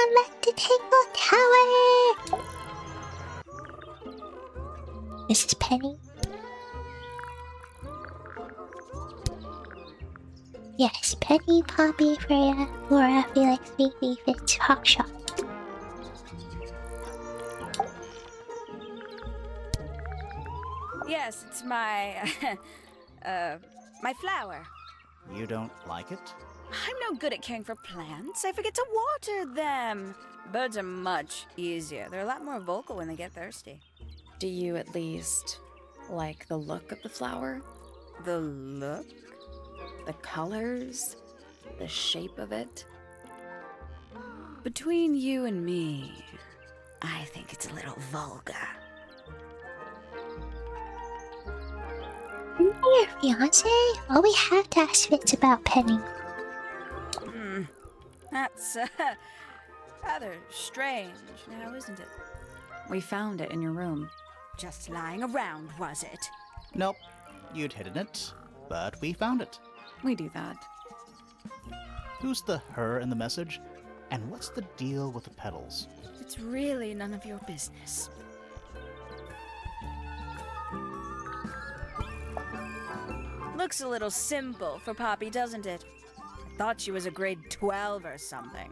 Welcome back to Tangle Tower! This is Penny. Yes, Penny, Poppy, Freya, Laura, Felix, Phoebe, Fitz, Hawkshot. Yes, it's my... my flower. You don't like it? I'm no good at caring for plants. I forget to water them. Birds are much easier. They're a lot more vocal when they get thirsty. Do you at least like the look of the flower? The look? The colors? The shape of it? Between you and me, I think it's a little vulgar. Your fiance? Oh, we have to ask Fitz about Penny. That's rather strange now, isn't it? We found it in your room. Just lying around, was it? Nope. You'd hidden it, but we found it. We do that. Who's the her in the message? And what's the deal with the petals? It's really none of your business. Looks a little simple for Poppy, doesn't it? I thought she was a grade 12 or something.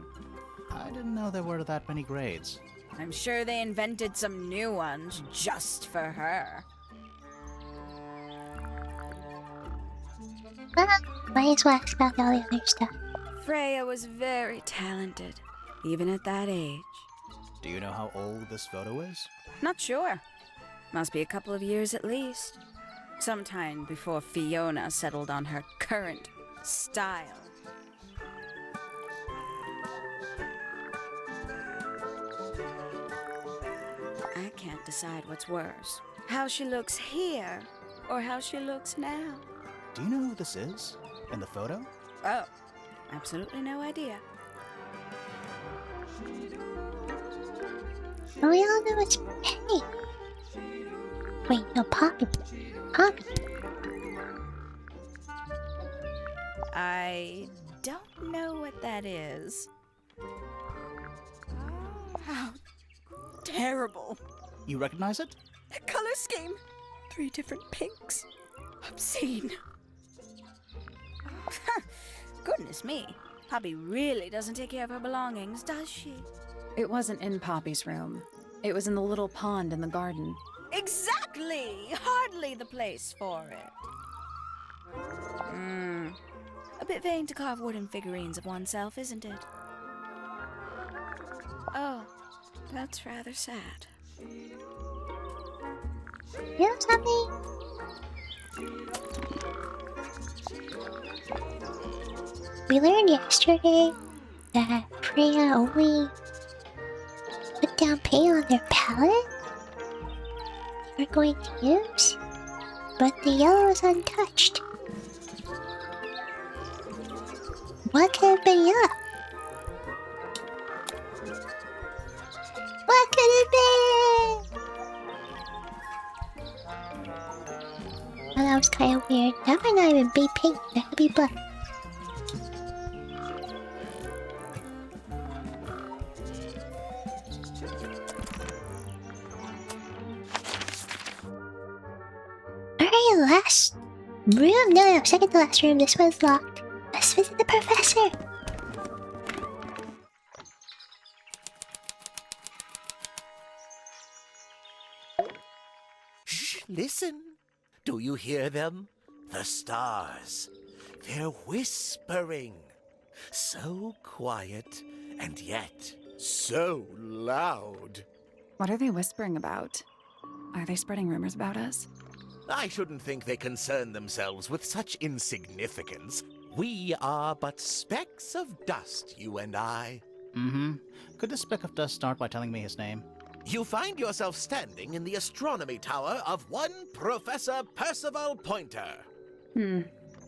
I didn't know there were that many grades. I'm sure they invented some new ones just for her. Might as well ask about all the other stuff. Freya was very talented, even at that age. Do you know how old this photo is? Not sure. Must be a couple of years at least. Sometime before Fiona settled on her current style. I can't decide what's worse. How she looks here, or how she looks now. Do you know who this is? In the photo? Oh, absolutely no idea. Oh, we all know it's Penny. Wait, no, Poppy. Poppy. I don't know what that is. How terrible. You recognize it? The color scheme. 3 different pinks. Obscene. Goodness me. Poppy really doesn't take care of her belongings, does she? It wasn't in Poppy's room. It was in the little pond in the garden. Exactly! Hardly the place for it. A bit vain to carve wooden figurines of oneself, isn't it? Oh, that's rather sad. You know something? We learned yesterday that Freya only put down paint on their palette we're going to use, but the yellow is untouched. What could have been yellow? What could it be? Oh, that was kind of weird. That might not even be pink. That could be black. Alright, last room. No, second to last room. This one's locked. Let's visit the professor. Shh, listen. Do you hear them? The stars. They're whispering. So quiet, and yet so loud. What are they whispering about? Are they spreading rumors about us? I shouldn't think they concern themselves with such insignificance. We are but specks of dust, you and I. Mm-hmm. Could this speck of dust start by telling me his name? You find yourself standing in the astronomy tower of one Professor Percival Pointer.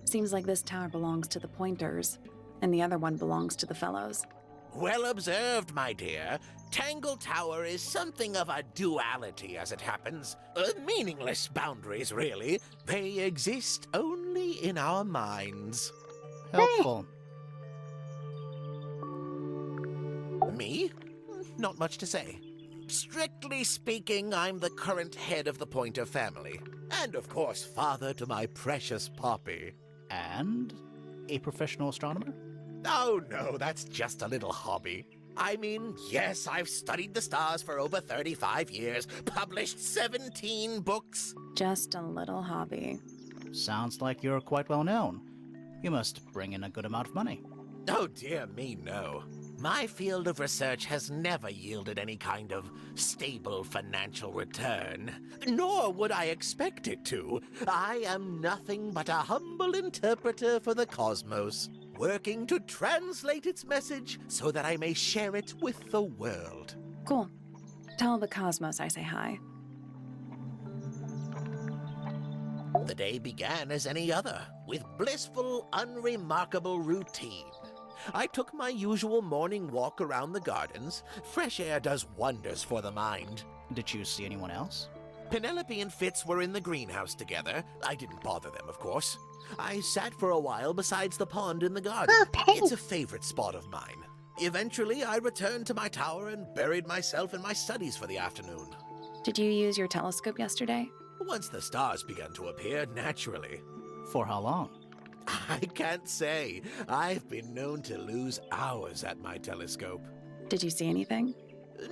Seems like this tower belongs to the Pointers, and the other one belongs to the Fellows. Well observed, my dear. Tangle Tower is something of a duality, as it happens. Meaningless boundaries, really. They exist only in our minds. Helpful. Me? Not much to say. Strictly speaking, I'm the current head of the Pointer family. And of course, father to my precious Poppy. And a professional astronomer? Oh no, that's just a little hobby. I mean, yes, I've studied the stars for over 35 years, published 17 books. Just a little hobby. Sounds like you're quite well known. You must bring in a good amount of money. Oh dear me, no. My field of research has never yielded any kind of stable financial return, nor would I expect it to. I am nothing but a humble interpreter for the cosmos, working to translate its message so that I may share it with the world. Cool. Tell the cosmos I say hi. The day began as any other, with blissful, unremarkable routine. I took my usual morning walk around the gardens. Fresh air does wonders for the mind. Did you see anyone else? Penelope and Fitz were in the greenhouse together. I didn't bother them, of course. I sat for a while besides the pond in the garden. Oh, Penny. It's a favorite spot of mine. Eventually, I returned to my tower and buried myself in my studies for the afternoon. Did you use your telescope yesterday? Once the stars began to appear, naturally. For how long? I can't say. I've been known to lose hours at my telescope. Did you see anything?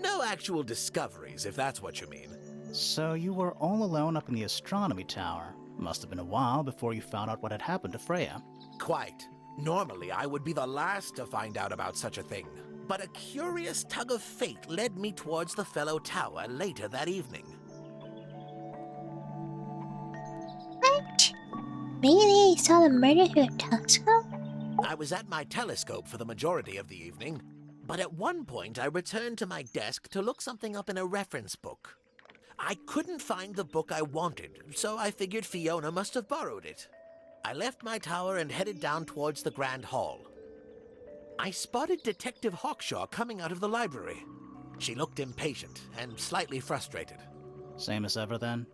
No actual discoveries, if that's what you mean. So you were all alone up in the astronomy tower. Must have been a while before you found out what had happened to Freya. Quite. Normally, I would be the last to find out about such a thing. But a curious tug of fate led me towards the fellow tower later that evening. What? Maybe they saw the murder through a telescope? I was at my telescope for the majority of the evening, but at one point I returned to my desk to look something up in a reference book. I couldn't find the book I wanted, so I figured Fiona must have borrowed it. I left my tower and headed down towards the Grand Hall. I spotted Detective Hawkshaw coming out of the library. She looked impatient and slightly frustrated. Same as ever then?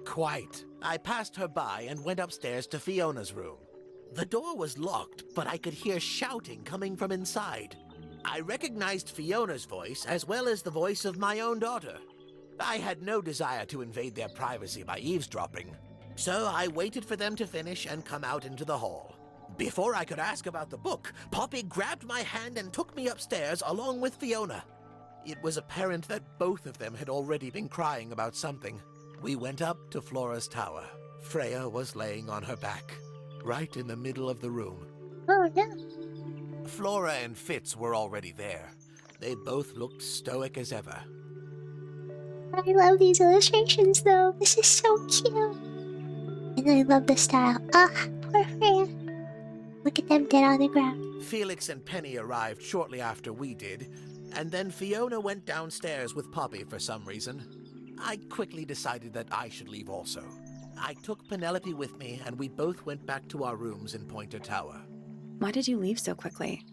Quite. I passed her by and went upstairs to Fiona's room. The door was locked, but I could hear shouting coming from inside. I recognized Fiona's voice as well as the voice of my own daughter. I had no desire to invade their privacy by eavesdropping, so I waited for them to finish and come out into the hall. Before I could ask about the book, Poppy grabbed my hand and took me upstairs along with Fiona. It was apparent that both of them had already been crying about something. We went up to Flora's tower. Freya was laying on her back, right in the middle of the room. Oh no. Flora and Fitz were already there. They both looked stoic as ever. I love these illustrations though. This is so cute. And I love the style. Ah, poor Freya. Look at them dead on the ground. Felix and Penny arrived shortly after we did, and then Fiona went downstairs with Poppy for some reason. I quickly decided that I should leave also. I took Penelope with me, and we both went back to our rooms in Pointer Tower. Why did you leave so quickly?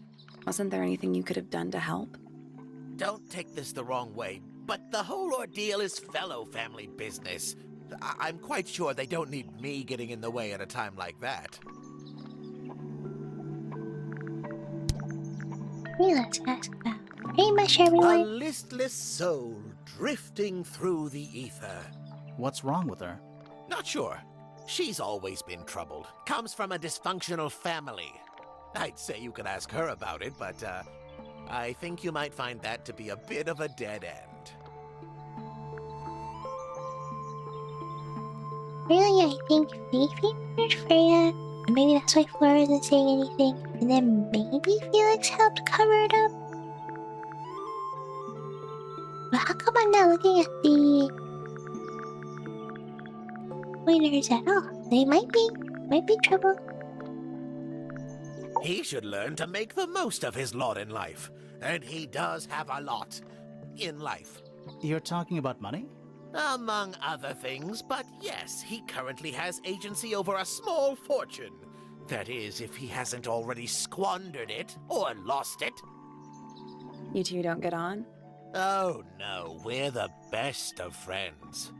Wasn't there anything you could have done to help? Don't take this the wrong way, but the whole ordeal is fellow family business. I'm quite sure they don't need me getting in the way at a time like that. Let's ask about pretty much A everyone. listless soul drifting through the ether. What's wrong with her? Not sure. She's always been troubled. Comes from a dysfunctional family. I'd say you could ask her about it, but I think you might find that to be a bit of a dead end. Really, I think Fifi murdered Freya. And maybe that's why Flora isn't saying anything. And then maybe Felix helped cover it up. But how come I'm not looking at the pointers at all? They might be trouble. He should learn to make the most of his lot in life. And he does have a lot in life. You're talking about money? Among other things, but yes, he currently has agency over a small fortune. That is, if he hasn't already squandered it or lost it. You two don't get on? Oh no, we're the best of friends.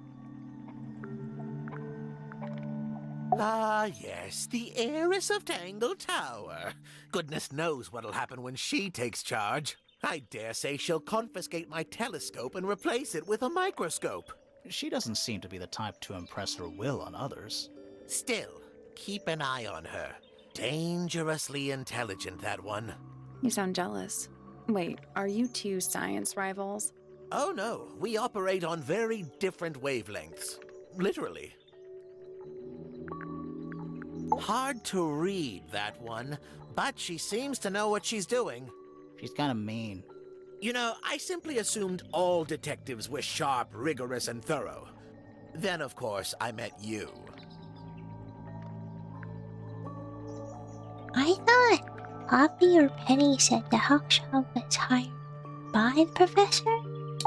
Ah yes, the heiress of Tangle Tower. Goodness knows what'll happen when she takes charge. I dare say she'll confiscate my telescope and replace it with a microscope. She doesn't seem to be the type to impress her will on others. Still, keep an eye on her. Dangerously intelligent, that one. You sound jealous. Wait, are you two science rivals? Oh no, we operate on very different wavelengths. Literally. Hard to read, that one, but she seems to know what she's doing. She's kind of mean. You know, I simply assumed all detectives were sharp, rigorous, and thorough. Then, of course, I met you. I thought Poppy or Penny said the hawkshot was hired by the professor?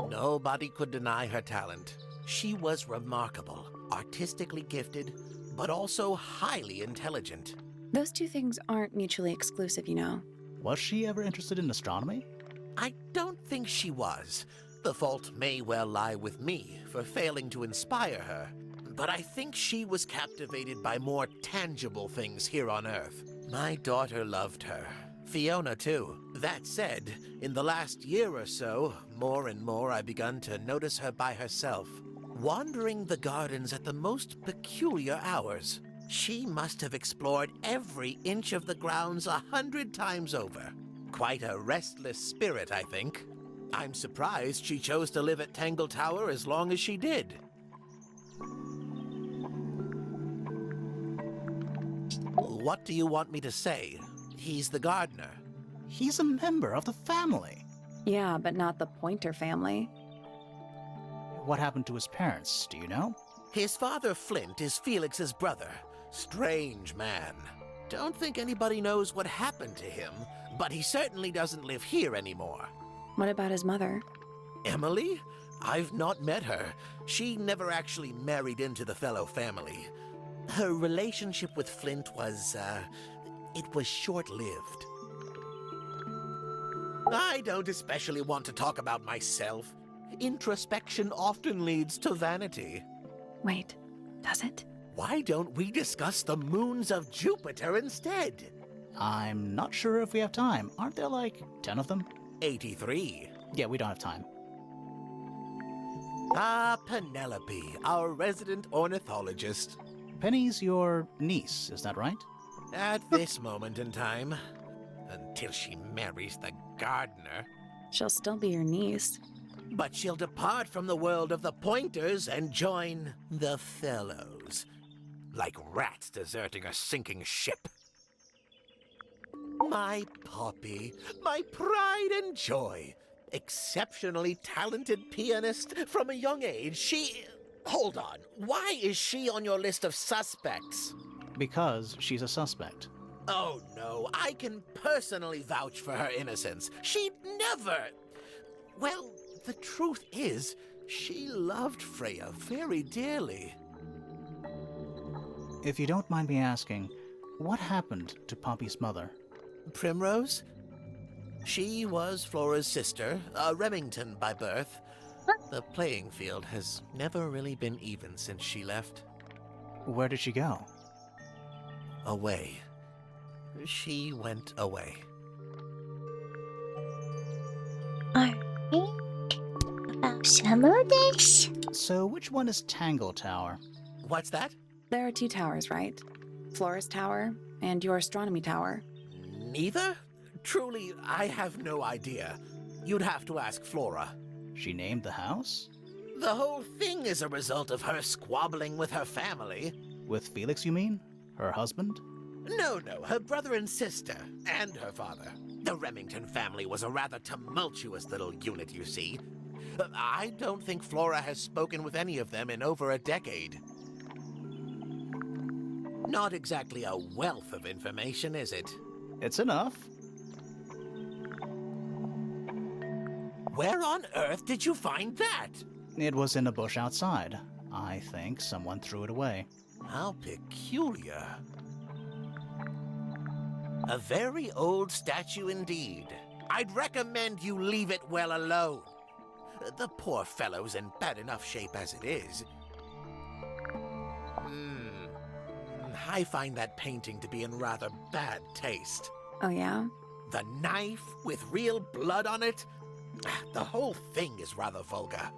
Nobody could deny her talent. She was remarkable, artistically gifted, but also highly intelligent. Those two things aren't mutually exclusive, you know. Was she ever interested in astronomy? I don't think she was. The fault may well lie with me for failing to inspire her. But I think she was captivated by more tangible things here on Earth. My daughter loved her. Fiona, too. That said, in the last year or so, more and more I've begun to notice her by herself, wandering the gardens at the most peculiar hours. She must have explored every inch of the grounds 100 times over. Quite a restless spirit, I think. I'm surprised she chose to live at Tangle Tower as long as she did. What do you want me to say? He's the gardener. He's a member of the family. Yeah, but not the Pointer family. What happened to his parents, do you know? His father, Flint, is Felix's brother. Strange man. Don't think anybody knows what happened to him, but he certainly doesn't live here anymore. What about his mother? Emily? I've not met her. She never actually married into the fellow family. Her relationship with Flint was, it was short-lived. I don't especially want to talk about myself. Introspection often leads to vanity. Wait, does it? Why don't we discuss the moons of Jupiter instead? I'm not sure if we have time. Aren't there like 10 of them? 83. Yeah, we don't have time. Ah, Penelope, our resident ornithologist. Penny's your niece, is that right? At this moment in time, until she marries the gardener. She'll still be your niece. But she'll depart from the world of the Pointers and join the Fellows. Like rats deserting a sinking ship. My Poppy, my pride and joy. Exceptionally talented pianist from a young age. She... Hold on. Why is she on your list of suspects? Because she's a suspect. Oh, no. I can personally vouch for her innocence. She'd never... Well, the truth is, she loved Freya very dearly. If you don't mind me asking, what happened to Poppy's mother? Primrose? She was Flora's sister, a Remington by birth. The playing field has never really been even since she left. Where did she go? Away. She went away. Alright. About some of this? So which one is Tangle Tower? What's that? There are two towers, right? Flora's tower and your astronomy tower. Neither? Truly, I have no idea. You'd have to ask Flora. She named the house? The whole thing is a result of her squabbling with her family. With Felix, you mean? Her husband? No, her brother and sister, and her father. The Remington family was a rather tumultuous little unit, you see. I don't think Flora has spoken with any of them in over a decade. Not exactly a wealth of information, is it? It's enough. Where on earth did you find that? It was in a bush outside. I think someone threw it away. How peculiar. A very old statue indeed. I'd recommend you leave it well alone. The poor fellow's in bad enough shape as it is. I find that painting to be in rather bad taste. Oh, yeah? The knife with real blood on it? The whole thing is rather vulgar.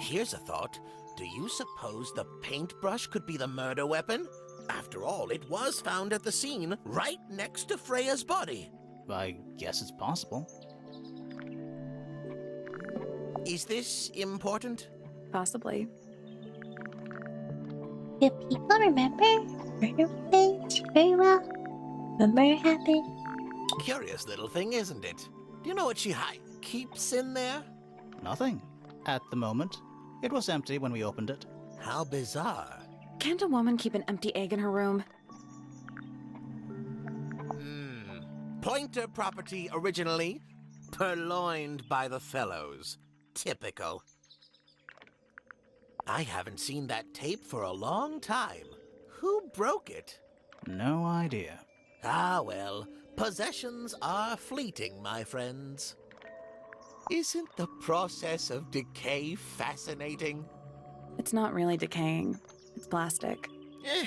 Here's a thought. Do you suppose the paintbrush could be the murder weapon? After all, it was found at the scene, right next to Freya's body. I guess it's possible. Is this important? Possibly. Do people remember murder weapons very well? When murder happened? Curious little thing, isn't it? Do you know what she keeps in there? Nothing. At the moment. It was empty when we opened it. How bizarre. Can't a woman keep an empty egg in her room? Pointer property originally, purloined by the fellows. Typical. I haven't seen that tape for a long time. Who broke it? No idea. Ah, well, possessions are fleeting, my friends. Isn't the process of decay fascinating? It's not really decaying. It's plastic.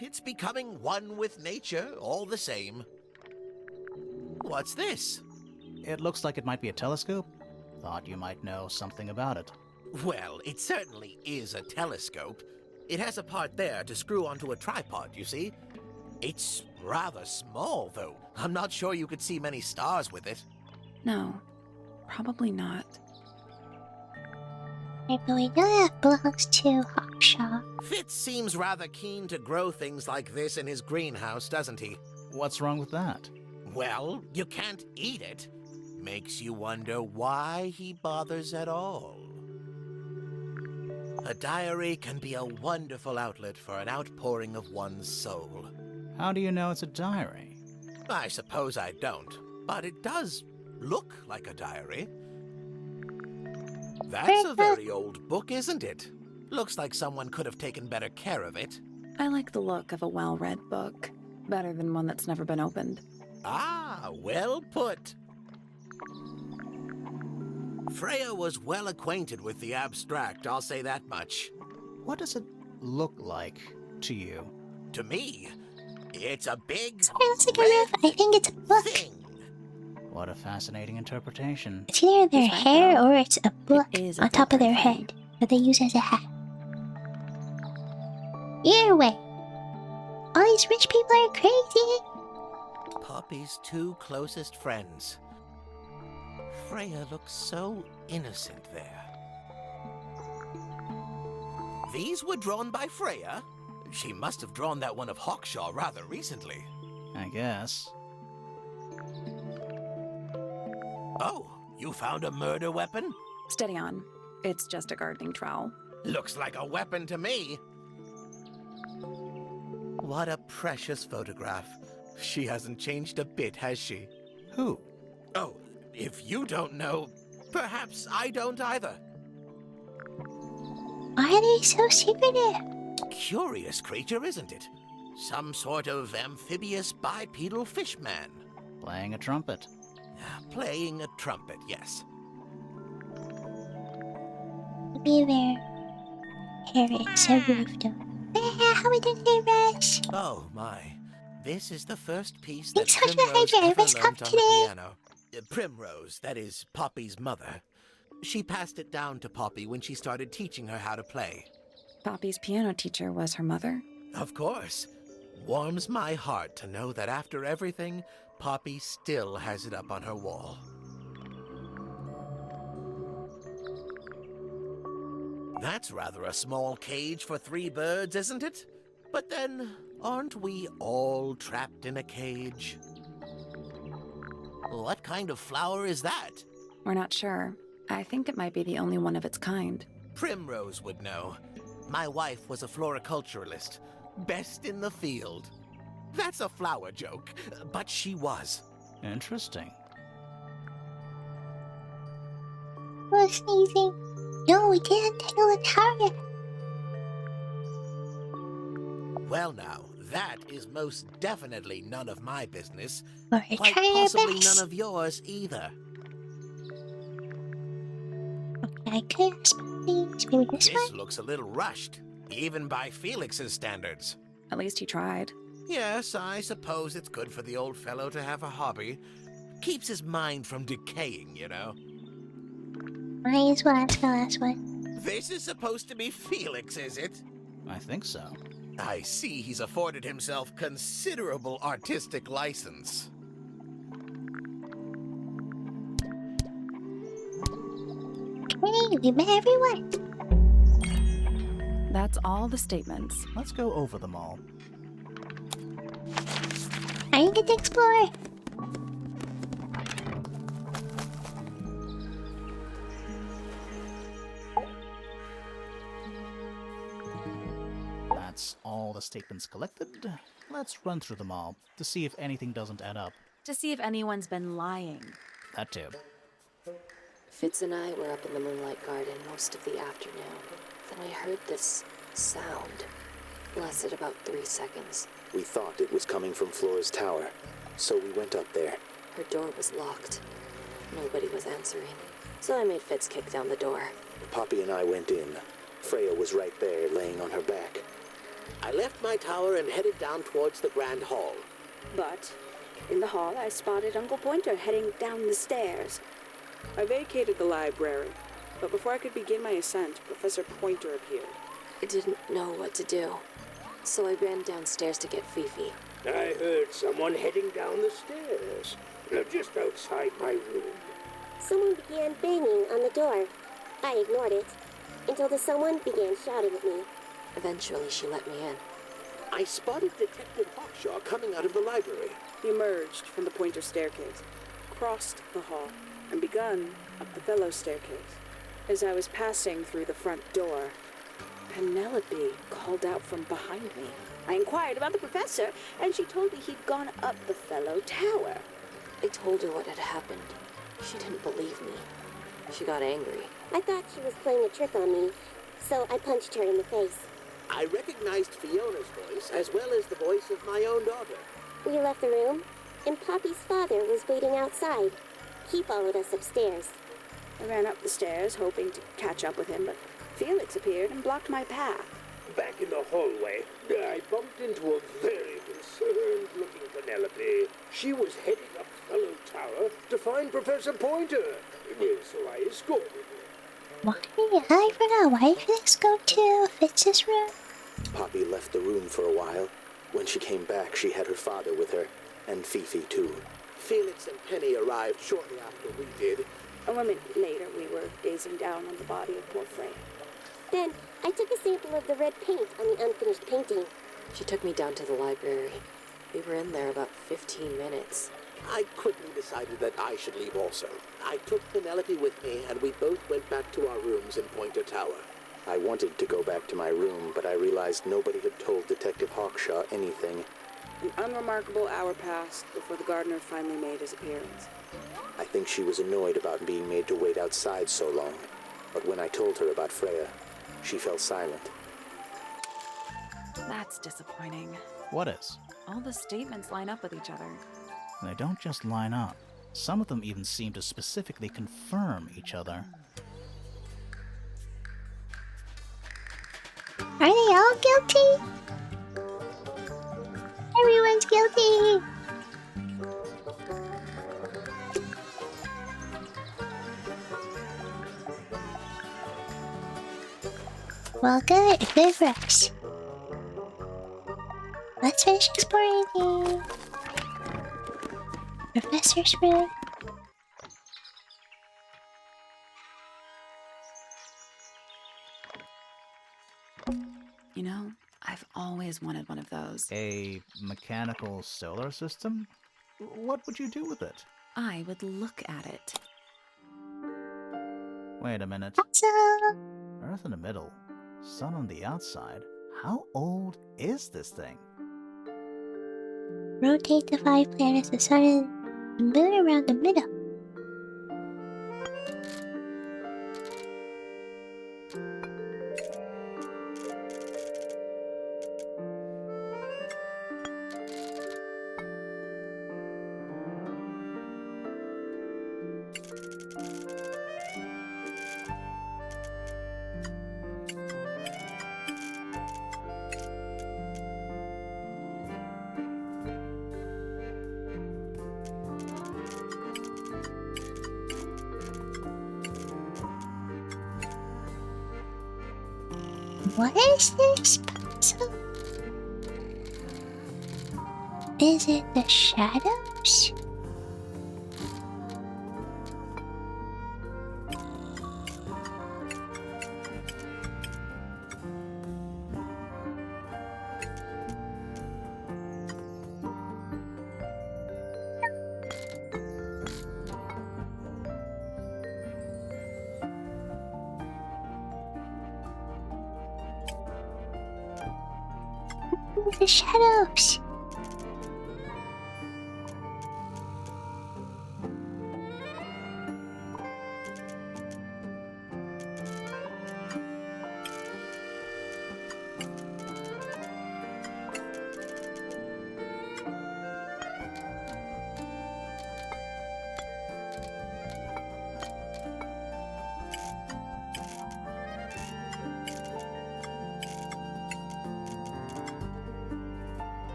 It's becoming one with nature, all the same. What's this? It looks like it might be a telescope. Thought you might know something about it. Well, it certainly is a telescope. It has a part there to screw onto a tripod, you see. It's rather small, though. I'm not sure you could see many stars with it. No, probably not. Maybe we know that belongs to Hawkshaw. Fitz seems rather keen to grow things like this in his greenhouse, doesn't he? What's wrong with that? Well, you can't eat it. Makes you wonder why he bothers at all. A diary can be a wonderful outlet for an outpouring of one's soul. How do you know it's a diary? I suppose I don't, but it does look like a diary. That's a very old book, isn't it? Looks like someone could have taken better care of it. I like the look of a well-read book. Better than one that's never been opened. Ah, well put. Freya was well acquainted with the abstract, I'll say that much. What does it look like to you? To me, it's a big Sounds like a roof. I think it's a book. thing. What a fascinating interpretation. It's either their It's right, hair though. or it's a book is a on top book, of I their think. head that they use as a hat. Either way, all these rich people are crazy. Poppy's two closest friends. Freya looks so innocent there. These were drawn by Freya? She must have drawn that one of Hawkshaw rather recently. I guess. Oh, you found a murder weapon? Steady on. It's just a gardening trowel. Looks like a weapon to me. What a precious photograph. She hasn't changed a bit, has she? Who? Oh, if you don't know, perhaps I don't either. Why are they so secretive? Curious creature, isn't it? Some sort of amphibious bipedal fishman. Playing a trumpet. Playing a trumpet, yes. Maybe their hair is a roof though. How we doing today, Rush? Oh my. This is the first piece that It's such a Primrose pleasure. ever Let's learned come on the today. piano. Primrose, that is Poppy's mother. She passed it down to Poppy when she started teaching her how to play. Poppy's piano teacher was her mother. Of course. Warms my heart to know that after everything, Poppy still has it up on her wall. That's rather a small cage for 3 birds, isn't it? But then, aren't we all trapped in a cage? What kind of flower is that? We're not sure. I think it might be the only one of its kind. Primrose would know. My wife was a floriculturalist. Best in the field. That's a flower joke, but she was. Interesting. We're sneezing. No, we can't Tangle Tower. Well now, that is most definitely none of my business. We're Quite trying our possibly best. none of yours either. Okay, clasp, please. Maybe this This one? looks a little rushed, even by Felix's standards. At least he tried. Yes, I suppose it's good for the old fellow to have a hobby. Keeps his mind from decaying, you know. Might as well ask the last one. This is supposed to be Felix, is it? I think so. I see he's afforded himself considerable artistic license. Okay, we met everyone. That's all the statements. Let's go over them all. I get to explore. That's all the statements collected. Let's run through them all to see if anything doesn't add up. To see if anyone's been lying. That too. Fitz and I were up in the Moonlight Garden most of the afternoon. Then we heard this sound. Lasted about 3 seconds. We thought it was coming from Flora's tower, so we went up there. Her door was locked. Nobody was answering. So I made Fitz kick down the door. Poppy and I went in. Freya was right there, laying on her back. I left my tower and headed down towards the Grand Hall. But in the hall, I spotted Uncle Pointer heading down the stairs. I vacated the library, but before I could begin my ascent, Professor Pointer appeared. I didn't know what to do. So I ran downstairs to get Fifi. I heard someone heading down the stairs, just outside my room. Someone began banging on the door. I ignored it, until the someone began shouting at me. Eventually, she let me in. I spotted Detective Hawkshaw coming out of the library. He emerged from the Pointer staircase, crossed the hall, and begun up the fellow staircase. As I was passing through the front door, Penelope called out from behind me. I inquired about the professor, and she told me he'd gone up the fellow tower. I told her what had happened. She didn't believe me. She got angry. I thought she was playing a trick on me, so I punched her in the face. I recognized Fiona's voice as well as the voice of my own daughter. We left the room, and Poppy's father was waiting outside. He followed us upstairs. I ran up the stairs, hoping to catch up with him, but Felix appeared and blocked my path. Back in the hallway, I bumped into a very concerned-looking Penelope. She was heading up the fellow tower to find Professor Pointer, so I escorted her. Why? I forgot. Why did Felix go to Fitz's room? Poppy left the room for a while. When she came back, she had her father with her, and Fifi too. Felix and Penny arrived shortly after we did. A moment later, we were gazing down on the body of poor Freya. Then I took a sample of the red paint on the unfinished painting. She took me down to the library. We were in there about 15 minutes. I quickly decided that I should leave also. I took Penelope with me, and we both went back to our rooms in Pointer Tower. I wanted to go back to my room, but I realized nobody had told Detective Hawkshaw anything. An unremarkable hour passed before the gardener finally made his appearance. I think she was annoyed about being made to wait outside so long. But when I told her about Freya, she fell silent. That's disappointing. What is? All the statements line up with each other. They don't just line up. Some of them even seem to specifically confirm each other. Are they all guilty? Everyone's guilty. Well, good. Good for us. Let's finish exploring the professor's room. You know, I've always wanted one of those. A mechanical solar system? What would you do with it? I would look at it. Wait a minute. Awesome. Earth in the middle, sun on the outside. How old is this thing? Rotate the 5 planets, the sun and the moon around the middle. What is this puzzle? Is it the shadows? The shadows.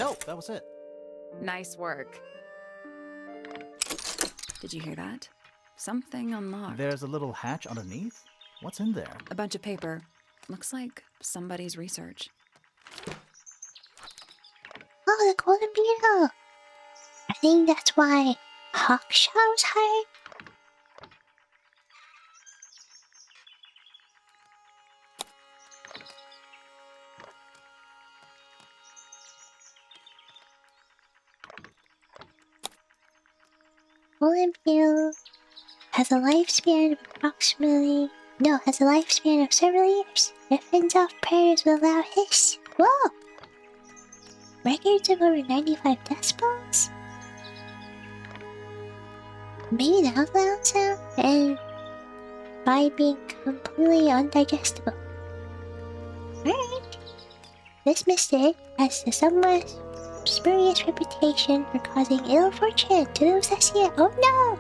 Oh, that was it. Nice work. Did you hear that? Something unlocked. There's a little hatch underneath? What's in there? A bunch of paper. Looks like somebody's research. Oh, the golden beetle. I think that's why Hawkshaw's hired. Golden beetle has a lifespan of several years. It fends off predators with a loud hiss. Whoa! Records of over 95 decibels? Maybe that loud sound? And by being completely undigestible. Alright. This mystic has a somewhat spurious reputation for causing ill fortune to those that see it. Oh no!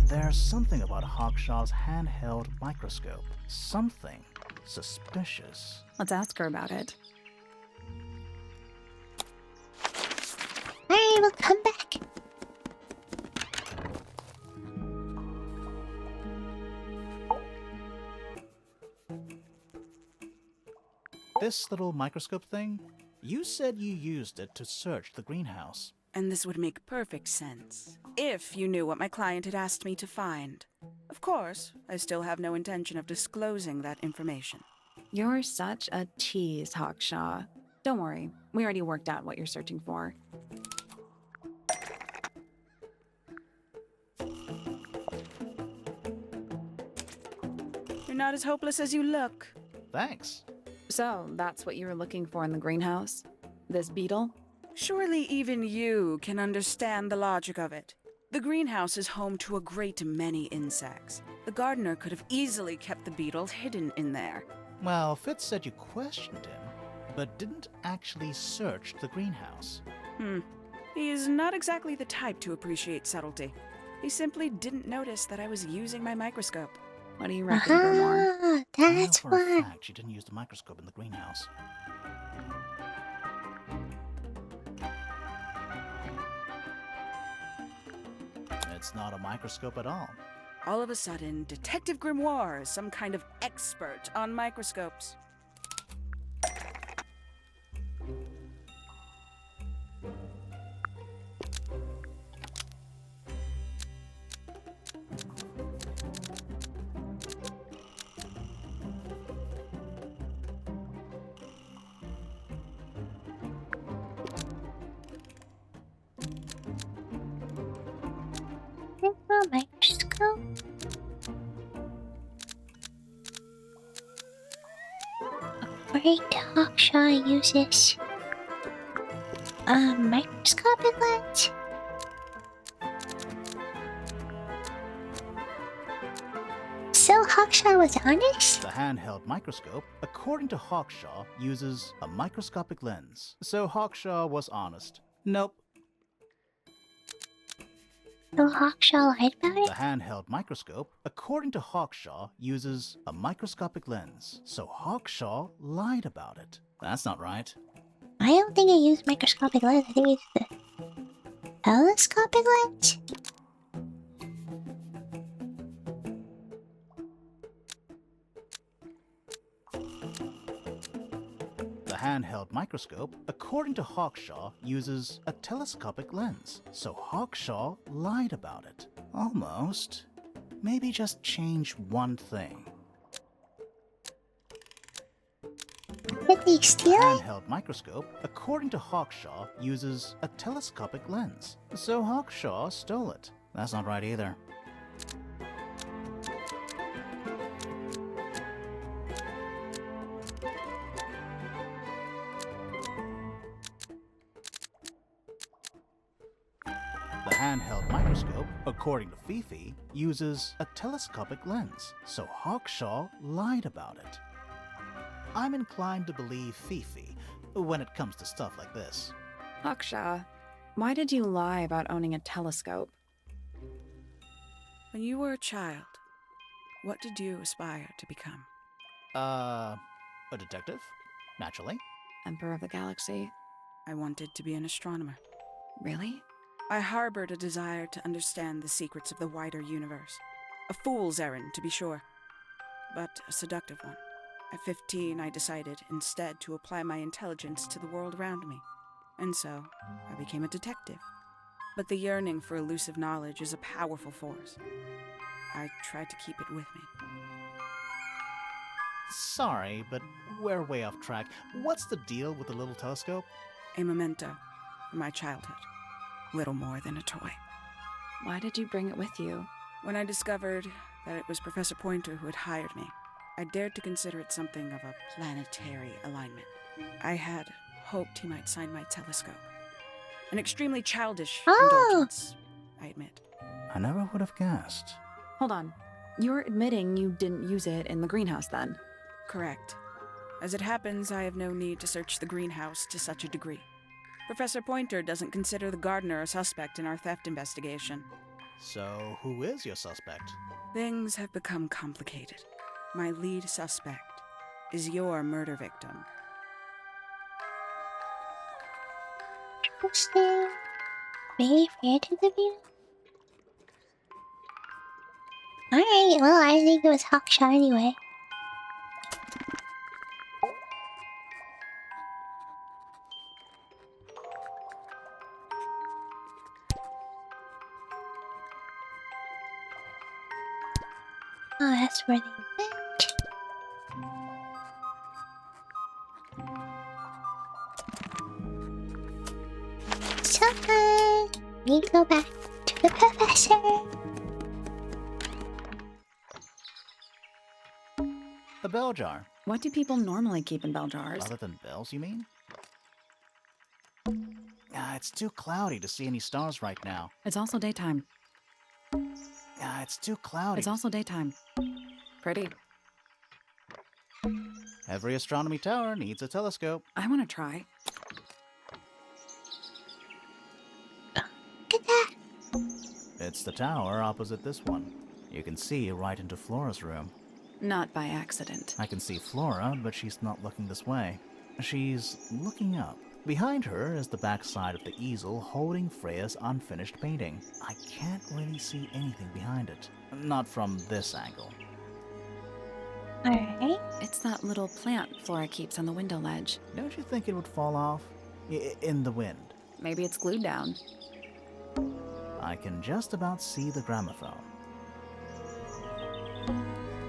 There's something about Hawkshaw's handheld microscope. Something suspicious. Let's ask her about it. Alright, we'll come back. This little microscope thing? You said you used it to search the greenhouse. And this would make perfect sense, if you knew what my client had asked me to find. Of course, I still have no intention of disclosing that information. You're such a tease, Hawkshaw. Don't worry, we already worked out what you're searching for. You're not as hopeless as you look. Thanks. So, that's what you were looking for in the greenhouse? This beetle? Surely even you can understand the logic of it. The greenhouse is home to a great many insects. The gardener could have easily kept the beetle hidden in there. Well, Fitz said you questioned him, but didn't actually search the greenhouse. He is not exactly the type to appreciate subtlety. He simply didn't notice that I was using my microscope. What do you reckon, Grimoire? Ah, I know that's for a why. fact she didn't use the microscope in the greenhouse. It's not a microscope at all. All of a sudden, Detective Grimoire is some kind of expert on microscopes. A microscope. According to Hawkshaw uses a microscope and lens. Hawkshaw was honest? The handheld microscope, according to Hawkshaw, uses a microscopic lens. So Hawkshaw was honest. Nope. So Hawkshaw lied about The it? handheld microscope, according to Hawkshaw, uses a microscopic lens. So Hawkshaw lied about it. That's not right. I don't think it used microscopic lens. I think it used the telescopic lens. The handheld microscope, according to Hawkshaw, uses a telescopic lens. So Hawkshaw lied about it. Almost. Maybe just change one thing. Did they steal it? Handheld microscope, according to Hawkshaw, uses a telescopic lens. So Hawkshaw stole it. That's not right either. The handheld microscope, according to Fifi, uses a telescopic lens. So Hawkshaw lied about it. I'm inclined to believe Fifi when it comes to stuff like this. Hawkshaw, why did you lie about owning a telescope? When you were a child, what did you aspire to become? A detective? Naturally. Emperor of the Galaxy? I wanted to be an astronomer. Really? I harbored a desire to understand the secrets of the wider universe. A fool's errand, to be sure, but a seductive one. At 15, I decided instead to apply my intelligence to the world around me, and so I became a detective. But the yearning for elusive knowledge is a powerful force. I tried to keep it with me. Sorry, but we're way off track. What's the deal with the little telescope? A memento from my childhood. Little more than a toy. Why did you bring it with you? When I discovered that it was Professor Pointer who had hired me, I dared to consider it something of a planetary alignment. I had hoped he might sign my telescope. An extremely childish indulgence, I admit. I never would have guessed. Hold on. You're admitting you didn't use it in the greenhouse then? Correct. As it happens, I have no need to search the greenhouse to such a degree. Professor Pointer doesn't consider the gardener a suspect in our theft investigation. So, who is your suspect? Things have become complicated. My lead suspect is your murder victim. Interesting. Very fair to the view. Alright, well, I think it was Hawkshaw anyway. Oh, that's where they went. So good. We go back to the professor. A bell jar. What do people normally keep in bell jars? Other than bells, you mean? It's too cloudy to see any stars right now. It's also daytime. It's too cloudy. It's also daytime. Pretty. Every astronomy tower needs a telescope. I want to try. Look at that. It's the tower opposite this one. You can see right into Flora's room. Not by accident. I can see Flora, but she's not looking this way. She's looking up. Behind her is the backside of the easel holding Freya's unfinished painting. I can't really see anything behind it. Not from this angle. Alright. It's that little plant Flora keeps on the window ledge. Don't you think it would fall off? In the wind. Maybe it's glued down. I can just about see the gramophone.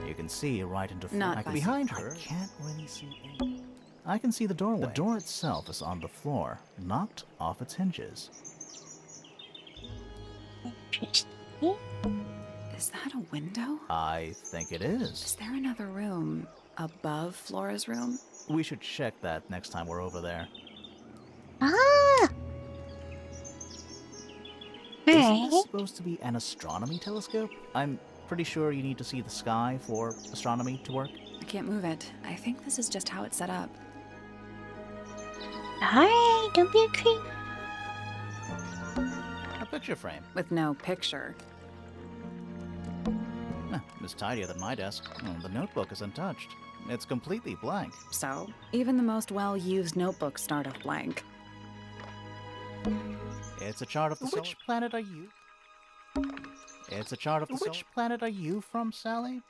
You can see right into Not by behind sight. her. I can't really see anything. I can see the doorway. The door itself is on the floor, knocked off its hinges. Interesting. Is that a window? I think it Is is. there another room above Flora's room? We should check that next time we're over there. Ah! Isn't Alright. this supposed to be an astronomy telescope? I'm Pretty sure you need to see the sky for astronomy to work? I can't move it. I think this is just how it's set up. Alright, don't be a creep. A picture frame. With no picture. It's tidier than my desk. The notebook is untouched. It's completely blank. So, even the most well-used notebooks start off blank. It's a chart of the Which planet are you? It's a chart of the Which planet are you from, Sally?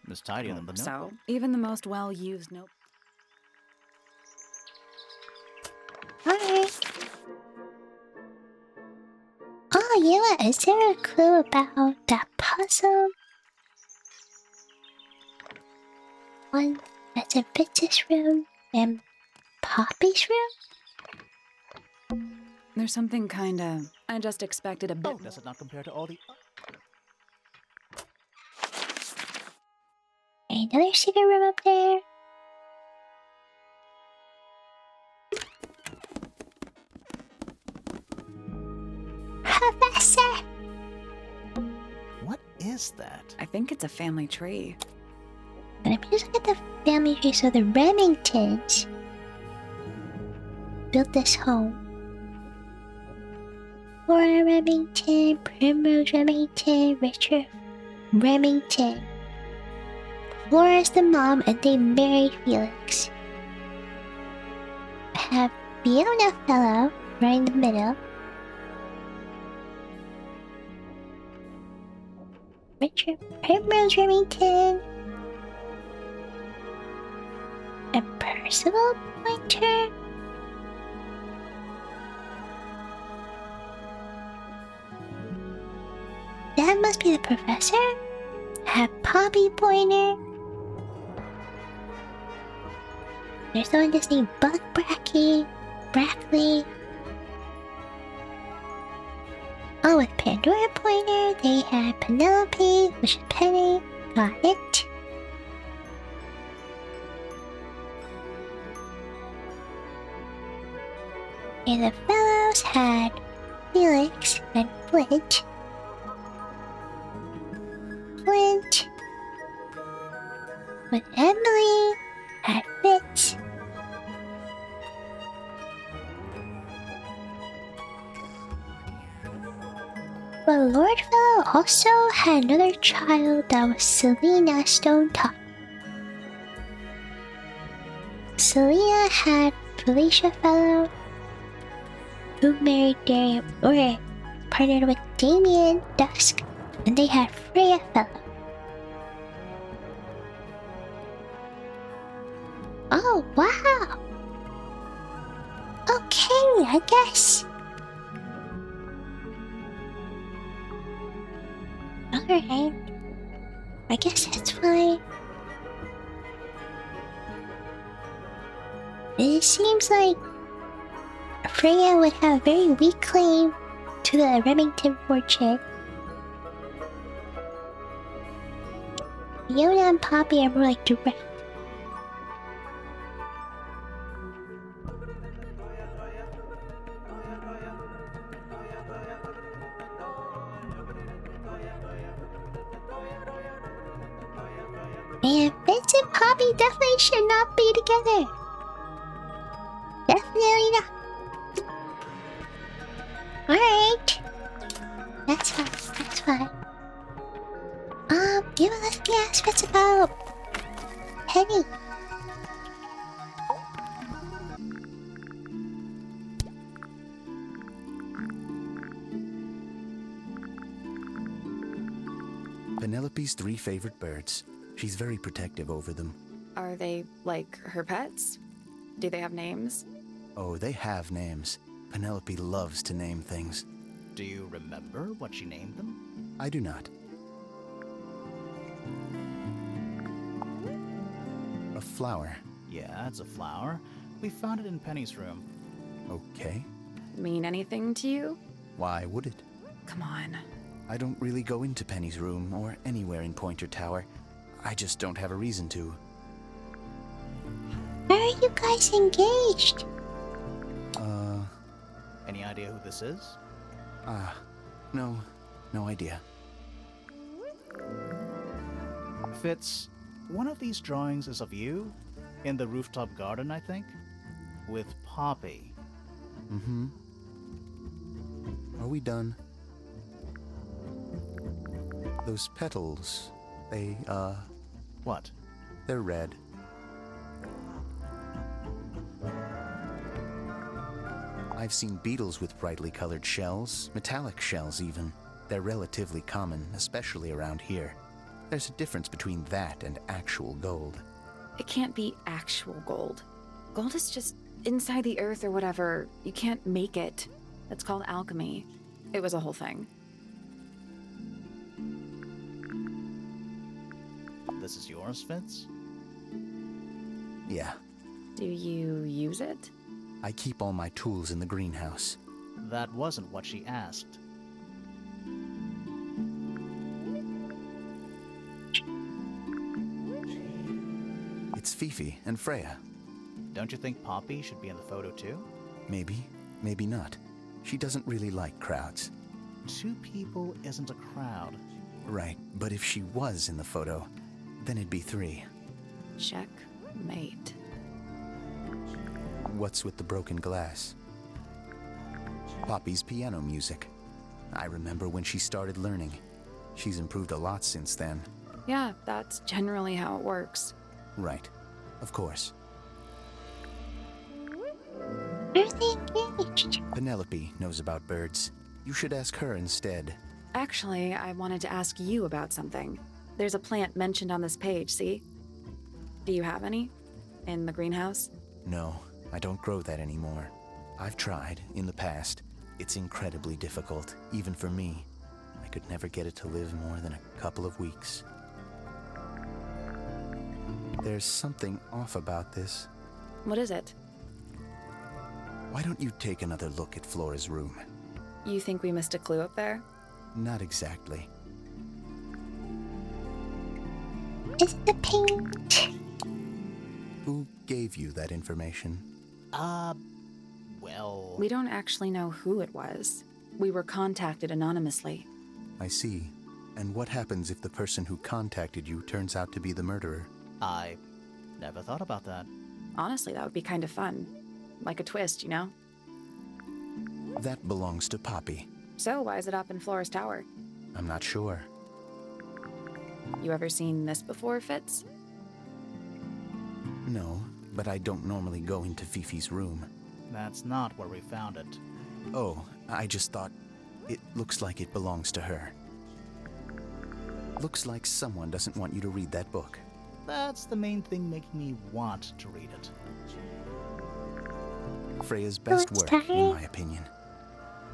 It's tidier than the notebook. So, even the most well-used notebook. Alright. Oh, yeah, is there a clue about that puzzle? One that's in Fitz's room and Poppy's room? There's something kinda... I just expected a bit more. Does it not compare to all the... Another secret room up there. Professor! What is that? I think it's a family tree. And if you just look at the family tree, so the Remingtons built this home. Laura Remington, Primrose Remington, Richard Remington. Flora's the mom, and they married Felix. I have Fiona Fellow right in the middle. Richard Primrose Remington. And Percival Pointer. That must be the professor. I have Poppy Pointer. There's someone that's named Buck Brackley. Oh, with Pandora Pointer, they had Penelope, which is Penny. Got it. And the fellows had Felix and Flint. With Emily had Fitz. But Lord Fellow also had another child that was Selena Stonetop. Selena had Felicia Fellow, who married Darian, or partnered with Damien Dusk, and they had Freya Fellow. Oh, wow! Okay, I guess. Alright. I guess that's fine. It seems like Freya would have a very weak claim to the Remington fortune. Fiona and Poppy are more like direct. And Fitz and Poppy definitely should not be together. Definitely not. Alright. That's fine. Yeah, let's be asked Fitz about Penny. Penelope's 3 favorite birds. She's very protective over them. Are they, like, her pets? Do they have names? Oh, they have names. Penelope loves to name things. Do you remember what she named them? I do not. A flower. Yeah, it's a flower. We found it in Penny's room. Okay. Mean anything to you? Why would it? Come on. I don't really go into Penny's room or anywhere in Pointer Tower. I just don't have a reason to. Why are you guys engaged? Any idea who this is? No idea. Fitz, one of these drawings is of you, in the rooftop garden, I think, with Poppy. Mm-hmm. Are we done? Those petals, they, What? they're red. I've seen beetles with brightly colored shells, metallic shells even. They're relatively common, especially around here. There's a difference between that and actual gold. It can't be actual gold. Gold is just inside the earth or whatever. You can't make it. That's called alchemy. It was a whole thing. This is yours, Fitz? Yeah, Do you use it? I keep all my tools in the greenhouse. That wasn't what she asked. It's Fifi and Freya. Don't you think Poppy should be in the photo too? Maybe, maybe not. She doesn't really like crowds. 2 people isn't a crowd. Right, but if she was in the photo, then it'd be 3. Checkmate. What's with the broken glass? Poppy's piano music. I remember when she started learning. She's improved a lot since then. Yeah, that's generally how it works. Right, of course. Are they engaged? Penelope knows about birds. You should ask her instead. Actually, I wanted to ask you about something. There's a plant mentioned on this page, see? Do you have any? In the greenhouse? No, I don't grow that anymore. I've tried, in the past. It's incredibly difficult, even for me. I could never get it to live more than a couple of weeks. There's something off about this. What is it? Why don't you take another look at Flora's room? You think we missed a clue up there? Not exactly. Is it the paint? Who gave you that information? Well... We don't actually know who it was. We were contacted anonymously. I see. And what happens if the person who contacted you turns out to be the murderer? I never thought about that. Honestly, that would be kind of fun. Like a twist, you know? That belongs to Poppy. So, why is it up in Flora's tower? I'm not sure. You ever seen this before, Fitz? No, but I don't normally go into Fifi's room. That's not where we found it. Oh, I just thought it looks like it belongs to her. Looks like someone doesn't want you to read that book. That's the main thing making me want to read it. Freya's best it's work, in tiring. my opinion.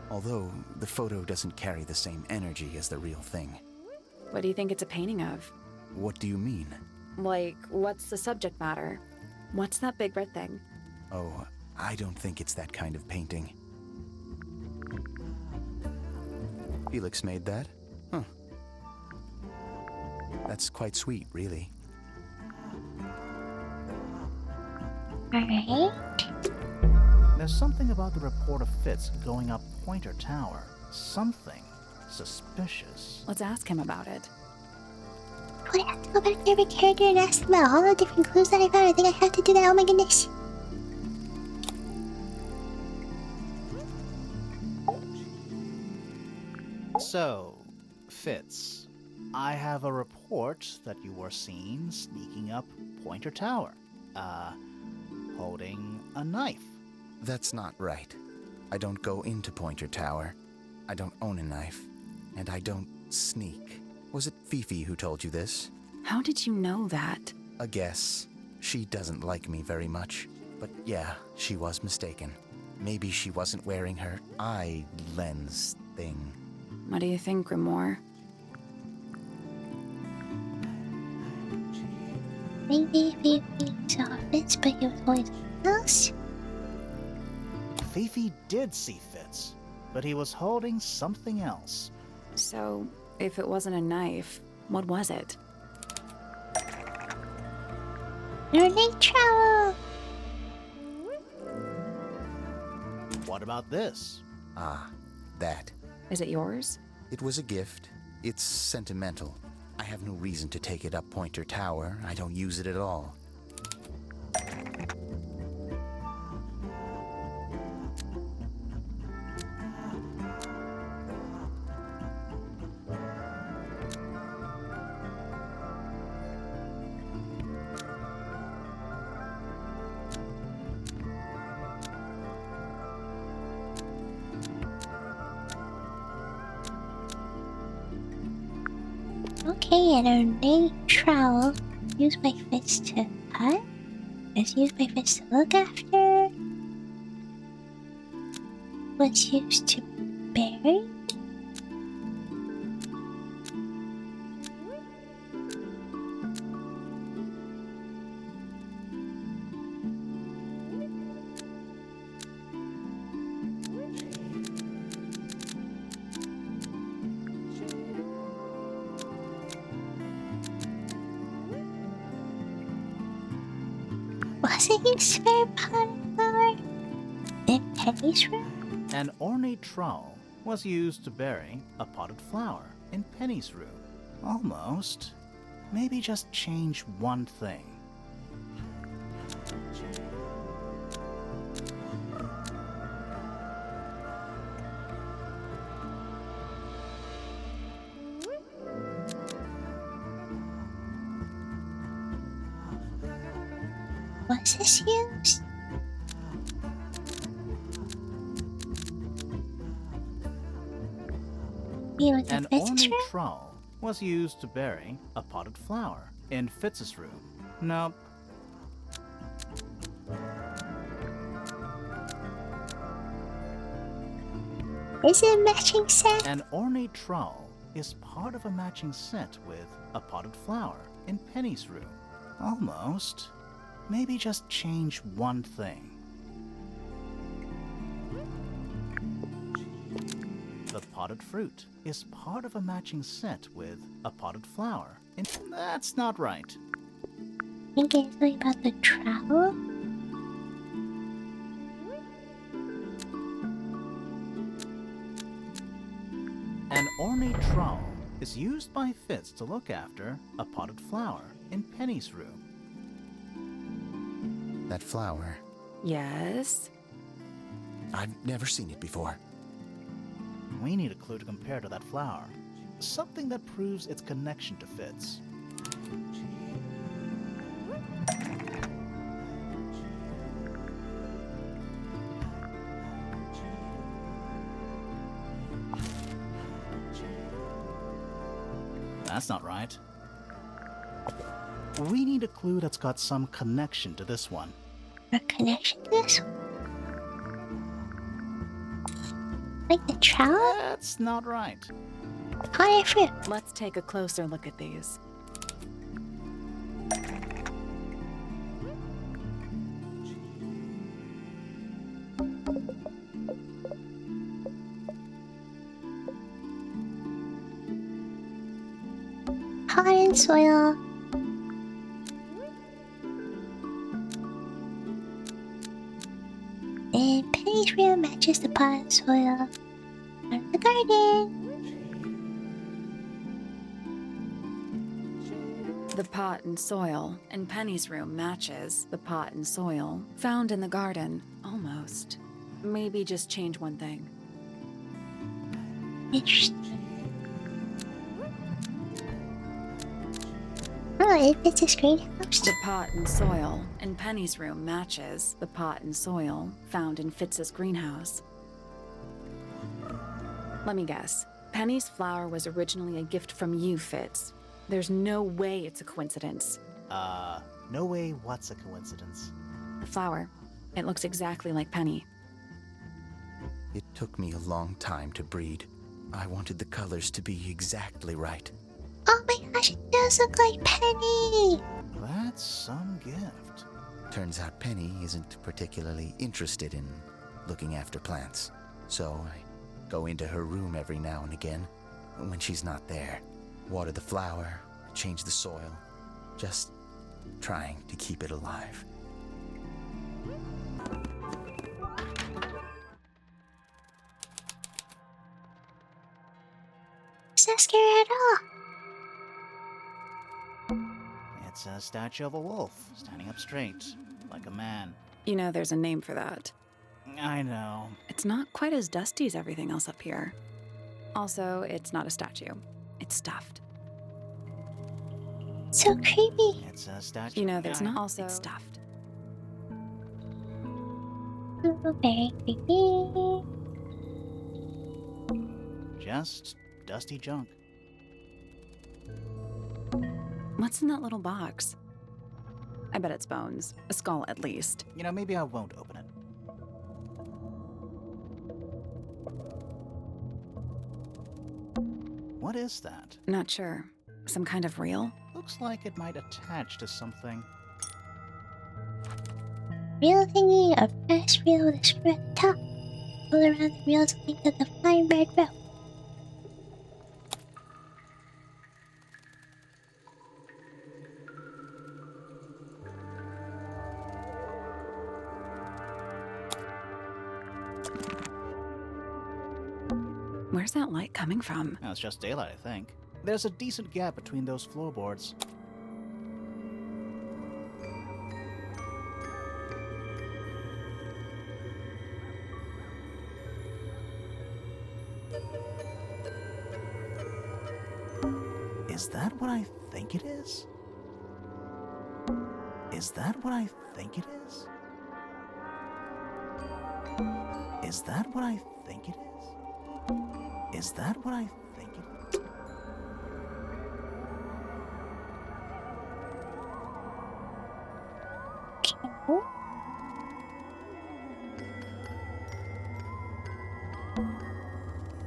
Although, the photo doesn't carry the same energy as the real thing. What do you think it's a painting of? What do you mean? Like, what's the subject matter? What's that big red thing? Oh, I don't think it's that kind of painting. Felix made that? Huh. That's quite sweet, really. Alright. There's something about the report of Fitz going up Pointer Tower. Something suspicious. Let's ask him about it. Would I have to go back to every character and ask them about all the different clues that I found? I think I have to do that. Oh my goodness. So, Fitz, I have a report that you were seen sneaking up Pointer Tower. Holding a knife. That's not right. I don't go into Pointer Tower. I don't own a knife. And I don't sneak. Was it Fifi who told you this? How did you know that? A guess. She doesn't like me very much. But yeah, she was mistaken. Maybe she wasn't wearing her eye lens thing. What do you think, Grimoire? Maybe Fifi saw Fitz, but he was going somewhere else. Fifi did see Fitz, but he was holding something else. So, if it wasn't a knife, what was it? Learning travel. What about this? Ah, that. Is it yours? It was a gift. It's sentimental. I have no reason to take it up Pointer Tower. I don't use it at all. Okay, and our name trowel. Use my fist to cut. Let's use my fist to look after. Was used to bury. Was it used for a pot of flour? In Penny's room? An ornate trowel was used to bury a potted flower in Penny's room. Almost. Maybe just change one thing. Was this used? You with the An Fitz's ornate room? trowel was used to bury a potted flower in Fitz's room. Nope. Is it a matching set? An ornate trowel is part of a matching set with a potted flower in Penny's room. Almost. Maybe just change one thing. The potted fruit is part of a matching set with a potted flower. That's not right. Think anything about the trowel? An ornate trowel is used by Fitz to look after a potted flower in Penny's room. That flower, Yes? I've never seen it before. We need a clue to compare to that flower. Something that proves its connection to Fitz. That's not right. We need a clue that's got some connection to this one. A connection to this one? Like the trowel? That's not right. Potted fruit. Let's take a closer look at these. Pot and soil. And Penny's room matches the pot and soil from the garden. The pot and soil in Penny's room matches the pot and soil found in the garden. Almost. Maybe just change one thing. Interesting. Oh, it fits his greenhouse. The pot and soil in Penny's room matches the pot and soil found in Fitz's greenhouse. Let me guess. Penny's flower was originally a gift from you, Fitz. There's no way it's a coincidence. No way what's a coincidence. The flower. It looks exactly like Penny. It took me a long time to breed. I wanted the colors to be exactly right. Oh my gosh, it does look like Penny! That's some gift. Turns out Penny isn't particularly interested in looking after plants. So I go into her room every now and again when she's not there. Water the flower, change the soil, just trying to keep it alive. It's not scary at all. It's a statue of a wolf, standing up straight, like a man. You know there's a name for that. I know. It's not quite as dusty as everything else up here. Also, it's not a statue. It's stuffed. So creepy. It's a statue. You know there's not also it's stuffed. Oh, very creepy. Just dusty junk. What's in that little box? I bet it's bones. A skull, at least. You know, maybe I won't open it. What is that? Not sure. Some kind of reel? Looks like it might attach to something. Reel thingy, a brass reel with a screw at the top. Pull around the reel to link to the flying bird rope. Where's that light coming from? No, it's just daylight, I think. There's a decent gap between those floorboards. Is that what I think it is? Is that what I think it is? Is that what I think it is? Is that what I think it is?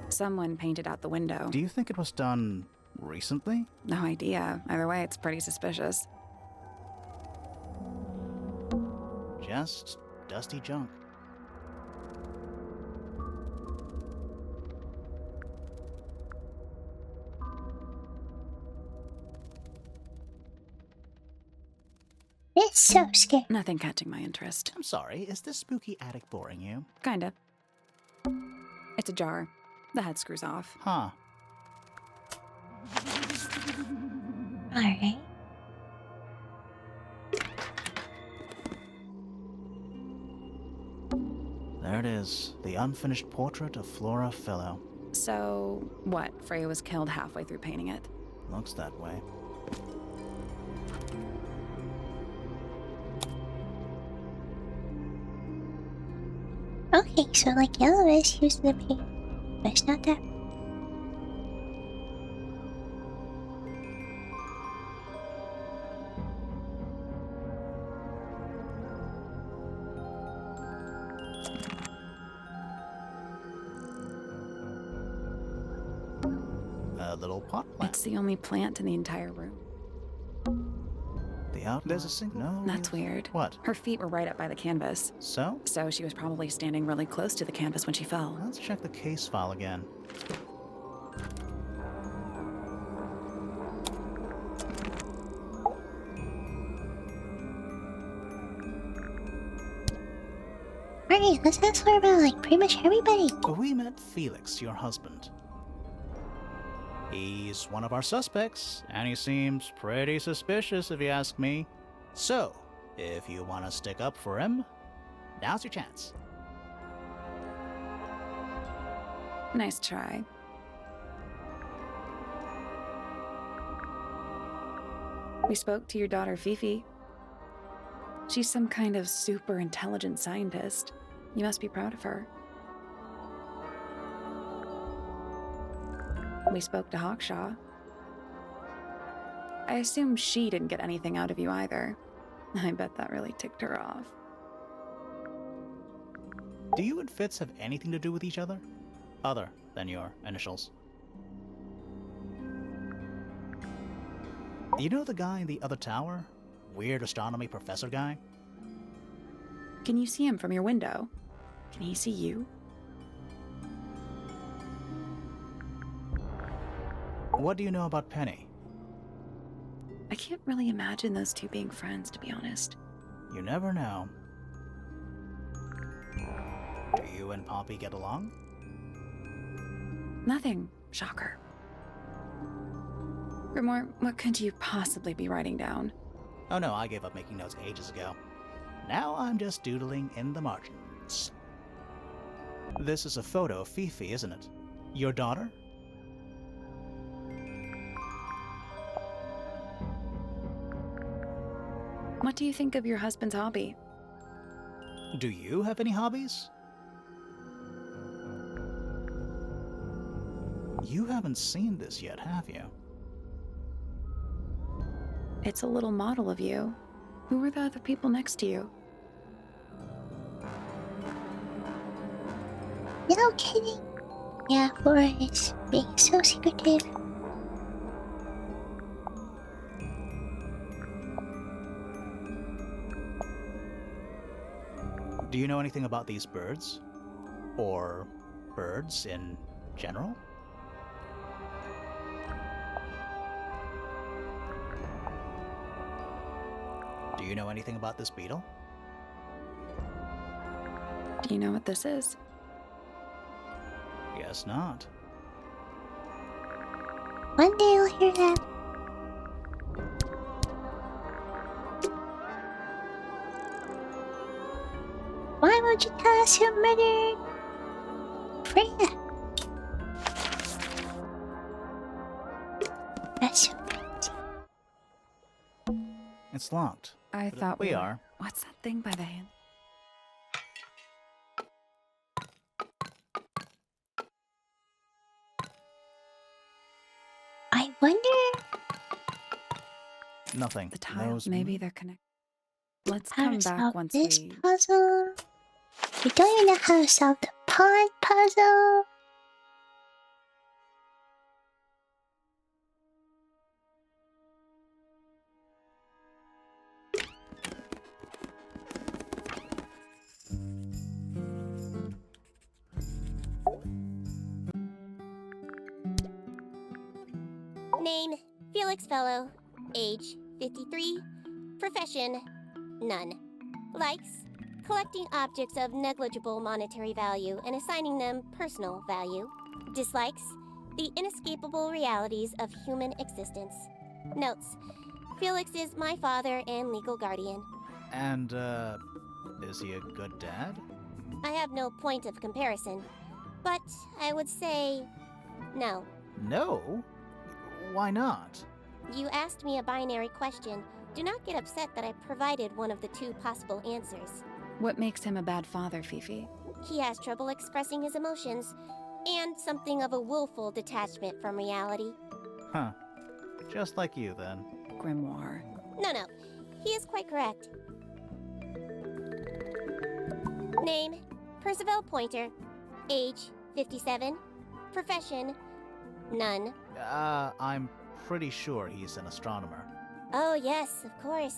Someone painted out the window. Do you think it was done recently? No idea. Either way, it's pretty suspicious. Just dusty junk. It's so scary. Nothing catching my interest. I'm sorry, is this spooky attic boring you? Kinda. It's ajar. The head screws off. Huh. Alright. There it is, the unfinished portrait of Flora Fellow. So, what? Freya was killed halfway through painting it. Looks that way. Okay, so like yellow is used in the paint. But it's not that. A little pot plant. It's the only plant in the entire room. The out. There's a single. No. That's weird. What? Her feet were right up by the canvas. So? So she was probably standing really close to the canvas when she fell. Let's check the case file again. Alright, let's ask her about like pretty much everybody. We met Felix, your husband. He's one of our suspects, and he seems pretty suspicious if you ask me. So, if you want to stick up for him, now's your chance. Nice try. We spoke to your daughter, Fifi. She's some kind of super intelligent scientist. You must be proud of her. We spoke to Hawkshaw. I assume she didn't get anything out of you either. I bet that really ticked her off. Do you and Fitz have anything to do with each other? Other than your initials? You know the guy in the other tower? Weird astronomy professor guy? Can you see him from your window? Can he see you? What do you know about Penny? I can't really imagine those two being friends, to be honest. You never know. Do you and Poppy get along? Nothing. Shocker. Grimore, what could you possibly be writing down? Oh no, I gave up making notes ages ago. Now I'm just doodling in the margins. This is a photo of Fifi, isn't it? Your daughter? What do you think of your husband's hobby? Do you have any hobbies? You haven't seen this yet, have you? It's a little model of you. Who were the other people next to you? No kidding. Yeah, Boris being so secretive. Do you know anything about these birds? Or birds in general? Do you know anything about this beetle? Do you know what this is? Guess not. One day you'll hear that. Why won't you tell us who murdered Freya? That's so crazy. It's locked. I But thought we were- are. What's that thing by the hand? I wonder Nothing. The tiles. Those- Maybe they're connected. Let's how come to back solve once this we... puzzle. We don't even know how to solve the pond puzzle. Name, Felix Fellow. Age, 53. Profession, none. Likes, collecting objects of negligible monetary value and assigning them personal value. Dislikes, the inescapable realities of human existence. Notes, Felix is my father and legal guardian. And, is he a good dad? I have no point of comparison, but I would say no. No? Why not? You asked me a binary question. Do not get upset that I provided one of the two possible answers. What makes him a bad father, Fifi? He has trouble expressing his emotions, and something of a willful detachment from reality. Huh. Just like you, then. Grimoire. No, he is quite correct. Name, Percival Pointer. Age, 57. Profession, none. I'm pretty sure he's an astronomer. Oh yes, of course.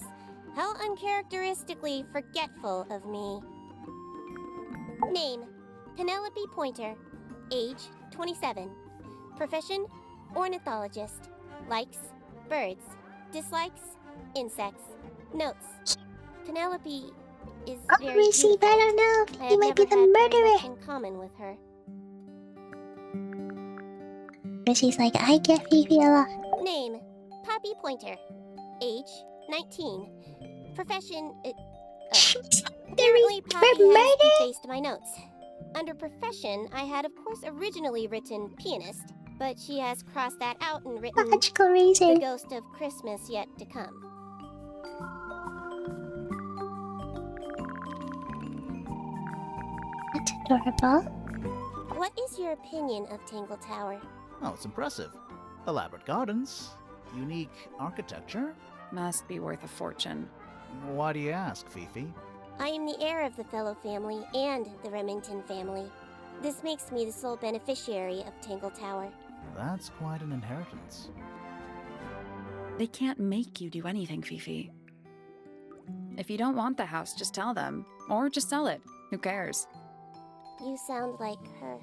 How uncharacteristically forgetful of me. Name, Penelope Pointer. Age, 27. Profession, ornithologist. Likes, birds. Dislikes, insects. Notes, Penelope is very Obviously, beautiful. I don't know. I He have might be never the had very much murderer. in common with her. But she's like, I get Fifi a lot. Name, Poppy Pointer. Age, 19. Profession, apparently Poppy for has murder? defaced my notes. Under profession, I had of course originally written pianist, but she has crossed that out and written Logical the reason. ghost of Christmas yet to come. That's adorable. What is your opinion of Tangle Tower? Oh, it's impressive. Elaborate gardens, unique architecture. Must be worth a fortune. Why do you ask, Fifi? I am the heir of the Fellow family and the Remington family. This makes me the sole beneficiary of Tangle Tower. That's quite an inheritance. They can't make you do anything, Fifi. If you don't want the house, just tell them. Or just sell it. Who cares? You sound like her.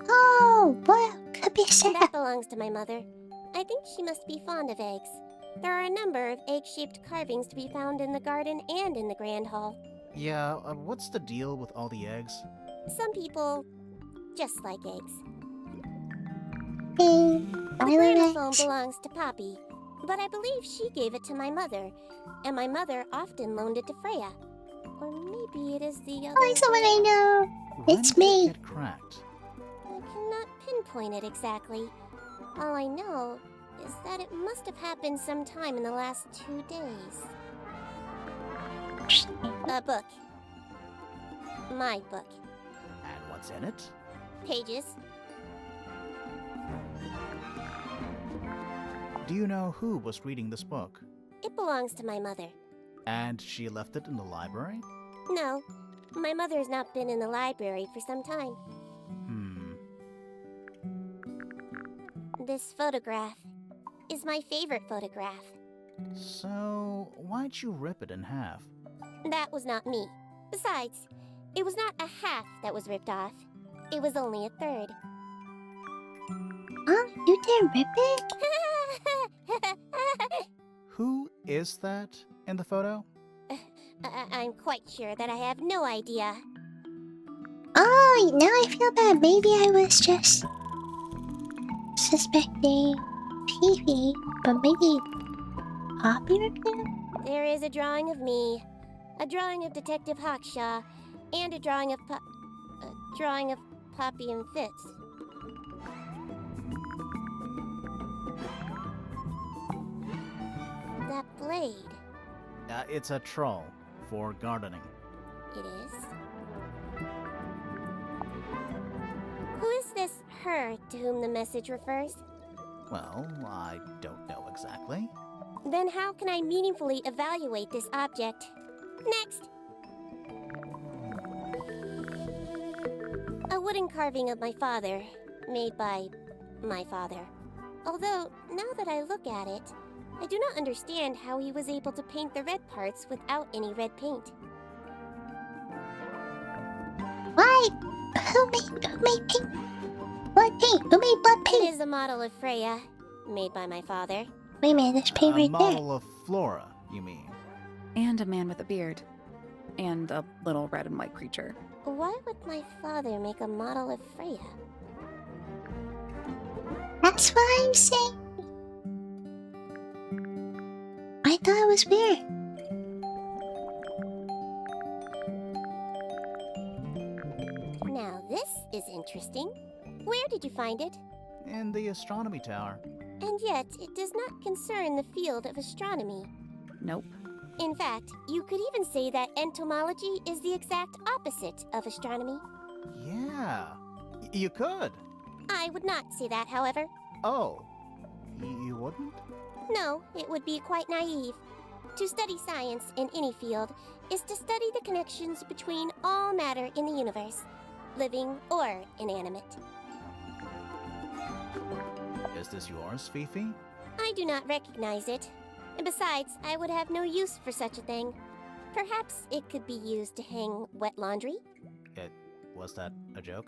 Oh, well, could be sad. That belongs to my mother. I think she must be fond of eggs. There are a number of egg-shaped carvings to be found in the garden and in the Grand Hall. Yeah, what's the deal with all the eggs? Some people just like eggs. Hey, The I love gramophone eggs. belongs to Poppy. But I believe she gave it to my mother, and my mother often loaned it to Freya. Or maybe it is the other... Oh, someone I know. When It's did me. it get cracked? I cannot pinpoint it exactly. All I know is that it must have happened sometime in the last 2 days. A book. My book. And what's in it? Pages. Do you know who was reading this book? It belongs to my mother. And she left it in the library? No, my mother has not been in the library for some time. This photograph is my favorite photograph. So, why'd you rip it in half? That was not me. Besides, it was not a half that was ripped off. It was only a third. Oh, you did rip it? Who is that in the photo? I'm quite sure that I have no idea. Oh, now I feel bad. Maybe I was just suspecting Fifi, but maybe Poppy ripped it? There is a drawing of me, a drawing of Detective Hawkshaw, and a drawing of Poppy and Fitz. That blade. It's a troll for gardening. It is. Who is this her to whom the message refers? Well, I don't know exactly. Then how can I meaningfully evaluate this object? Next! A wooden carving of my father, made by my father. Although, now that I look at it, I do not understand how he was able to paint the red parts without any red paint. Why? Who made paint? Blood paint? Who made blood It paint? is a model of Freya, made by my father. Wait a minute, there's paint A right there. model of Flora, you mean? And a man with a beard. And a little red and white creature. Why would my father make a model of Freya? That's what I'm saying. I thought it was weird. Now this is interesting. Where did you find it? In the astronomy tower. And yet, it does not concern the field of astronomy. Nope. In fact, you could even say that entomology is the exact opposite of astronomy. Yeah, you could. I would not say that, however. Oh, you wouldn't? No, it would be quite naive. To study science in any field is to study the connections between all matter in the universe, living or inanimate. Is this yours, Fifi? I do not recognize it. And besides, I would have no use for such a thing. Perhaps it could be used to hang wet laundry? Was that a joke?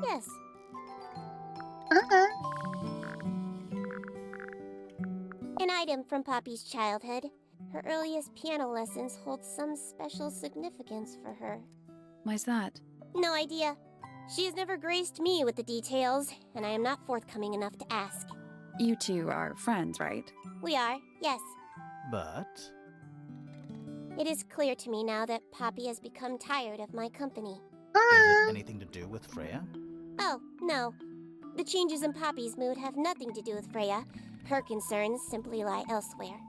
Yes. An item from Poppy's childhood. Her earliest piano lessons hold some special significance for her. Why's that? No idea. She has never graced me with the details, and I am not forthcoming enough to ask. You two are friends, right? We are, yes. But It is clear to me now that Poppy has become tired of my company. is it anything to do with Freya? Oh, no. The changes in Poppy's mood have nothing to do with Freya. Her concerns simply lie elsewhere.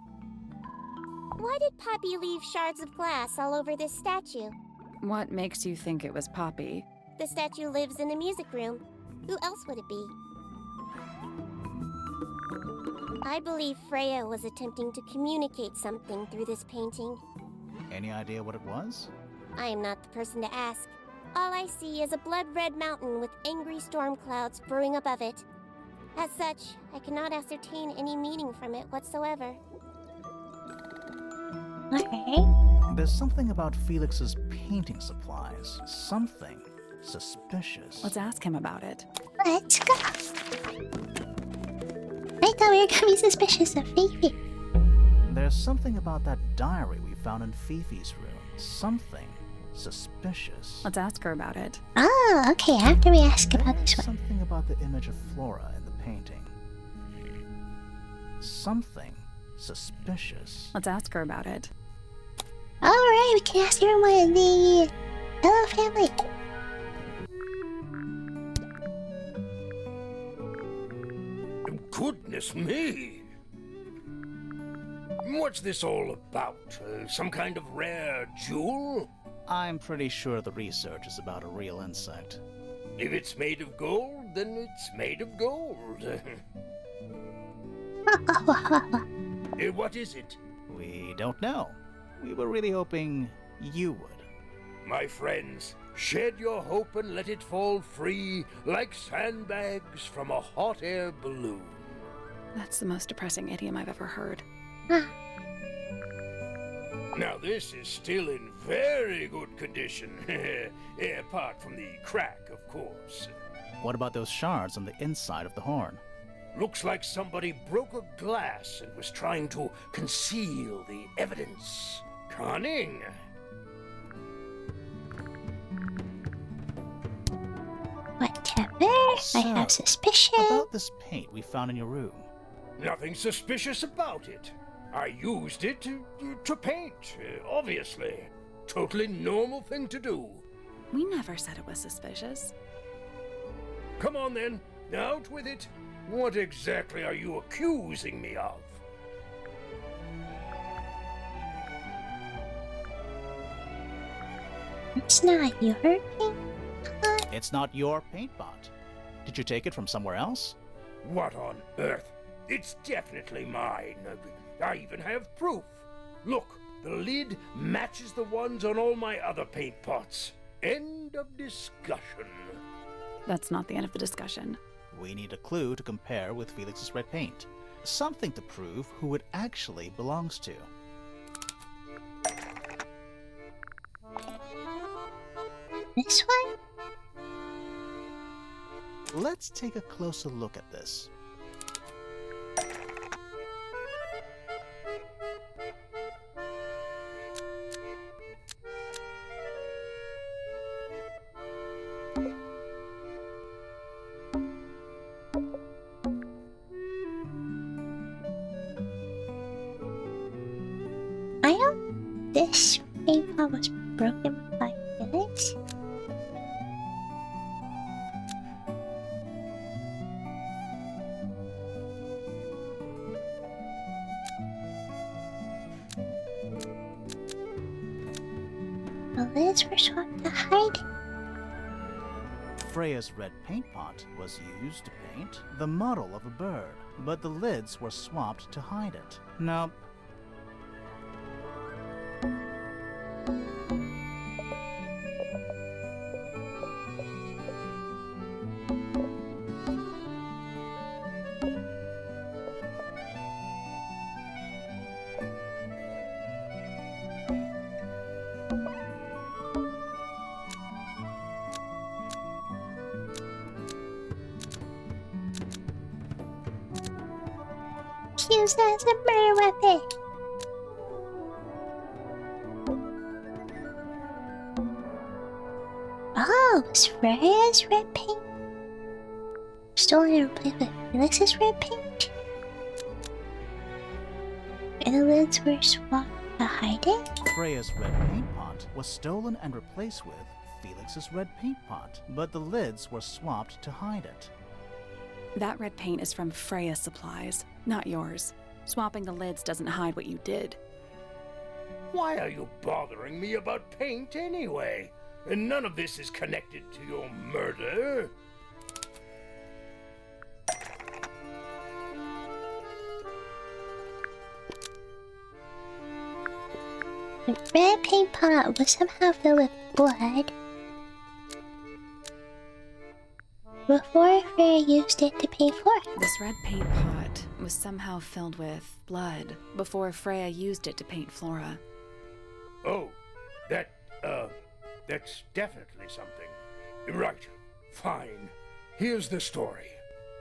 Why did Poppy leave shards of glass all over this statue? What makes you think it was Poppy? The statue lives in the music room. Who else would it be? I believe Freya was attempting to communicate something through this painting. Any idea what it was? I am not the person to ask. All I see is a blood-red mountain with angry storm clouds brewing above it. As such, I cannot ascertain any meaning from it whatsoever. Okay. There's something about Felix's painting supplies. Something suspicious. Let's ask him about it. Let's go. I thought we were gonna be suspicious of Fifi. There's something about that diary we found in Fifi's room. Something suspicious. Let's ask her about it. Oh, okay, after we ask about There's this one. something about the image of Flora in the painting. something suspicious. Let's ask her about it. Alright, we can ask everyone in the Hello family. Goodness me! What's this all about? Some kind of rare jewel? I'm pretty sure the research is about a real insect. If it's made of gold, then it's made of gold. What is it? We don't know. We were really hoping you would. My friends, shed your hope and let it fall free like sandbags from a hot air balloon. That's the most depressing idiom I've ever heard. Now this is still in very good condition. Apart from the crack, of course. What about those shards on the inside of the horn? Looks like somebody broke a glass and was trying to conceal the evidence. Cunning. Whatever. I have suspicion. About this paint we found in your room. Nothing suspicious about it. I used it to paint, obviously. Totally normal thing to do. We never said it was suspicious. Come on then, out with it. What exactly are you accusing me of? It's not your paint. It's not your paint pot. Did you take it from somewhere else? What on earth? It's definitely mine. I even have proof. Look, the lid matches the ones on all my other paint pots. End of discussion. That's not the end of the discussion. We need a clue to compare with Felix's red paint. Something to prove who it actually belongs to. This one? Let's take a closer look at this. I know this paint pot was broken by Felix. The lids were swapped to hide. Freya's red paint pot was used to paint the model of a bird, but the lids were swapped to hide it. Nope. Used as a murder weapon. Oh, it's Freya's red paint. Stolen and replaced with Felix's red paint. And the lids were swapped to hide it. Freya's red paint pot was stolen and replaced with Felix's red paint pot, but the lids were swapped to hide it. That red paint is from Freya's supplies, not yours. Swapping the lids doesn't hide what you did. Why are you bothering me about paint anyway? And none of this is connected to your murder. The red paint pot was somehow filled with blood before Freya used it to paint Flora. This red paint pot was somehow filled with blood before Freya used it to paint Flora. Oh, that's definitely something. Right, fine. Here's the story.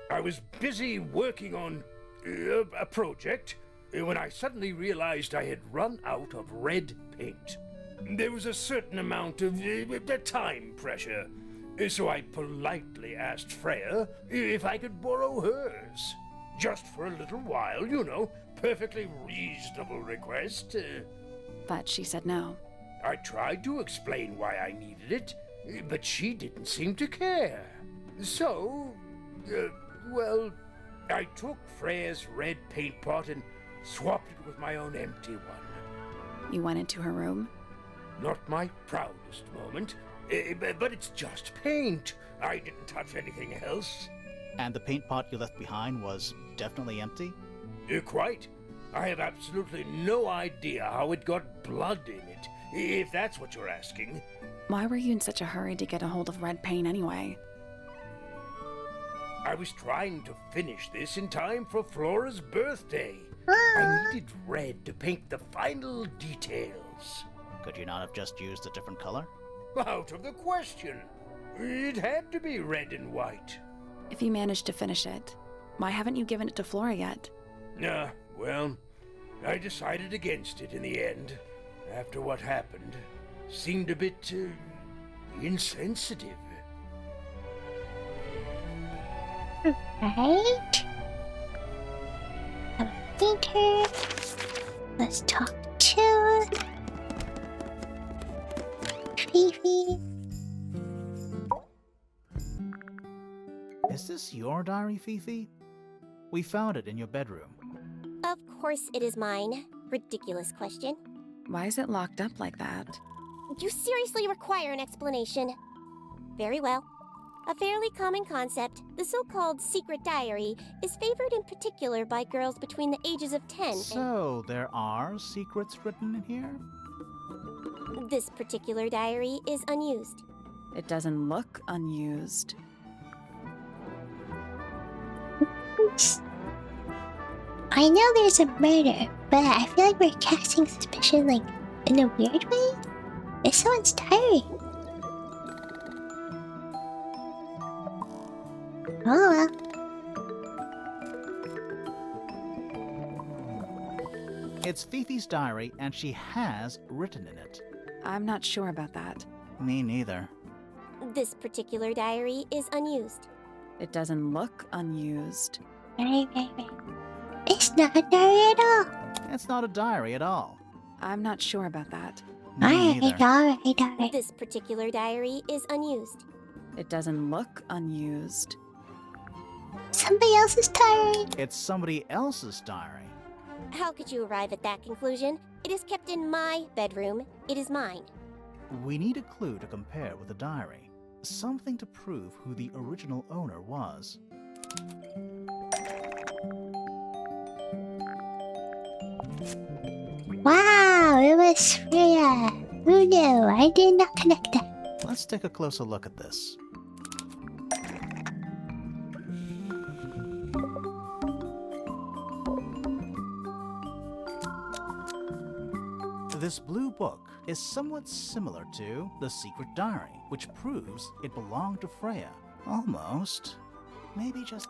I was busy working on a project when I suddenly realized I had run out of red paint. There was a certain amount of time pressure, so I politely asked Freya if I could borrow hers. Just for a little while, you know. Perfectly reasonable request. But she said no. I tried to explain why I needed it, but she didn't seem to care. So, well, I took Freya's red paint pot and swapped it with my own empty one. You went into her room? Not my proudest moment, but it's just paint. I didn't touch anything else. And the paint pot you left behind was definitely empty? Quite. I have absolutely no idea how it got blood in it, if that's what you're asking. Why were you in such a hurry to get a hold of red paint anyway? I was trying to finish this in time for Flora's birthday. I needed red to paint the final details. Could you not have just used a different color? Out of the question. It had to be red and white. If you managed to finish it, why haven't you given it to Flora yet? Well, I decided against it in the end. After what happened, seemed a bit, insensitive. Right? Have a thinker. Let's talk to Fifi. Is this your diary, Fifi? We found it in your bedroom. Of course it is mine. Ridiculous question. Why is it locked up like that? You seriously require an explanation. Very well. A fairly common concept, the so-called secret diary, is favored in particular by girls between the ages of 10 So, there are secrets written in here? and... This particular diary is unused. It doesn't look unused. I know there's a murder, but I feel like we're casting suspicion, like, in a weird way. It's someone's diary. Oh well. It's Fifi's diary, and she has written in it. I'm not sure about that. Me neither. This particular diary is unused. It doesn't look unused. Right. It's not a diary at all. It's not a diary at all. I'm not sure about that. Me neither. Alright. This particular diary is unused. It doesn't look unused. Somebody else's diary. It's somebody else's diary. How could you arrive at that conclusion? It is kept in my bedroom. It is mine. We need a clue to compare with the diary. Something to prove who the original owner was. Wow, it was Freya. Who knew? I did not connect that. Let's take a closer look at this. This blue book is somewhat similar to the secret diary, which proves it belonged to Freya. Almost. Maybe just...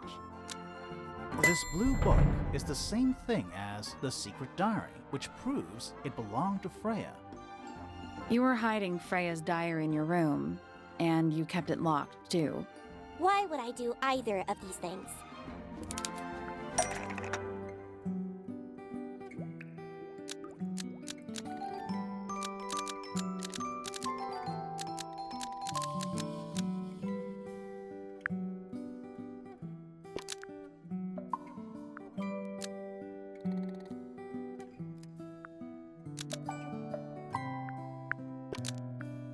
This blue book is the same thing as the secret diary, which proves it belonged to Freya. You were hiding Freya's diary in your room, and you kept it locked, too. Why would I do either of these things?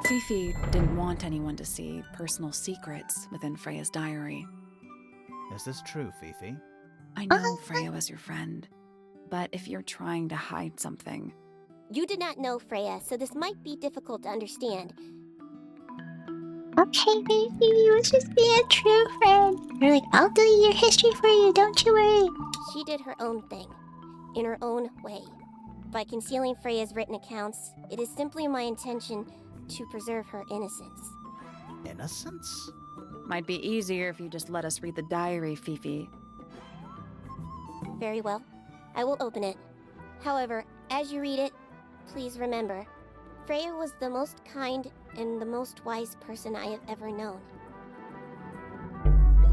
Fifi didn't want anyone to see personal secrets within Freya's diary. Is this true, Fifi? I know Freya was your friend, but if you're trying to hide something... You did not know Freya, so this might be difficult to understand. Okay, baby, you was just be a true friend. You're like, I'll delete your history for you, don't you worry. She did her own thing, in her own way. By concealing Freya's written accounts, it is simply my intention to preserve her innocence. Innocence? Might be easier if you just let us read the diary, Fifi. Very well. I will open it. However, as you read it, please remember, Freya was the most kind and the most wise person I have ever known.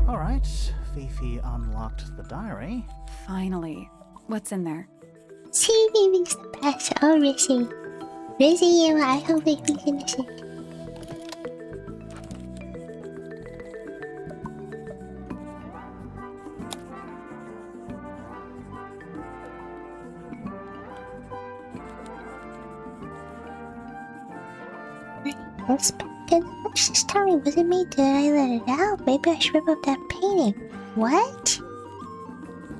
Alright, Fifi unlocked the diary. Finally. What's in there? Saving's the best. Oh, Rizzy. Rizzy, I hope Fifi's innocent. Then this story wasn't me. Did I let it out? Maybe I should rip up that painting. What?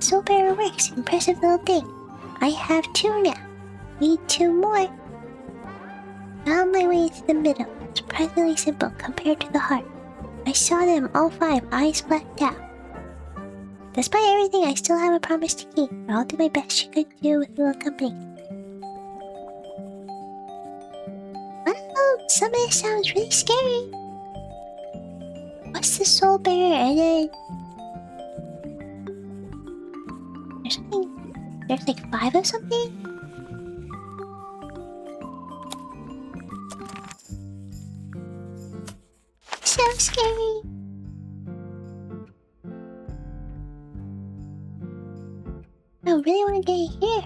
Soul Bearer works. Impressive little thing. I have 2 now. Need 2 more. Found my way into the middle. Surprisingly simple compared to the heart. I saw them, all 5, eyes blacked out. Despite everything, I still have a promise to keep. I'll do my best she could do with a little company. Wow, some of this sounds really scary. What's the Soul Bearer? And then there's something. There's like 5 of something. So scary. I really want to get in here.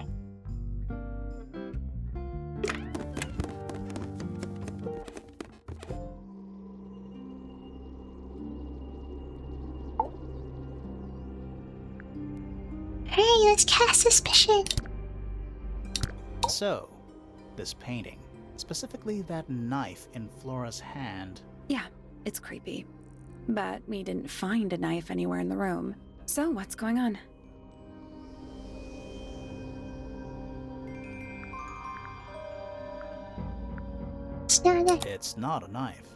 Hey, let's cast suspicion. So, this painting, specifically that knife in Flora's hand. Yeah, it's creepy. But we didn't find a knife anywhere in the room. So what's going on? It's not a knife. It's not a knife.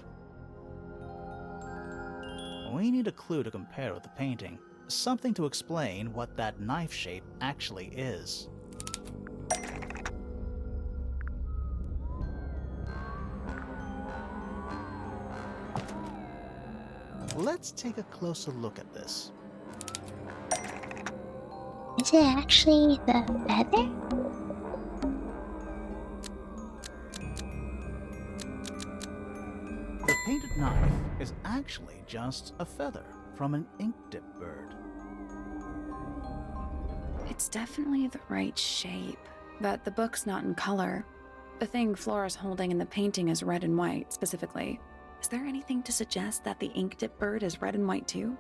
We need a clue to compare with the painting. Something to explain what that knife shape actually is. Let's take a closer look at this. Is it actually the feather? The painted knife is actually just a feather from an ink dip bird. It's definitely the right shape, but the book's not in color. The thing Flora's holding in the painting is red and white, specifically. Is there anything to suggest that the ink dip bird is red and white too?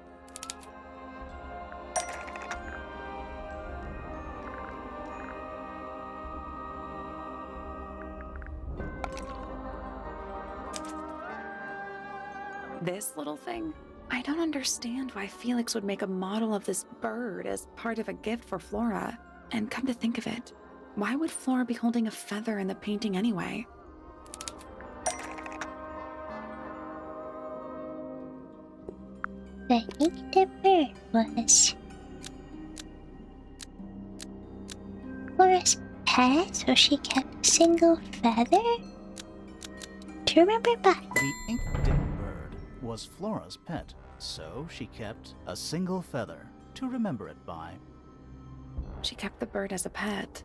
This little thing? I don't understand why Felix would make a model of this bird as part of a gift for Flora. And come to think of it, why would Flora be holding a feather in the painting anyway? The ink dip bird was Flora's pet, so she kept a single feather to remember by. The ink dip bird was Flora's pet, so she kept a single feather to remember it by. She kept the bird as a pet.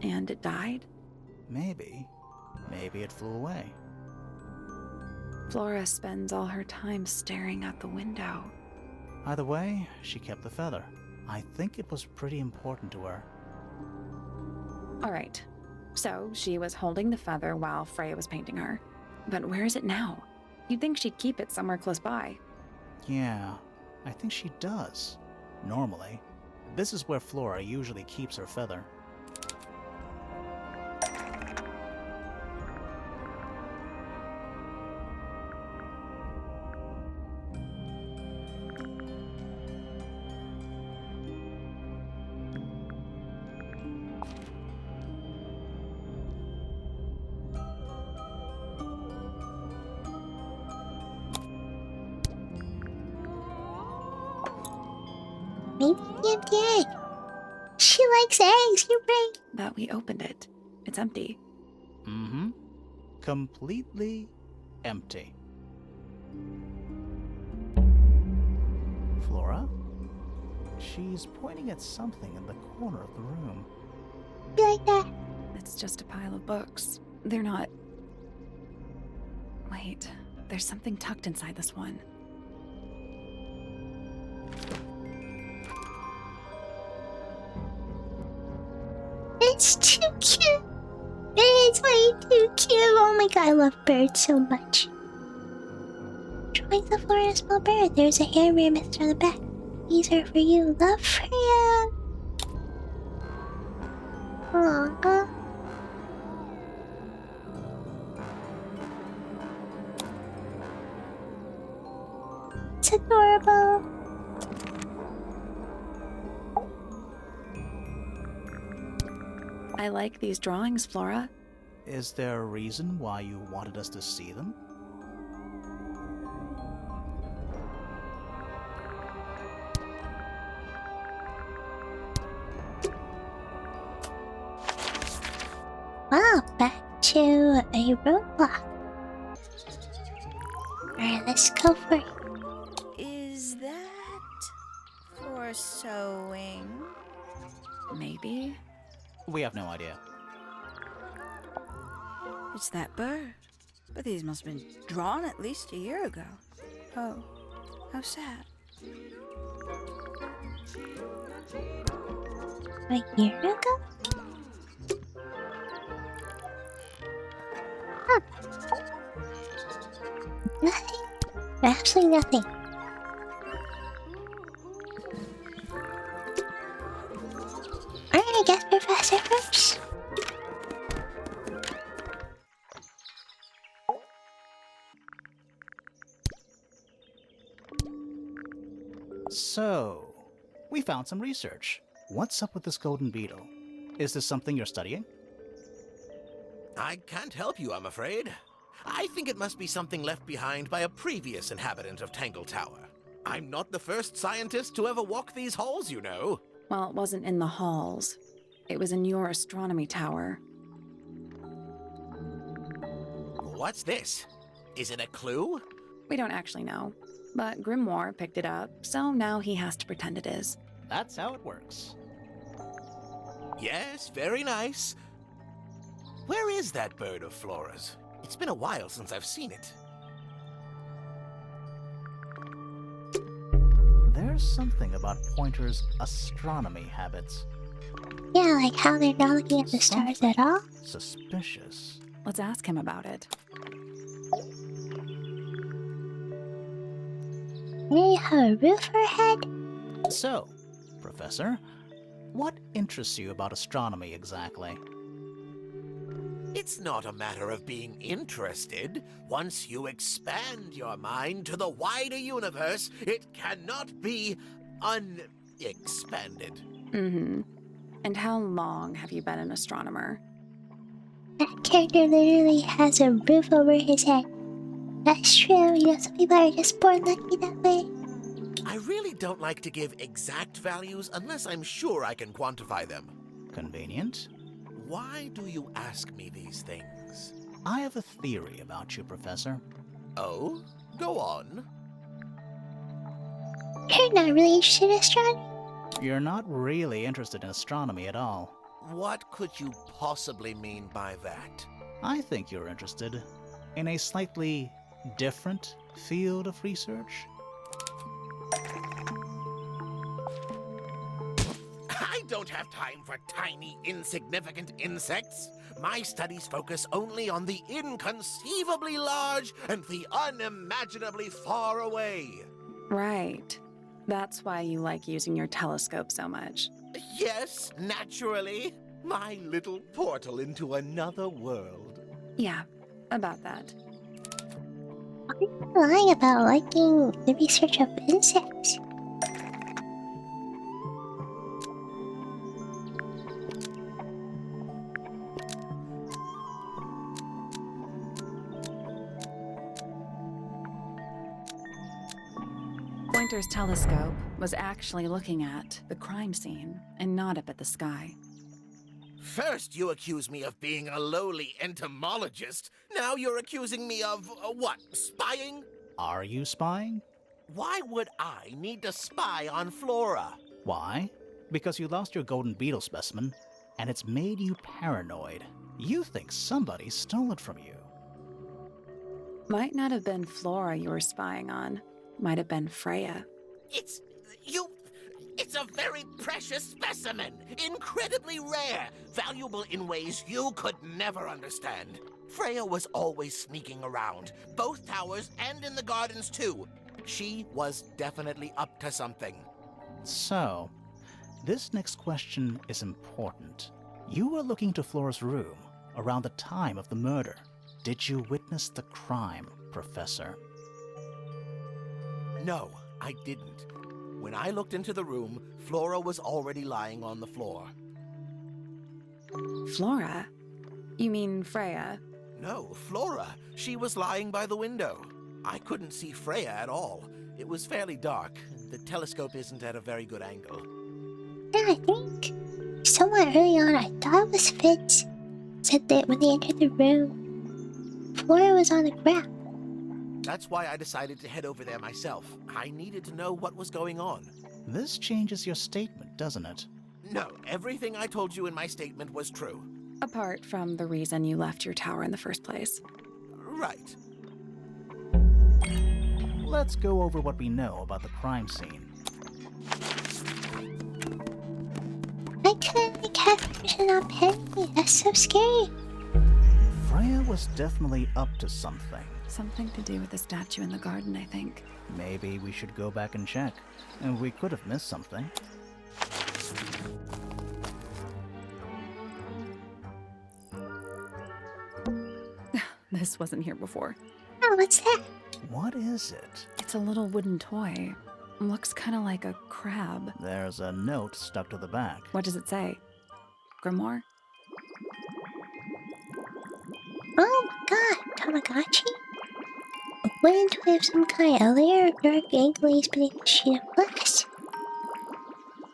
And it died? Maybe it flew away. Flora spends all her time staring out the window. Either way, she kept the feather. I think it was pretty important to her. All right, so she was holding the feather while Freya was painting her. But where is it now? You'd think she'd keep it somewhere close by. Yeah, I think she does. Normally. This is where Flora usually keeps her feather. Maybe the empty egg. She likes eggs, you're right. But we opened it. It's empty. Mm-hmm. Completely empty. Flora? She's pointing at something in the corner of the room. Be like that. It's just a pile of books. They're not... Wait, there's something tucked inside this one. It's way too cute. Oh my god, I love birds so much. Drawing the floor and a small bird. There's a hair mammoth on the back. These are for you. Love, Freya. Aww. It's adorable. I like these drawings, Flora. Is there a reason why you wanted us to see them? Wow, back to a roadblock. Alright, let's go for it. Is that for sewing? Maybe? We have no idea. It's that bird. But these must have been drawn at least a year ago. Oh, how sad. A year ago? Huh. Nothing. Absolutely nothing. Alright, I guess Professor first. So, we found some research. What's up with this golden beetle? Is this something you're studying? I can't help you, I'm afraid. I think it must be something left behind by a previous inhabitant of Tangle Tower. I'm not the first scientist to ever walk these halls, you know. Well, it wasn't in the halls. It was in your astronomy tower. What's this? Is it a clue? We don't actually know. But Grimoire picked it up, so now he has to pretend it is. That's how it works. Yes, very nice. Where is that bird of Flora's? It's been a while since I've seen it. There's something about Pointer's astronomy habits. Yeah, like how they're not looking at the stars at all. Suspicious. Let's ask him about it. They have a roof overhead. So, Professor, what interests you about astronomy exactly? It's not a matter of being interested. Once you expand your mind to the wider universe, it cannot be unexpanded. Mm-hmm. And how long have you been an astronomer? That character literally has a roof over his head. That's true, you know, some people are just born lucky that way. I really don't like to give exact values unless I'm sure I can quantify them. Convenient. Why do you ask me these things? I have a theory about you, Professor. Oh? Go on. You're not really interested in astronomy? You're not really interested in astronomy at all. What could you possibly mean by that? I think you're interested in a slightly different field of research. I don't have time for tiny, insignificant insects. My studies focus only on the inconceivably large and the unimaginably far away. Right. That's why you like using your telescope so much. Yes, naturally. My little portal into another world. Yeah, about that. Why are you lying about liking the research of insects? Pointer's telescope was actually looking at the crime scene and not up at the sky. First, you accuse me of being a lowly entomologist. Now you're accusing me of, what, spying? Are you spying? Why would I need to spy on Flora? Why? Because you lost your golden beetle specimen, and it's made you paranoid. You think somebody stole it from you. Might not have been Flora you were spying on. Might have been Freya. It's It's a very precious specimen, incredibly rare, valuable in ways you could never understand. Freya was always sneaking around, both towers and in the gardens too. She was definitely up to something. So, this next question is important. You were looking to Flora's room around the time of the murder. Did you witness the crime, Professor? No, I didn't. When I looked into the room, Flora was already lying on the floor. Flora? You mean Freya? No, Flora. She was lying by the window. I couldn't see Freya at all. It was fairly dark. The telescope isn't at a very good angle. Yeah, I think somewhat early on I thought it was Fitz. Said that when they entered the room, Flora was on the ground. That's why I decided to head over there myself. I needed to know what was going on. This changes your statement, doesn't it? No, everything I told you in my statement was true. Apart from the reason you left your tower in the first place. Right. Let's go over what we know about the crime scene. I couldn't catch on Penny. That's so scary. Freya was definitely up to something. Something to do with the statue in the garden, I think. Maybe we should go back and check. And we could have missed something. This wasn't here before. Oh, what's that? What is it? It's a little wooden toy. Looks kind of like a crab. There's a note stuck to the back. What does it say? Grimoire? Oh my god, Tamagotchi? A wooden toy of some kind, a layer of dark ink lays beneath a sheet of glass.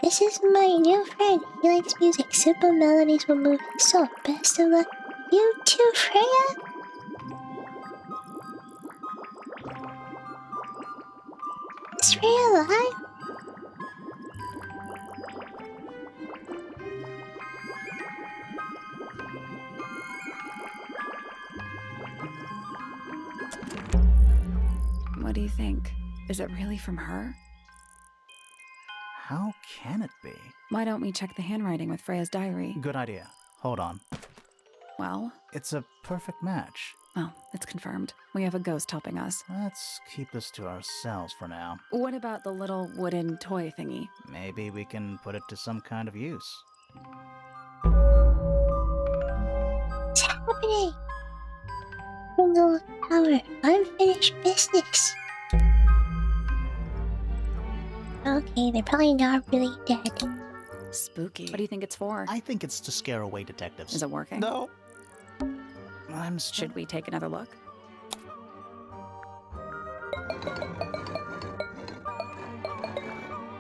This is my new friend. He likes music. Simple melodies will move his soul. Best of luck. You too, Freya? Is Freya alive? What do you think? Is it really from her? How can it be? Why don't we check the handwriting with Freya's diary? Good idea. Hold on. Well, It's a perfect match. well, it's confirmed. We have a ghost helping us. Let's keep this to ourselves for now. What about the little wooden toy thingy? Maybe we can put it to some kind of use. What's happening? Tangle Tower, unfinished business. Okay, they're probably not really dead. Spooky. What do you think it's for? I think it's to scare away detectives. Is it working? No. Should we take another look?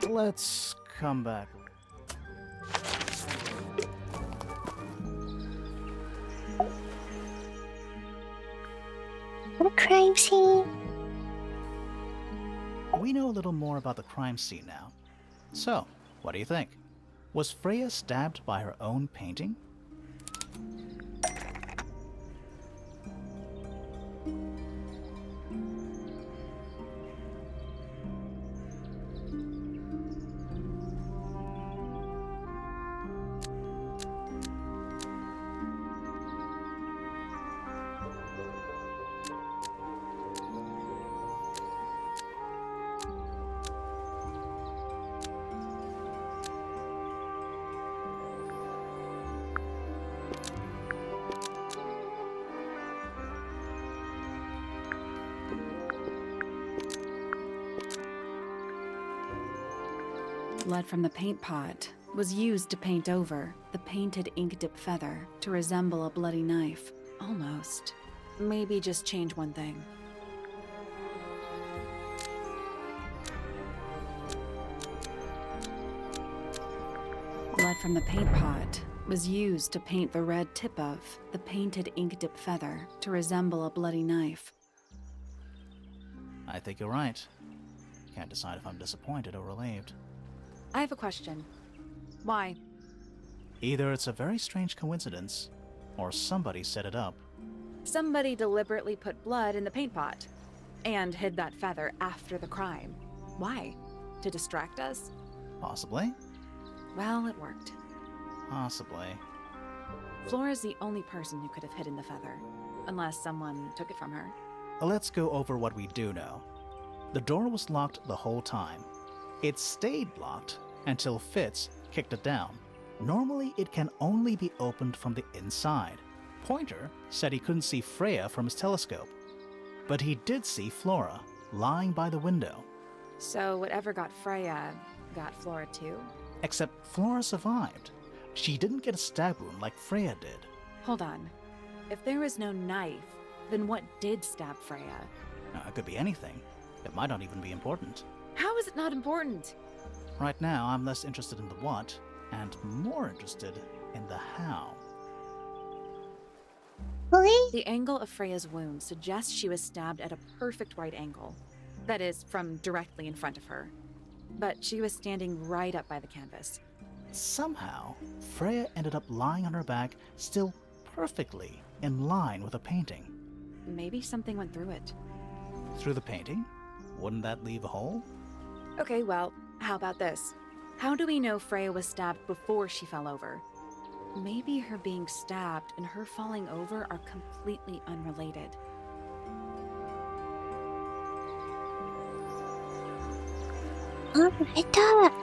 Let's come back. What a crime scene. We know a little more about the crime scene now. So, what do you think? Was Freya stabbed by her own painting? Blood from the paint pot was used to paint over the painted ink dip feather to resemble a bloody knife. Almost. Maybe just change one thing. Blood from the paint pot was used to paint the red tip of the painted ink dip feather to resemble a bloody knife. I think you're right. Can't decide if I'm disappointed or relieved. I have a question. Why? Either it's a very strange coincidence, or somebody set it up. Somebody deliberately put blood in the paint pot and hid that feather after the crime. Why? To distract us? Possibly. Well, it worked. Possibly. Flora's the only person who could have hidden the feather, unless someone took it from her. Let's go over what we do know. The door was locked the whole time. It stayed locked until Fitz kicked it down. Normally, it can only be opened from the inside. Pointer said he couldn't see Freya from his telescope, but he did see Flora lying by the window. So whatever got Freya got Flora too? Except Flora survived. She didn't get a stab wound like Freya did. Hold on. If there was no knife, then what did stab Freya? It could be anything. It might not even be important. How is it not important? Right now, I'm less interested in the what and more interested in the how. Really? The angle of Freya's wound suggests she was stabbed at a perfect right angle. That is, from directly in front of her. But she was standing right up by the canvas. Somehow, Freya ended up lying on her back, still perfectly in line with a painting. Maybe something went through it. Through the painting? Wouldn't that leave a hole? Okay, well, how about this? How do we know Freya was stabbed before she fell over? Maybe her being stabbed and her falling over are completely unrelated. I thought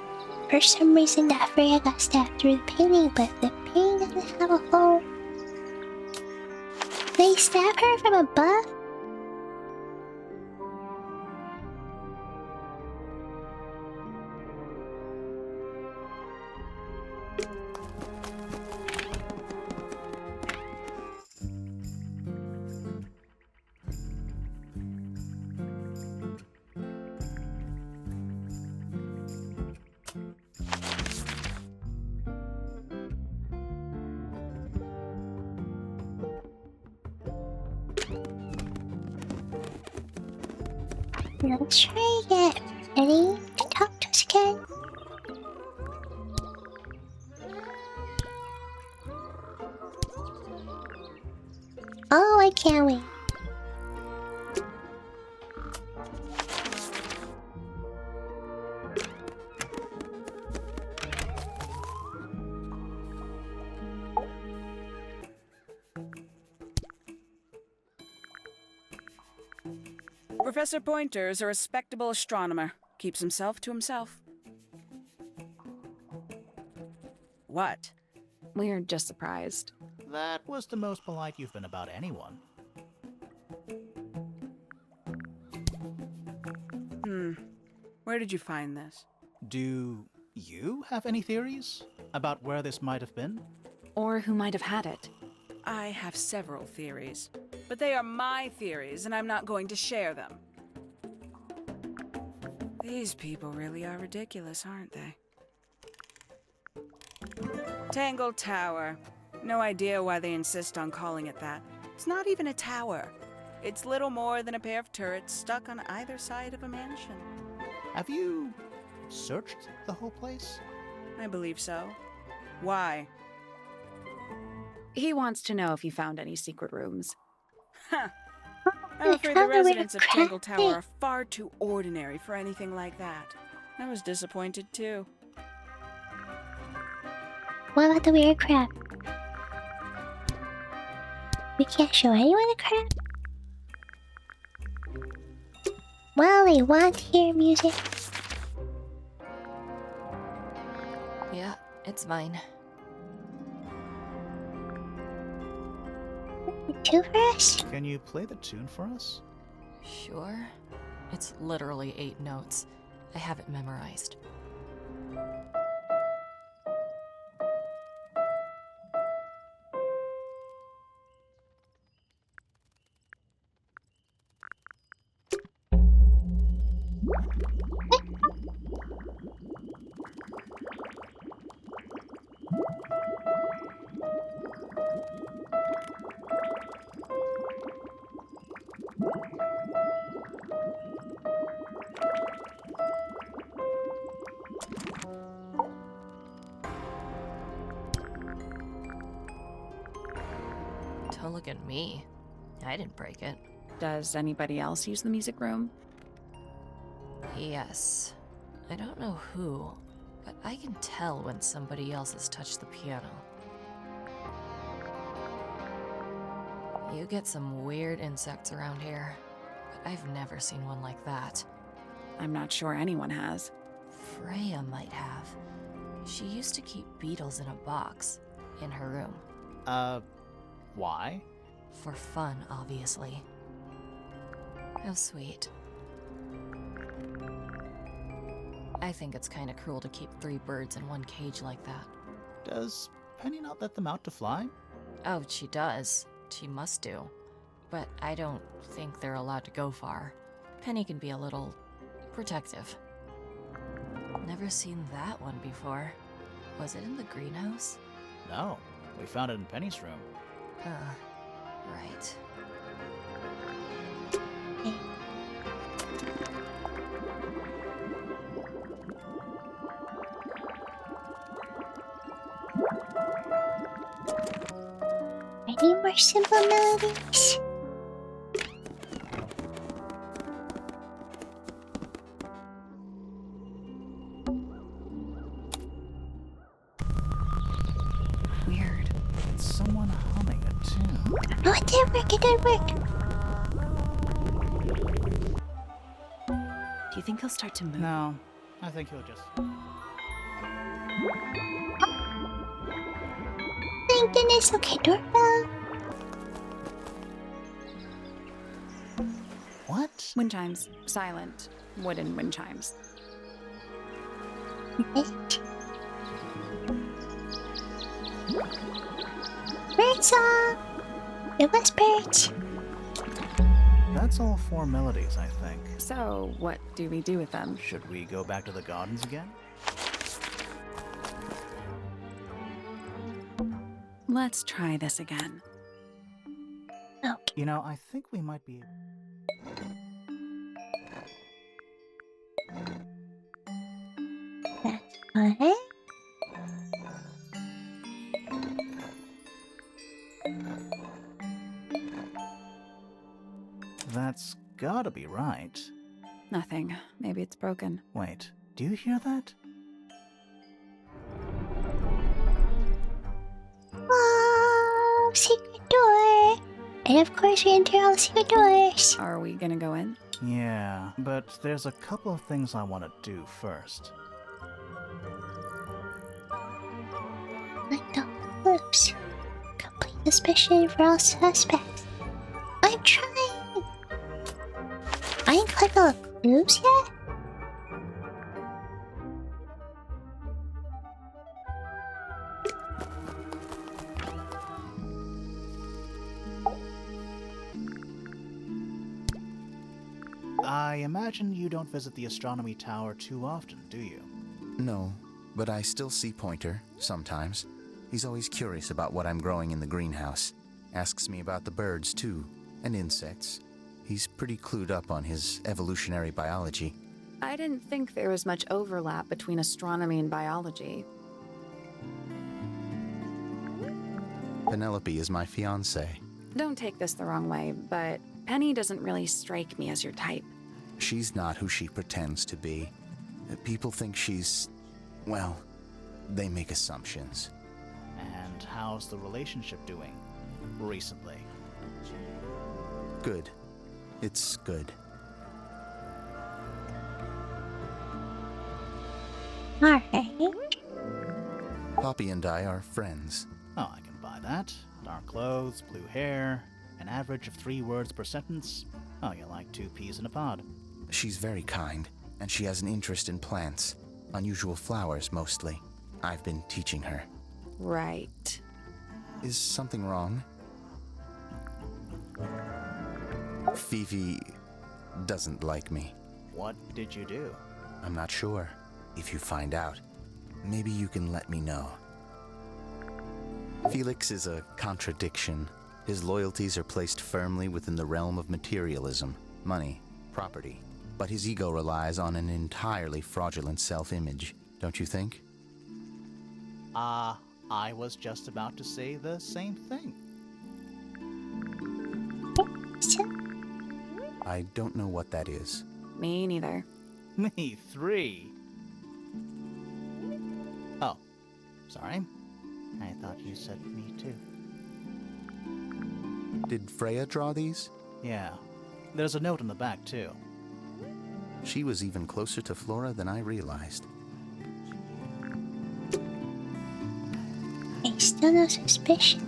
for some reason that Freya got stabbed through the painting, but the painting doesn't have a hole. They stab her from above? Let's try again. Ready to talk to us again? Oh, I can't wait. Professor Pointer is a respectable astronomer. Keeps himself to himself. What? We're just surprised. That was the most polite you've been about anyone. Where did you find this? Do you have any theories about where this might have been? Or who might have had it. I have several theories, but they are my theories, and I'm not going to share them. These people really are ridiculous, aren't they? Tangle Tower. No idea why they insist on calling it that. It's not even a tower. It's little more than a pair of turrets stuck on either side of a mansion. Have you searched the whole place? I believe so. Why? He wants to know if you found any secret rooms. Huh. I'm afraid the residents of Tangle Tower are far too ordinary for anything like that. I was disappointed too. What about the weird crab? We can't show anyone the crab? Well, they want to hear music. Yeah, it's mine. Two for us? Can you play the tune for us? Sure. It's literally 8 notes. I have it memorized. Don't look at me. I didn't break it. Does anybody else use the music room? Yes. I don't know who. but I can tell when somebody else has touched the piano. You get some weird insects around here, but I've never seen one like that. I'm not sure anyone has. Freya might have. She used to keep beetles in a box in her room. Why? For fun, obviously. How sweet. I think it's kinda cruel to keep 3 birds in one cage like that. Does Penny not let them out to fly? Oh, she does. She must do. But I don't think they're allowed to go far. Penny can be a little protective. Never seen that one before. Was it in the greenhouse? No, we found it in Penny's room. Right. Any more simple melodies? Weird. It's someone humming a tune. Oh, it did work, it did work. Do you think he'll start to move? No, I think he'll just... Thank goodness, okay, doorbell. What? Wind chimes. Silent. Wooden wind chimes. Right. Bird song! It was birds. That's all 4 melodies, I think. So, what do we do with them? Should we go back to the gardens again? Let's try this again. You know, I think we might be... That's fine. That's gotta be right. Nothing. Maybe it's broken. Wait, do you hear that? Oh, secret door. And of course we enter all the secret doors. Are we gonna go in? Yeah, but there's a couple of things I want to do first. Like the loops. Complete suspicion for all suspects. I'm trying. I ain't clicked all the loops yet. I imagine you don't visit the astronomy tower too often, do you? No, but I still see Pointer, sometimes. He's always curious about what I'm growing in the greenhouse. Asks me about the birds, too, and insects. He's pretty clued up on his evolutionary biology. I didn't think there was much overlap between astronomy and biology. Penelope is my fiancée. Don't take this the wrong way, but Penny doesn't really strike me as your type. She's not who she pretends to be. People think she's... well, they make assumptions. And how's the relationship doing recently? Good. It's good. Alright. Poppy and I are friends. Oh, I can buy that. Dark clothes, blue hair, an average of 3 words per sentence. Oh, you're like 2 peas in a pod. She's very kind, and she has an interest in plants. Unusual flowers, mostly. I've been teaching her. Right. Is something wrong? Fifi doesn't like me. What did you do? I'm not sure. If you find out, maybe you can let me know. Felix is a contradiction. His loyalties are placed firmly within the realm of materialism, money, property. But his ego relies on an entirely fraudulent self-image, don't you think? I was just about to say the same thing. I don't know what that is. Me neither. Me 3. Sorry? I thought you said me too. Did Freya draw these? Yeah. There's a note on the back, too. She was even closer to Flora than I realized. I still no suspicion.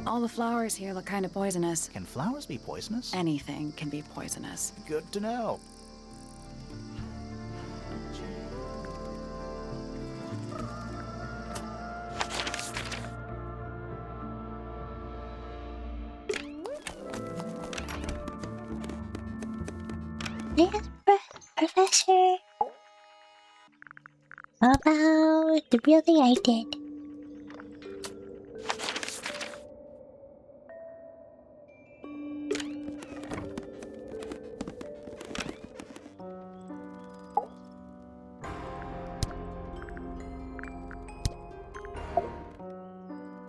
All the flowers here look kind of poisonous. Can flowers be poisonous? Anything can be poisonous. Good to know. Yes, Professor. About the real thing I did.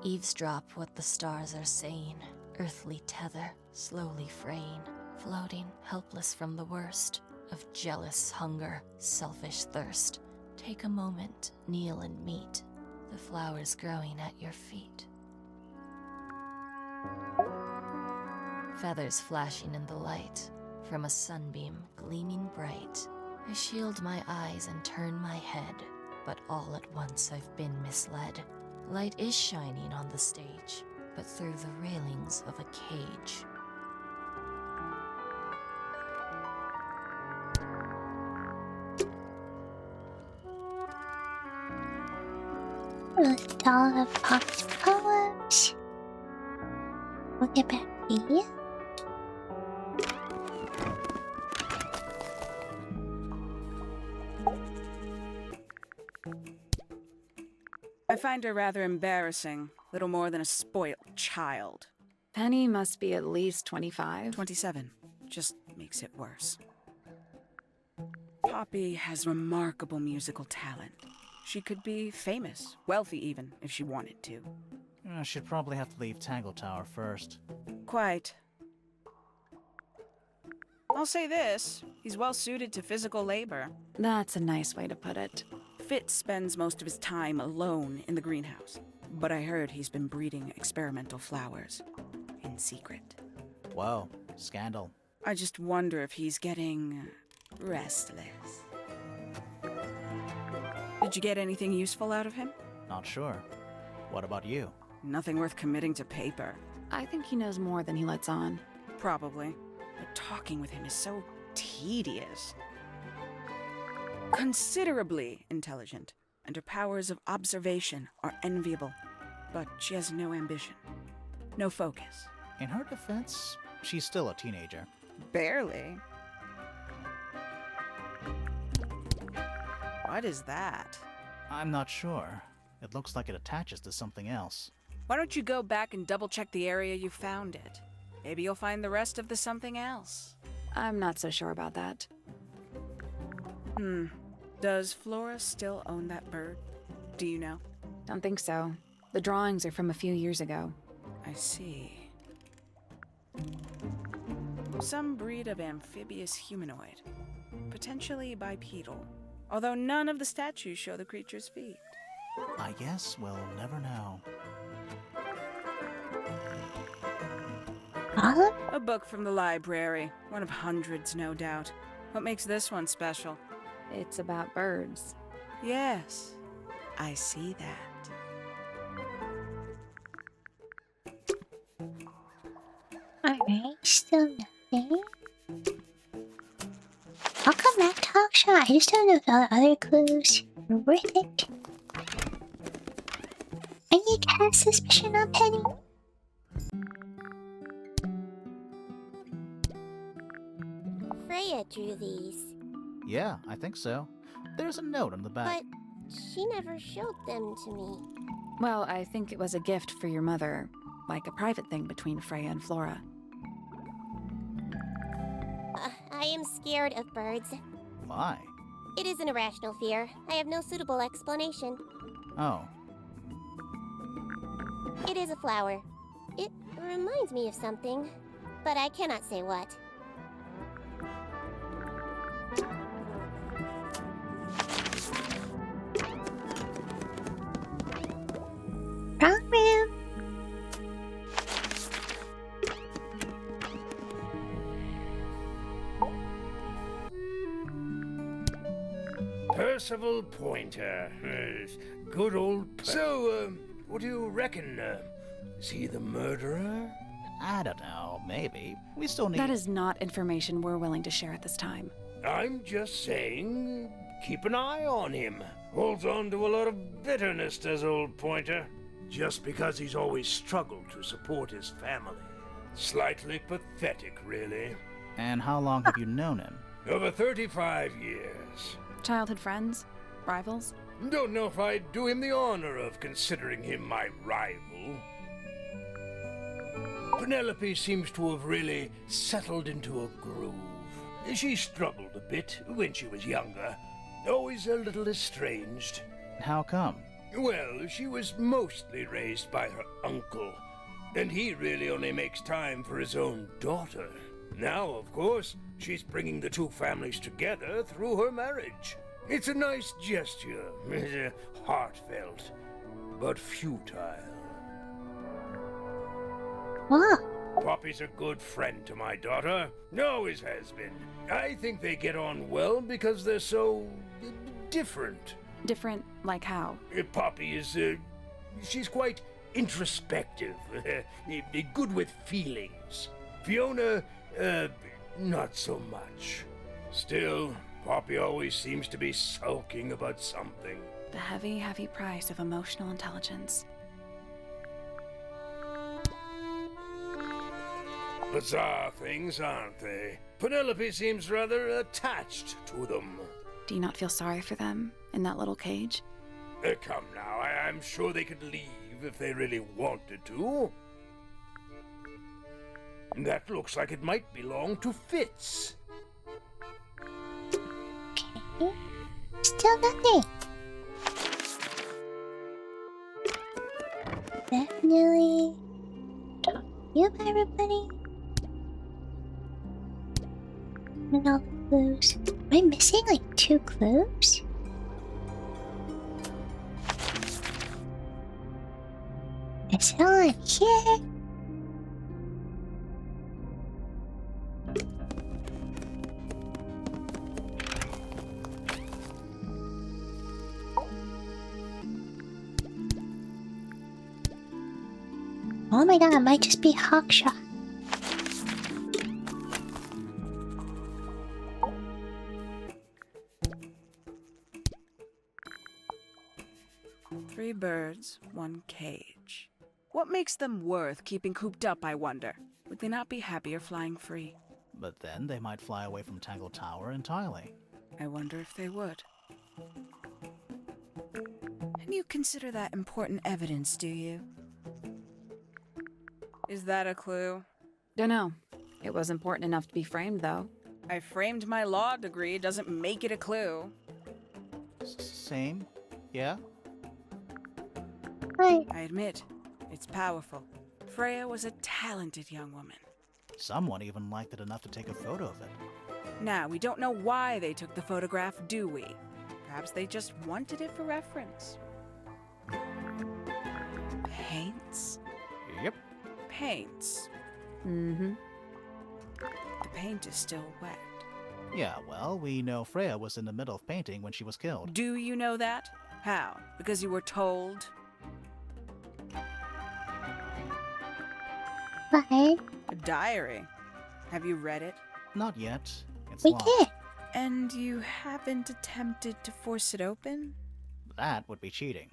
Eavesdrop what the stars are saying. Earthly tether, slowly fraying. Floating, helpless from the worst of jealous hunger, selfish thirst. Take a moment, kneel and meet the flowers growing at your feet. Feathers flashing in the light from a sunbeam gleaming bright. I shield my eyes and turn my head, but all at once I've been misled. Light is shining on the stage, but through the railings of a cage. With all of Pop's poems. We'll get back to you. I find her rather embarrassing, little more than a spoilt child. Penny must be at least 25. 27. Just makes it worse. Poppy has remarkable musical talent. She could be famous, wealthy even, if she wanted to. She'd probably have to leave Tangle Tower first. Quite. I'll say this, he's well suited to physical labor. That's a nice way to put it. Fitz spends most of his time alone in the greenhouse, but I heard he's been breeding experimental flowers in secret. Whoa, scandal. I just wonder if he's getting restless. Did you get anything useful out of him? Not sure. What about you? Nothing worth committing to paper. I think he knows more than he lets on. Probably. But talking with him is so tedious. Considerably intelligent, and her powers of observation are enviable. But she has no ambition. No focus. In her defense, she's still a teenager. Barely. What is that? I'm not sure. It looks like it attaches to something else. Why don't you go back and double-check the area you found it? Maybe you'll find the rest of the something else. I'm not so sure about that. Does Flora still own that bird? Do you know? Don't think so. The drawings are from a few years ago. I see. Some breed of amphibious humanoid. Potentially bipedal. Although none of the statues show the creature's feet. I guess we'll never know. A book from the library. One of hundreds, no doubt. What makes this one special? It's about birds. Yes, I see that. Alright, still nothing. I'll come back, talk shop. I just don't know if all the other clues are worth it. I need to cast suspicion on Penny. Freya drew these, Yeah, I think so. There's a note on the back. but she never showed them to me. Well, I think it was a gift for your mother, like a private thing between Freya and Flora. I am scared of birds. Why? It is an irrational fear. I have no suitable explanation. Oh, It is a flower. It reminds me of something, but I cannot say what. Percival Pointer. Good old... So, what do you reckon? Is he the murderer? I don't know, maybe. We still need... That is not information we're willing to share at this time. I'm just saying, keep an eye on him. Holds on to a lot of bitterness, does old Pointer. Just because he's always struggled to support his family. Slightly pathetic, really. And how long have you known him? Over 35 years. Childhood friends? Rivals? Don't know if I'd do him the honor of considering him my rival. Penelope seems to have really settled into a groove. She struggled a bit when she was younger. Always a little estranged. How come? Well, she was mostly raised by her uncle, and he really only makes time for his own daughter. Now, of course, she's bringing the two families together through her marriage. It's a nice gesture, heartfelt, but futile. Wow. Poppy's a good friend to my daughter, always has been. I think they get on well because they're so different. Different, like how? Poppy is, she's quite introspective, good with feelings. Fiona, not so much. Still, Poppy always seems to be sulking about something. The heavy, heavy price of emotional intelligence. Bizarre things, aren't they? Penelope seems rather attached to them. Do you not feel sorry for them in that little cage? Come now, I'm sure they could leave if they really wanted to. That looks like it might belong to Fitz. Okay. Still nothing. Definitely. You, everybody. And all the clues. Am I missing like 2 clues? Is someone here? Oh my god, it might just be Hawkshot. Three birds, one cage. What makes them worth keeping cooped up, I wonder? Would they not be happier flying free? But then they might fly away from Tangle Tower entirely. I wonder if they would. And you consider that important evidence, do you? Is that a clue? Dunno. It was important enough to be framed, though. I framed my law degree, doesn't make it a clue. Same? Yeah? Hi. I admit, it's powerful. Freya was a talented young woman. Someone even liked it enough to take a photo of it. Now, we don't know why they took the photograph, do we? Perhaps they just wanted it for reference. Paints? Yep. Paints. Mm-hmm. The paint is still wet. Yeah, well, we know Freya was in the middle of painting when she was killed. Do you know that? How? Because you were told? What? A diary. Have you read it? Not yet. It's We locked. did. And you haven't attempted to force it open? That would be cheating.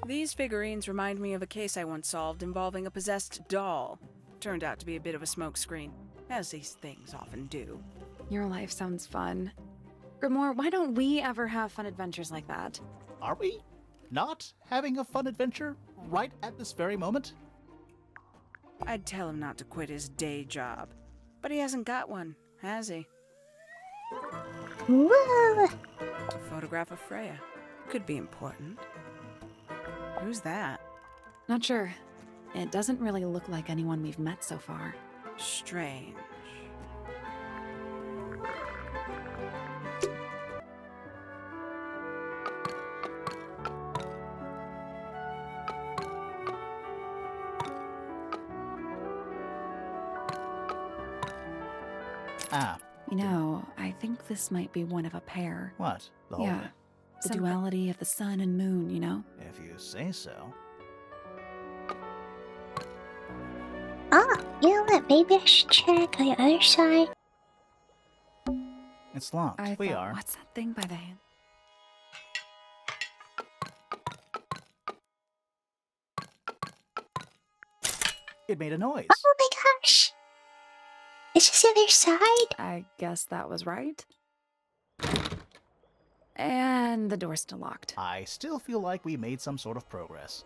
These figurines remind me of a case I once solved involving a possessed doll. Turned out to be a bit of a smokescreen, as these things often do. Your life sounds fun. Grimoire, why don't we ever have fun adventures like that? Are we not having a fun adventure right at this very moment? I'd tell him not to quit his day job. But he hasn't got one, has he? Whoa. A photograph of Freya. Could be important. Who's that? Not sure. It doesn't really look like anyone we've met so far. Strange. to... You know, I think this might be one of a pair. What? The whole Yeah. thing? The Some- duality of the sun and moon, you know? If you say so. Oh, you know what? Maybe I should check on the other side. It's locked. I We thought, are. what's that thing by the hand? It made a noise. Oh my gosh! Is this the other side? I guess that was right. And the door's still locked. I still feel like we made some sort of progress.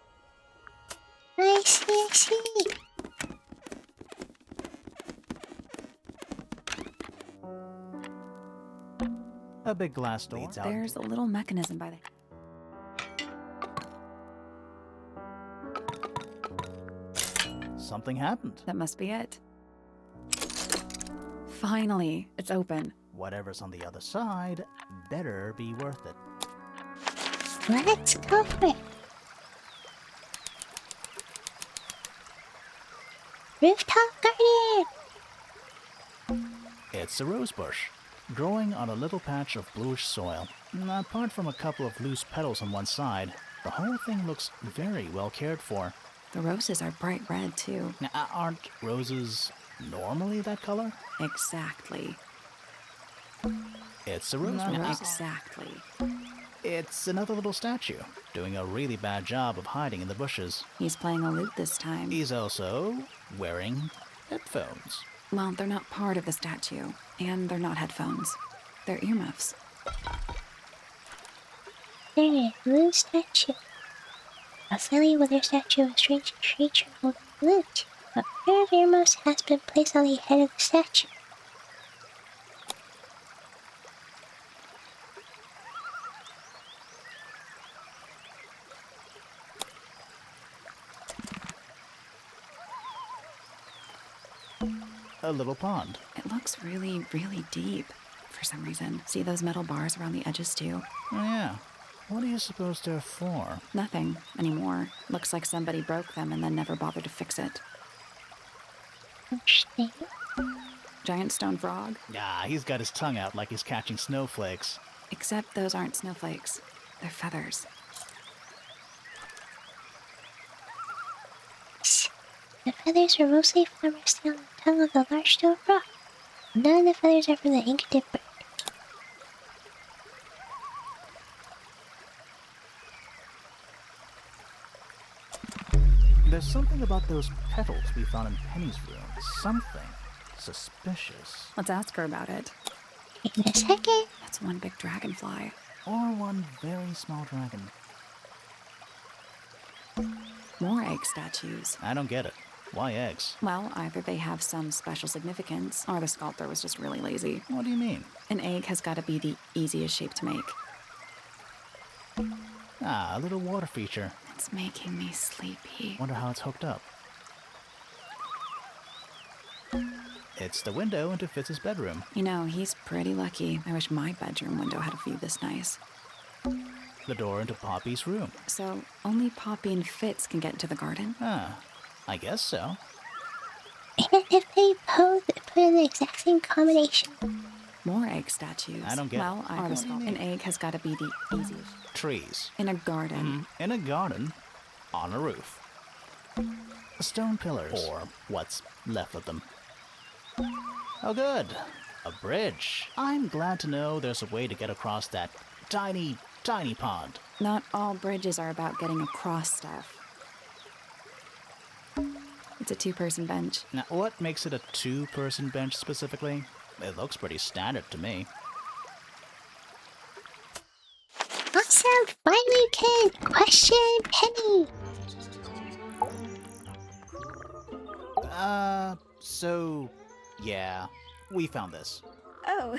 I see. A big glass door leads out. There's a little mechanism by the... Something happened. That must be it. Finally, it's open. Whatever's on the other side better be worth it. Let's go for it. Rooftop garden! It's a rose bush, growing on a little patch of bluish soil. Apart from a couple of loose petals on one side, the whole thing looks very well cared for. The roses are bright red, too. Now, aren't roses normally that color? Exactly. It's a rose No, bush. exactly. It's another little statue, doing a really bad job of hiding in the bushes. He's playing a lute this time. He's also wearing headphones. Well, they're not part of the statue, and they're not headphones. They're earmuffs. There is a blue statue. A silly wither statue of a strange creature holding a flute. A pair of earmuffs has been placed on the head of the statue. A little pond. It looks really, really deep for some reason. See those metal bars around the edges, too? Oh, yeah. What do you suppose they're for? Nothing anymore. Looks like somebody broke them and then never bothered to fix it. Interesting. Giant stone frog? Ah, he's got his tongue out like he's catching snowflakes. Except those aren't snowflakes. They're feathers. The feathers are mostly from resting on the tongue of the large stone frog. None of the feathers are from the ink dip bird. There's something about those petals we found in Penny's room. Something suspicious. Let's ask her about it. In a second. That's one big dragonfly. Or one very small dragon. More egg statues. I don't get it. Why eggs? Well, either they have some special significance, or the sculptor was just really lazy. What do you mean? An egg has got to be the easiest shape to make. Ah, a little water feature. It's making me sleepy. Wonder how it's hooked up. It's the window into Fitz's bedroom. You know, he's pretty lucky. I wish my bedroom window had a view this nice. The door into Poppy's room. So, only Poppy and Fitz can get into the garden? Ah, I guess so. And if they both put in the exact same combination. More egg statues. I don't get well, it. either What do you mean? an egg has got to be the easiest. Trees. In a garden. In a garden. On a roof. Stone pillars. Or what's left of them. Oh good. A bridge. I'm glad to know there's a way to get across that tiny, tiny pond. Not all bridges are about getting across stuff. It's a two-person bench. Now, what makes it a two-person bench specifically? It looks pretty standard to me. Awesome! Finally we can question Penny! So, yeah, we found this. Oh,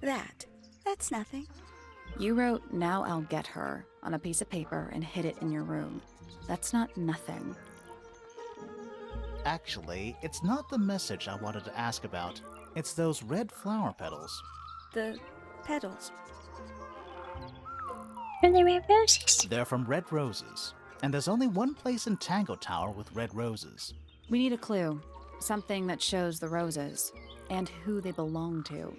that's nothing. You wrote, "Now I'll get her," on a piece of paper and hid it in your room. That's not nothing. Actually, it's not the message I wanted to ask about. It's those red flower petals. The petals. From the red roses. They're from red roses. And there's only one place in Tangle Tower with red roses. We need a clue. Something that shows the roses. and who they belong to.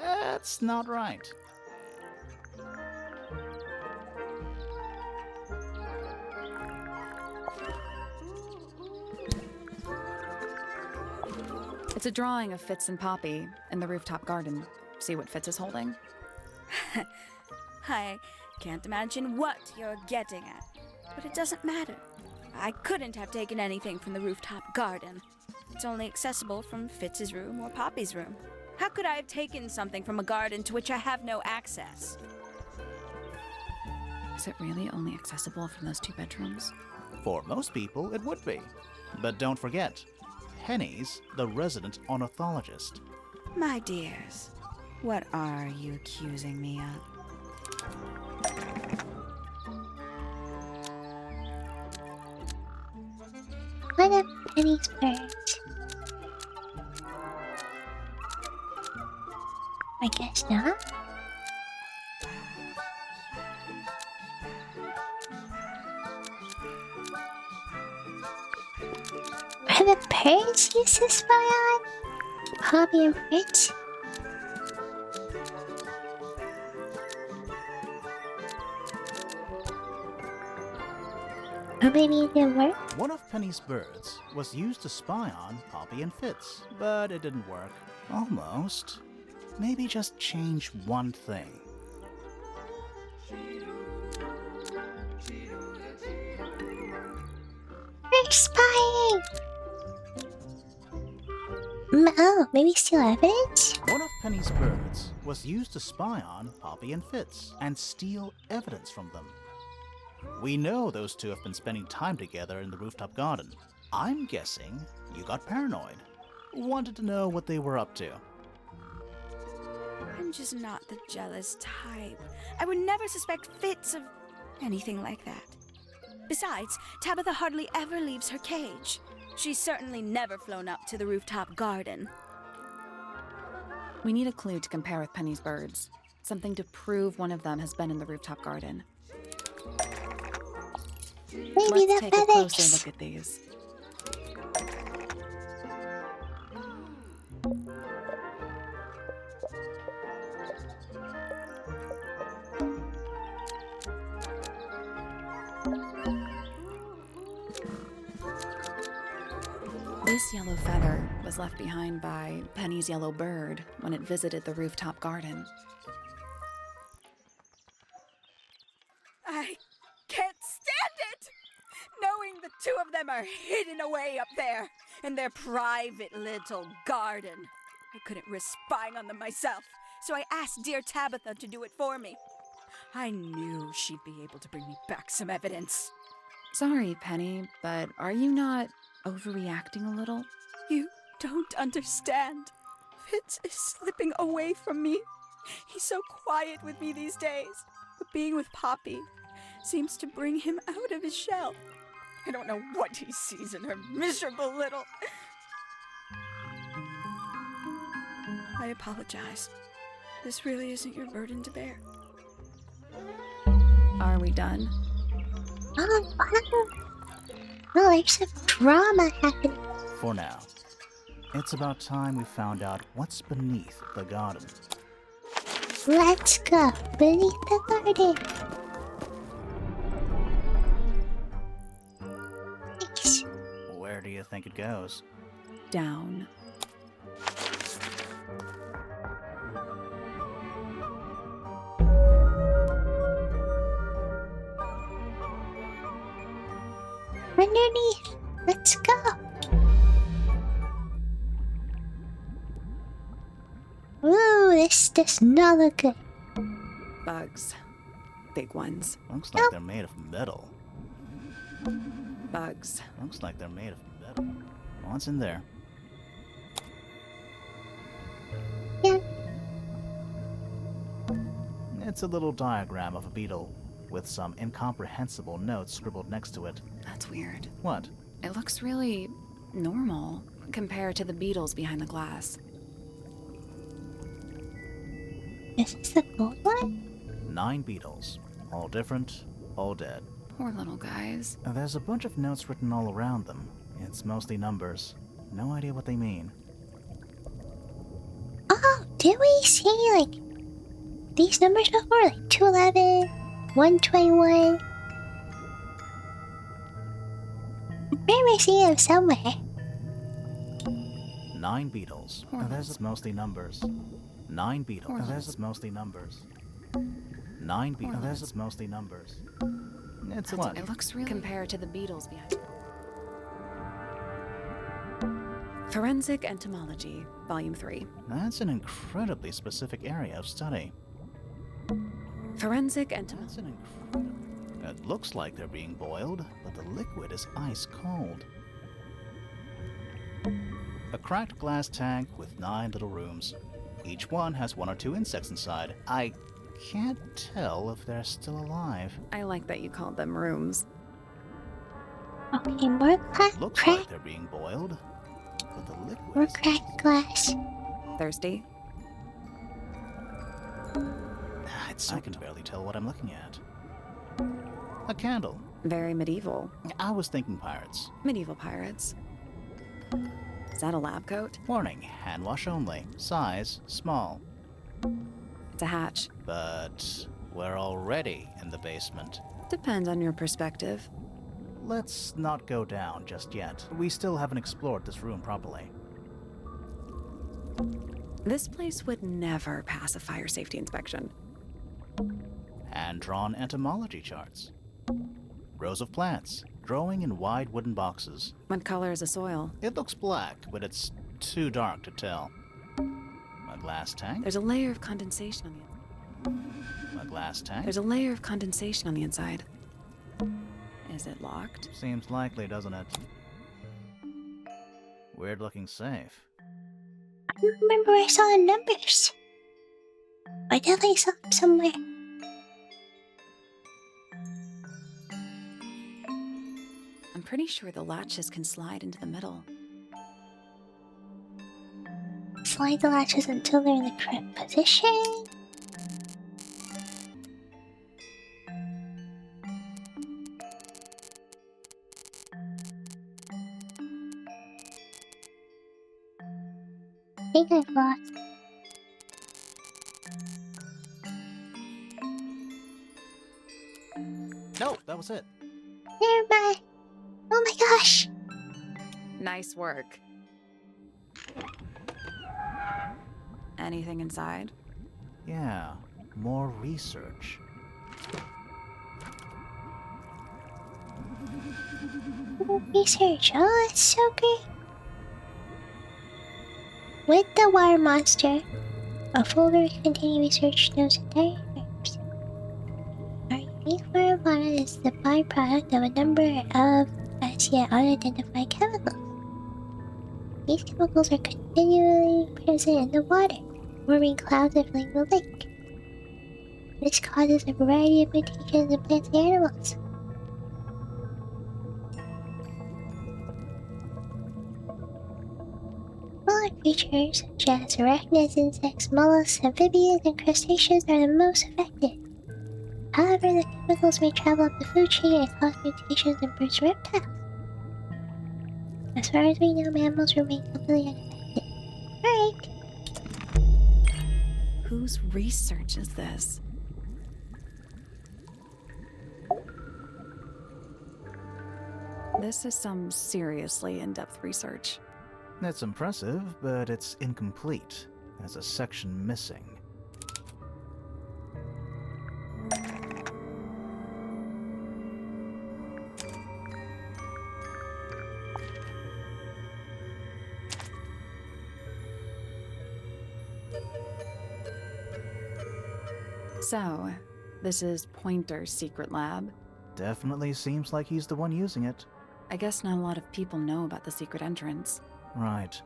That's not right. It's a drawing of Fitz and Poppy in the rooftop garden. See what Fitz is holding? I can't imagine what you're getting at, but it doesn't matter. I couldn't have taken anything from the rooftop garden. It's only accessible from Fitz's room or Poppy's room. How could I have taken something from a garden to which I have no access? Is it really only accessible from those 2 bedrooms? For most people, it would be. But don't forget, Penny's the resident ornithologist. My dears, what are you accusing me of? One of Penny's birds. I guess not. Are the birds used to spy on Poppy and Fitz? Or maybe it didn't work? One of Penny's birds was used to spy on Poppy and Fitz, but it didn't work. Almost. Maybe just change one thing. They're spying! Oh, maybe steal evidence? One of Penny's birds was used to spy on Poppy and Fitz and steal evidence from them. We know those 2 have been spending time together in the rooftop garden. I'm guessing you got paranoid. Wanted to know what they were up to. I'm just not the jealous type. I would never suspect Fitz of anything like that. Besides, Tabitha hardly ever leaves her cage. She's certainly never flown up to the rooftop garden. We need a clue to compare with Penny's birds. Something to prove one of them has been in the rooftop garden. Maybe Let's the take a feathers. closer look at these. This yellow feather was left behind by Penny's yellow bird when it visited the rooftop garden. I can't stand it! Knowing the 2 of them are hidden away up there in their private little garden. I couldn't risk spying on them myself, so I asked dear Tabitha to do it for me. I knew she'd be able to bring me back some evidence. Sorry, Penny, but are you not overreacting a little? You don't understand. Fitz is slipping away from me. He's so quiet with me these days, but being with Poppy seems to bring him out of his shell. I don't know what he sees in her miserable little... I apologize. This really isn't your burden to bear. Are we done? Oh, wow. Oh, there's some drama happening. For now. It's about time we found out what's beneath the garden. Let's go beneath the garden. Nice. Where do you think it goes? Down. Underneath. Let's go. Ooh, this does not look good. Bugs. Big ones. Looks like they're made of metal. Bugs. Looks like they're made of metal. What's in there? Yeah. It's a little diagram of a beetle with some incomprehensible notes scribbled next to it. That's weird. What? It looks really normal compared to the beetles behind the glass. Is this the gold one? 9 beetles. All different, all dead. Poor little guys. There's a bunch of notes written all around them. It's mostly numbers. No idea what they mean. Oh, did we see, like, these numbers before? Like 211, 121? Where am I seeing them somewhere? 9 beetles. There's mostly numbers. 9 beetles. There's mostly numbers. 9 beetles. There's mostly numbers. It's what? It looks really compared to the beetles behind. Forensic Entomology, Volume 3. That's an incredibly specific area of study. Forensic Entomology. It looks like they're being boiled, but the liquid is ice cold. A cracked glass tank with 9 little rooms. Each one has 1 or 2 insects inside. I can't tell if they're still alive. I like that you called them rooms. Okay, more Looks like they're being boiled, but the liquid more is cracked glass. Thirsty? I can barely tell what I'm looking at. A candle. Very medieval. I was thinking pirates. Medieval pirates. Is that a lab coat? Warning, hand wash only. Size, small. It's a hatch. But we're already in the basement. Depends on your perspective. Let's not go down just yet. We still haven't explored this room properly. This place would never pass a fire safety inspection. Hand-drawn entomology charts. Rows of plants, growing in wide wooden boxes. What color is the soil? It looks black, but it's too dark to tell. A glass tank? There's a layer of condensation on the inside. A glass tank? There's a layer of condensation on the inside. Is it locked? Seems likely, doesn't it? Weird looking safe. I don't remember I saw the numbers. I definitely saw them somewhere. I'm pretty sure the latches can slide into the middle. Slide the latches until they're in the correct position. I think I've lost. No, that was it. Never mind. Oh my gosh. Nice work. Anything inside? Yeah, more research. Research. Oh, that's so great. With the water monster, a folder containing research notes and diagrams. Our unique water fauna is the byproduct of a number of as yet unidentified chemicals. These chemicals are continually present in the water, forming clouds that filling the lake. This causes a variety of mutations in plants and animals. Smaller creatures such as arachnids, insects, mollusks, amphibians, and crustaceans are the most affected. However, the chemicals may travel up the food chain and cause mutations in birds and reptiles. As far as we know, mammals remain completely unaffected. Alright. Whose research is this? This is some seriously in-depth research. It's impressive, but it's incomplete. There's a section missing. So, this is Pointer's secret lab. Definitely seems like he's the one using it. I guess not a lot of people know about the secret entrance. Right.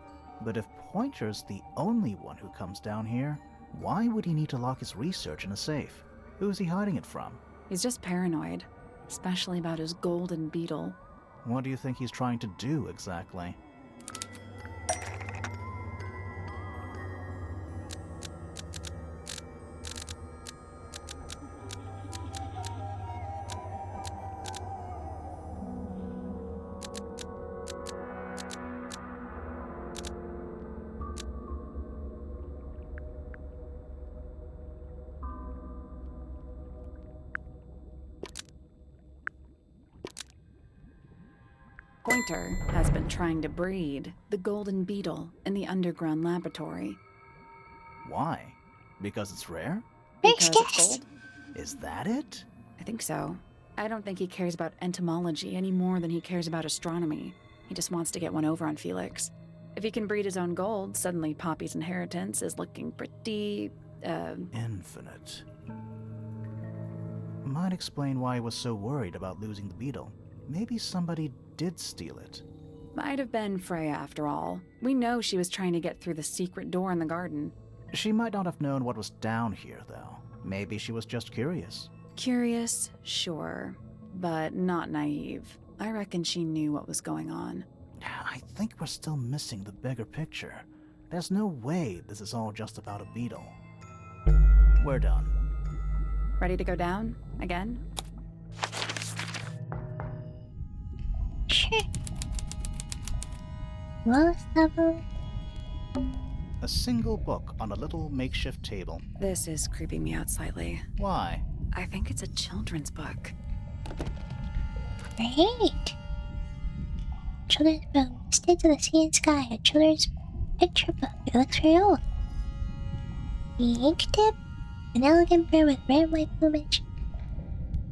But if Pointer's the only one who comes down here, why would he need to lock his research in a safe? Who is he hiding it from? He's just paranoid, especially about his golden beetle. What do you think he's trying to do exactly? Pointer has been trying to breed the golden beetle in the underground laboratory. Why? Because it's rare? First Because it's guess. gold? Is that it? I think so. I don't think he cares about entomology any more than he cares about astronomy. He just wants to get one over on Felix. If he can breed his own gold, suddenly Poppy's inheritance is looking pretty, Infinite. Might explain why he was so worried about losing the beetle. Maybe somebody did steal it. might have been Freya after all. We know she was trying to get through the secret door in the garden. She might not have known what was down here, though. Maybe she was just curious. Curious, sure, but not naive. I reckon she knew what was going on. I think we're still missing the bigger picture. There's no way this is all just about a beetle. We're done. Ready to go down? Again? Sure. Lowest level. A single book on a little makeshift table. This is creeping me out slightly. Why? I think it's a children's book. Great. Children's book. States of the Sea and Sky. A children's picture book. It looks very old. The ink tip. An elegant bird with red and white plumage.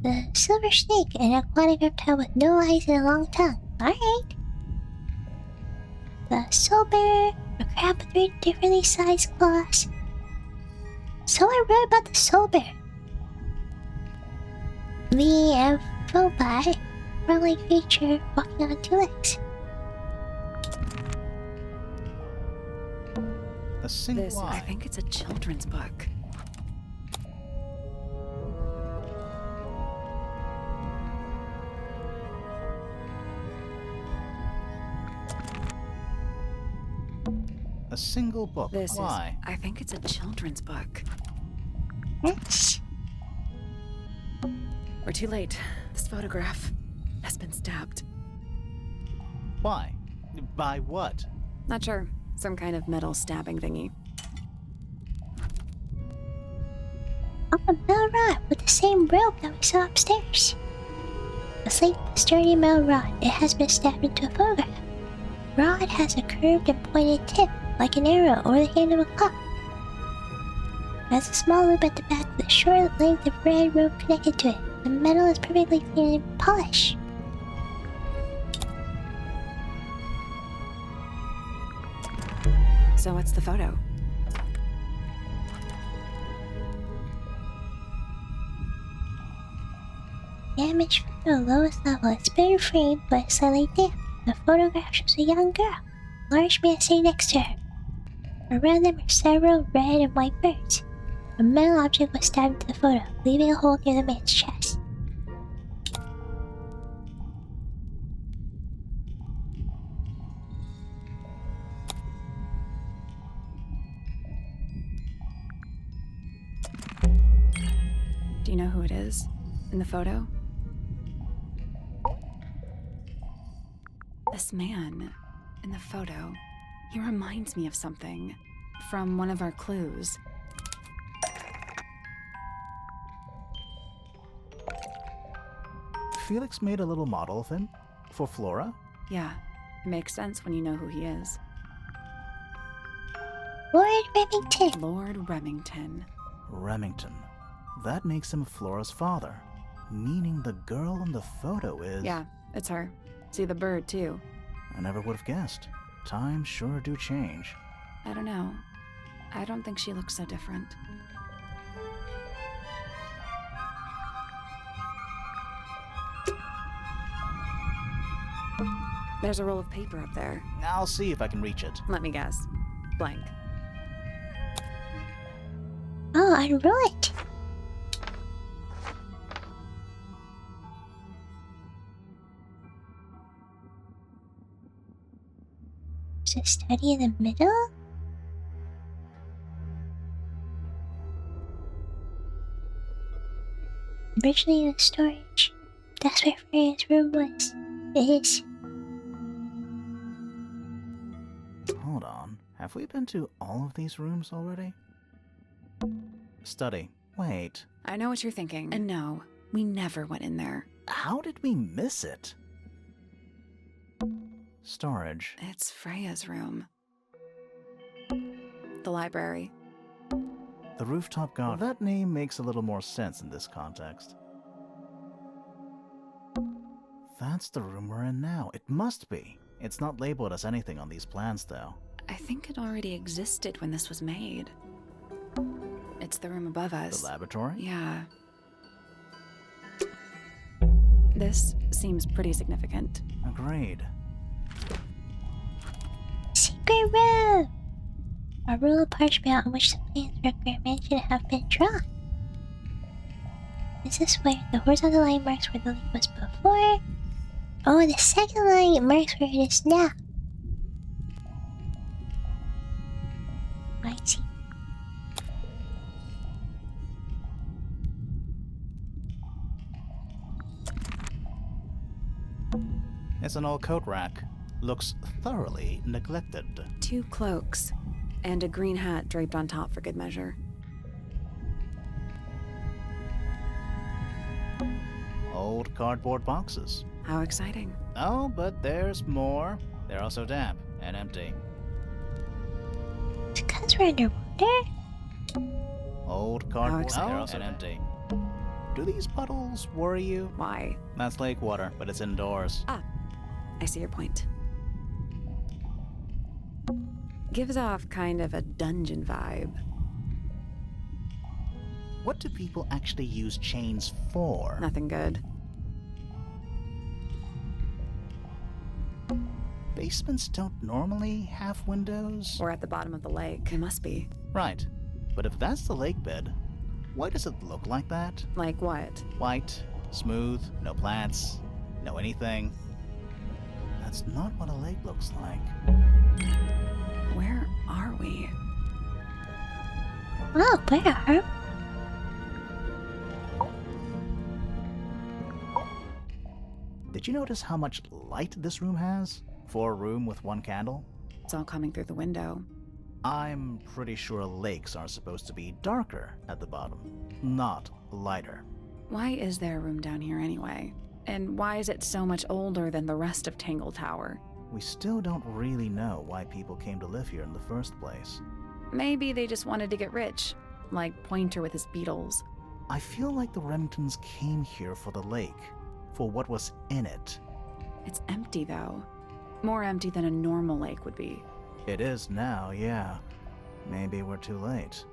The silver snake. An aquatic reptile with no eyes and a long tongue. Alright. The soul bearer. A crab with 3 differently sized claws. So I read about the soul bear. The amphibi, frog-like creature walking on 2 legs. A single This, eye. I think it's a children's book. A single book. This Why? is, I think it's a children's book. Yes. We're too late. This photograph has been stabbed. Why? By what? Not sure. Some kind of metal stabbing thingy. On a metal rod with the same rope that we saw upstairs. A sleek, sturdy metal rod. It has been stabbed into a photograph. Rod has a curved and pointed tip, like an arrow or the hand of a claw. It has a small loop at the back with a short length of red rope connected to it. The metal is perfectly clean and polished. So what's the photo? Damaged photo, lowest level. It's better framed, but slightly damp. The photograph shows a young girl. A large man sitting next to her. Around them are several red and white birds. A metal object was stabbed into the photo, leaving a hole near the man's chest. Do you know who it is? In the photo? This man in the photo, he reminds me of something from one of our clues. Felix made a little model of him? For Flora? Yeah, it makes sense when you know who he is. Lord Remington! Lord Remington. Remington. That makes him Flora's father. Meaning the girl in the photo is... Yeah, it's her. See the bird, too. I never would have guessed. Times sure do change. I don't know. I don't think she looks so different. There's a roll of paper up there. I'll see if I can reach it. Let me guess. Blank. Oh, unroll it! There's a study in the middle? Originally in the storage. That's where Freya's room was. It is. Hold on. Have we been to all of these rooms already? Study. Wait. I know what you're thinking. And no, we never went in there. How did we miss it? Storage. It's Freya's room. The library. The rooftop garden. That name makes a little more sense in this context. That's the room we're in now. It must be. It's not labeled as anything on these plans, though. I think it already existed when this was made. It's the room above us. The laboratory? Yeah. This seems pretty significant. Agreed. Secret room! A roll of parchment on which the plans for a mansion have been drawn. This is where the horizontal line marks where the lake was before. Oh, the second line marks where it is now. I see. It's an old coat rack. Looks thoroughly neglected. 2 cloaks, and a green hat draped on top for good measure. Old cardboard boxes. How exciting. Oh, but there's more. They're also damp and empty. Because we're underwater? Old cardboard exciting. they're also and empty. Do these puddles worry you? Why? That's lake water, but it's indoors. Ah, I see your point. Gives off kind of a dungeon vibe. What do people actually use chains for? Nothing good. Basements don't normally have windows? We're at the bottom of the lake. It must be. Right. But if that's the lake bed, why does it look like that? Like what? White, smooth, no plants, no anything. That's not what a lake looks like. Where are we? Oh, where? Did you notice how much light this room has? For a room with 1 candle? It's all coming through the window. I'm pretty sure lakes are supposed to be darker at the bottom, not lighter. Why is there a room down here anyway? And why is it so much older than the rest of Tangle Tower? We still don't really know why people came to live here in the first place. Maybe they just wanted to get rich, like Pointer with his beetles. I feel like the Remingtons came here for the lake, for what was in it. It's empty though. More empty than a normal lake would be. It is now, yeah. Maybe we're too late.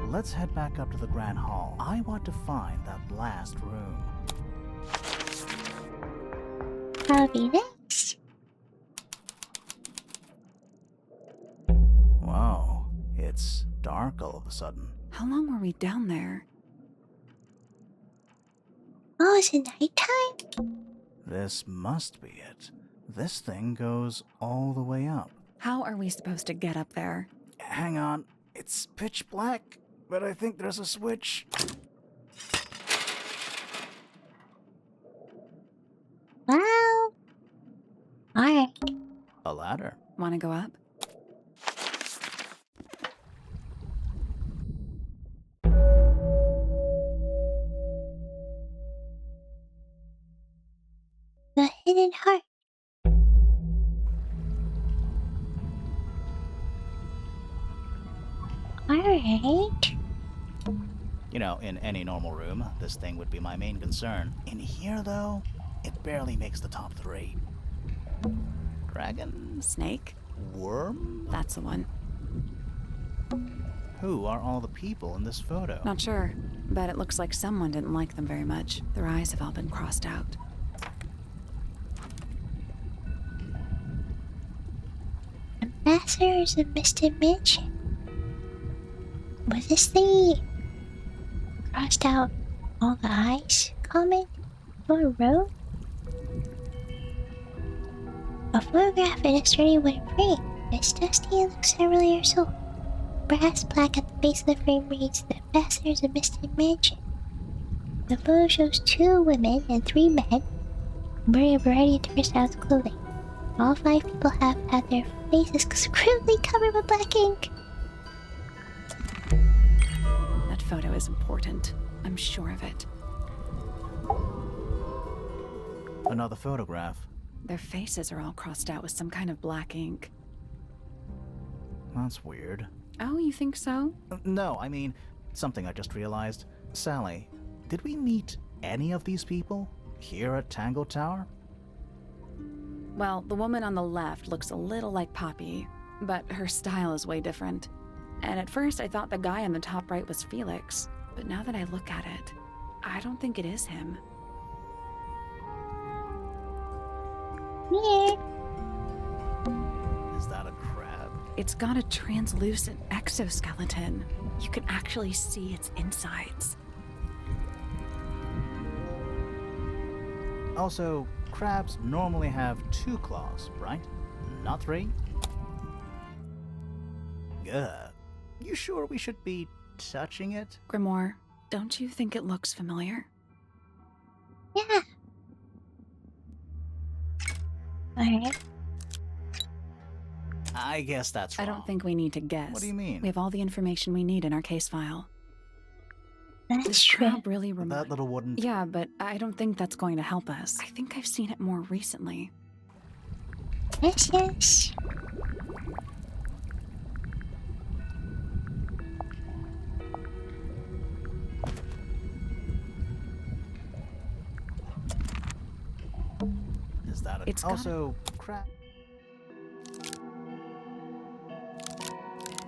Let's head back up to the Grand Hall. I want to find that last room. That'll be next. Wow, it's dark all of a sudden. How long were we down there? Oh, is it nighttime? This must be it. This thing goes all the way up. How are we supposed to get up there? Hang on, it's pitch black, but I think there's a switch. Well, alright. A ladder. Want to go up? The hidden heart. Alright. You know, in any normal room, this thing would be my main concern. In here, though, it barely makes the top 3. Dragon? Snake? Worm? That's the one. Who are all the people in this photo? Not sure, but it looks like someone didn't like them very much. Their eyes have all been crossed out. Ambassadors of Mystic Mansion. Was this the crossed out all the eyes comment or row? A photograph in a sturdy wooden frame. It's dusty and looks several years old. Brass plaque at the base of the frame reads the Ambassadors of Mystic Mansion. The photo shows 2 women and 3 men wearing a variety of different styles of clothing. All 5 people have had their faces crudely covered with black ink. That photo is important. I'm sure of it. Another photograph. Their faces are all crossed out with some kind of black ink. That's weird. Oh, you think so? No, I mean, something I just realized. Sally, did we meet any of these people here at Tangle Tower? Well, the woman on the left looks a little like Poppy, but her style is way different. And at first I thought the guy on the top right was Felix, but now that I look at it, I don't think it is him. Weird. Is that a crab? It's got a translucent exoskeleton. You can actually see its insides. Also, crabs normally have 2 claws, right? Not 3? You sure we should be touching it? Grimoire, don't you think it looks familiar? Yeah. Alright. I guess that's wrong. I don't think we need to guess. What do you mean? We have all the information we need in our case file. That's This true. crab really That reminds... little wooden... Yeah, but I don't think that's going to help us. I think I've seen it more recently. Yes, yes. Is that a... It's got Also, crab...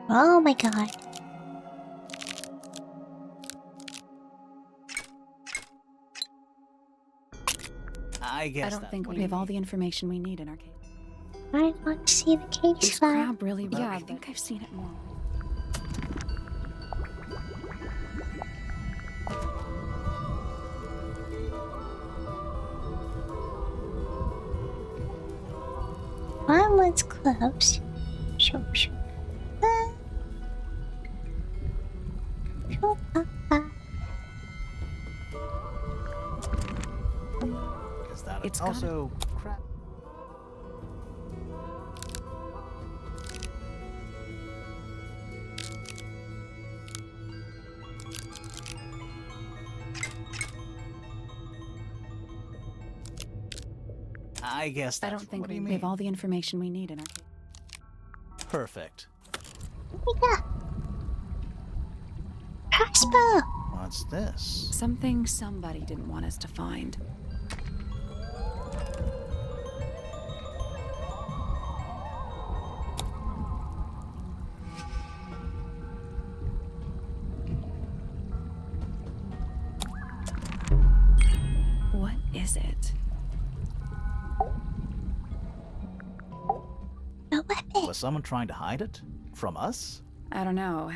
Oh my god. I guess I don't that's think what we you have all mean. the information we need in our case. I want to see the case This file. crab really... Yeah, I think I've seen it more. One was close. Sure. Is that a... It's got Also, crab... I guess I that's... don't think what do you we mean? have all the information we need in our case. Perfect. Yeah. Crossbow. What's this? Something somebody didn't want us to find. What is it? A weapon. Was someone trying to hide it? From us? I don't know,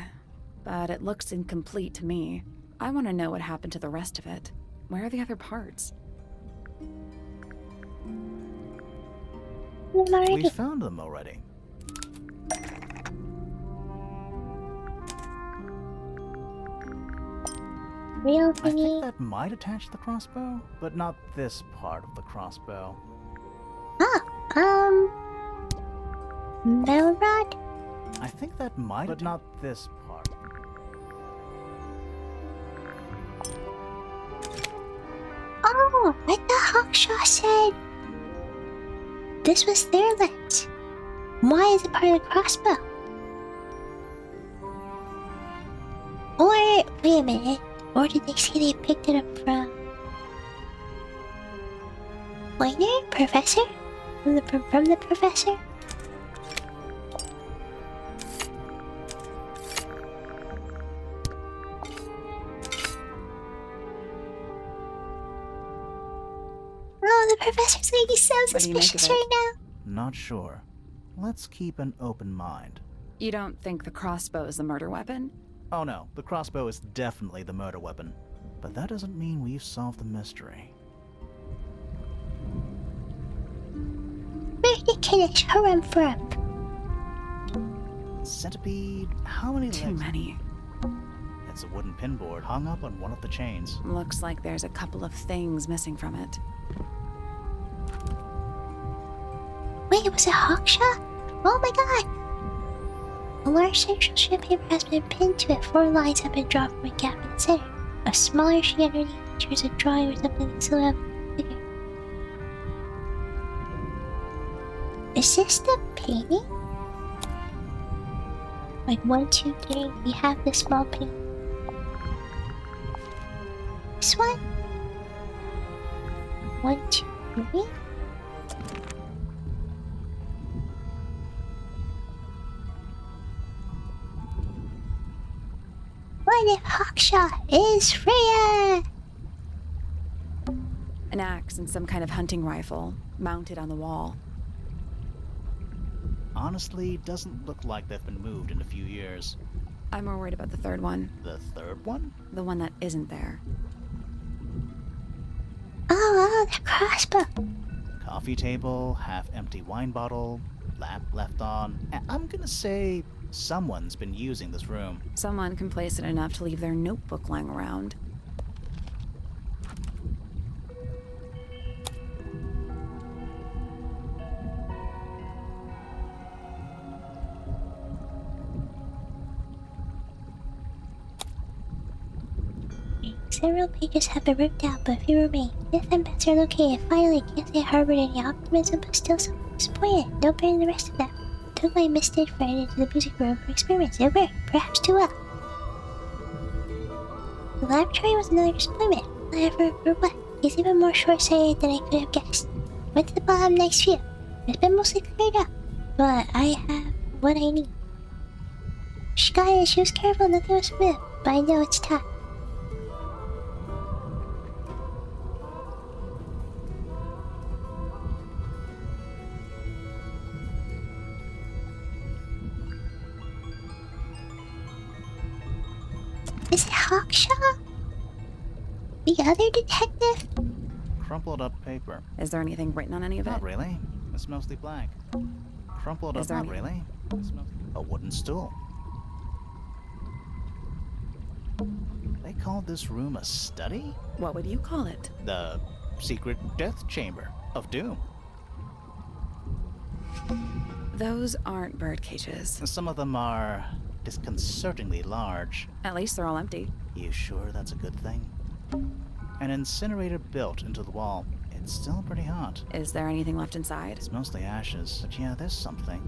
but it looks incomplete to me. I want to know what happened to the rest of it. Where are the other parts? We found them already. Real I think thingy. that might attach the crossbow, but not this part of the crossbow. Metal rod? I think that might, but not this part. Oh, like the Hawkshaw said. This was their lens. Why is it part of the crossbow? Or, wait a minute. Or did they say they picked it up from... Pointer? Professor? From the professor? Oh, the professor's gonna be so What do you make of suspicious it? right now. Not sure. Let's keep an open mind. You don't think the crossbow is the murder weapon? Oh no, the crossbow is definitely the murder weapon. But that doesn't mean we've solved the mystery. Where's the kiddish? Harumph. Centipede? How many Too legs? many. It's a wooden pinboard hung up on one of the chains. Looks like there's a couple of things missing from it. Wait, was it Hawkshaw? Oh my god! A large section sheet of paper has been pinned to it. 4 lines have been drawn from a gap in the center. A smaller sheet underneath features a drawing resembling the silhouette of a figure. Is this the painting? Like 1, 2, 3, we have the small painting. This one? 1, 2, 3? What if Hawkshaw is Freya? An axe and some kind of hunting rifle mounted on the wall. Honestly, doesn't look like they've been moved in a few years. I'm more worried about the third one. The third one? The one that isn't there. Oh, the crossbow. Coffee table, half-empty wine bottle, lamp left on. I'm gonna say someone's been using this room. Someone complacent enough to leave their notebook lying around. Several pages have been ripped out, but a few remain. Fifth and bets are located. Finally, can't say I harbored any optimism, but still somewhat disappointed. No better than the rest of them. Took my misted friend into the music room for experiments. It worked, perhaps too well. The laboratory was another disappointment. However, for what? He's even more short-sighted than I could have guessed. Went to the bottom, nice view. It's been mostly cleared up, but I have what I need. She got it, she was careful, nothing was smooth, but I know it's time. Is it Hawkshaw? The other detective? Crumpled up paper. Is there anything written on any of it? Not really. It's mostly blank. Crumpled up, not really. It's a wooden stool. They called this room a study? What would you call it? The secret death chamber of doom. Those aren't bird cages. Some of them are disconcertingly large. At least they're all empty. You sure that's a good thing? An incinerator built into the wall. It's still pretty hot. Is there anything left inside? It's mostly ashes, but yeah, there's something.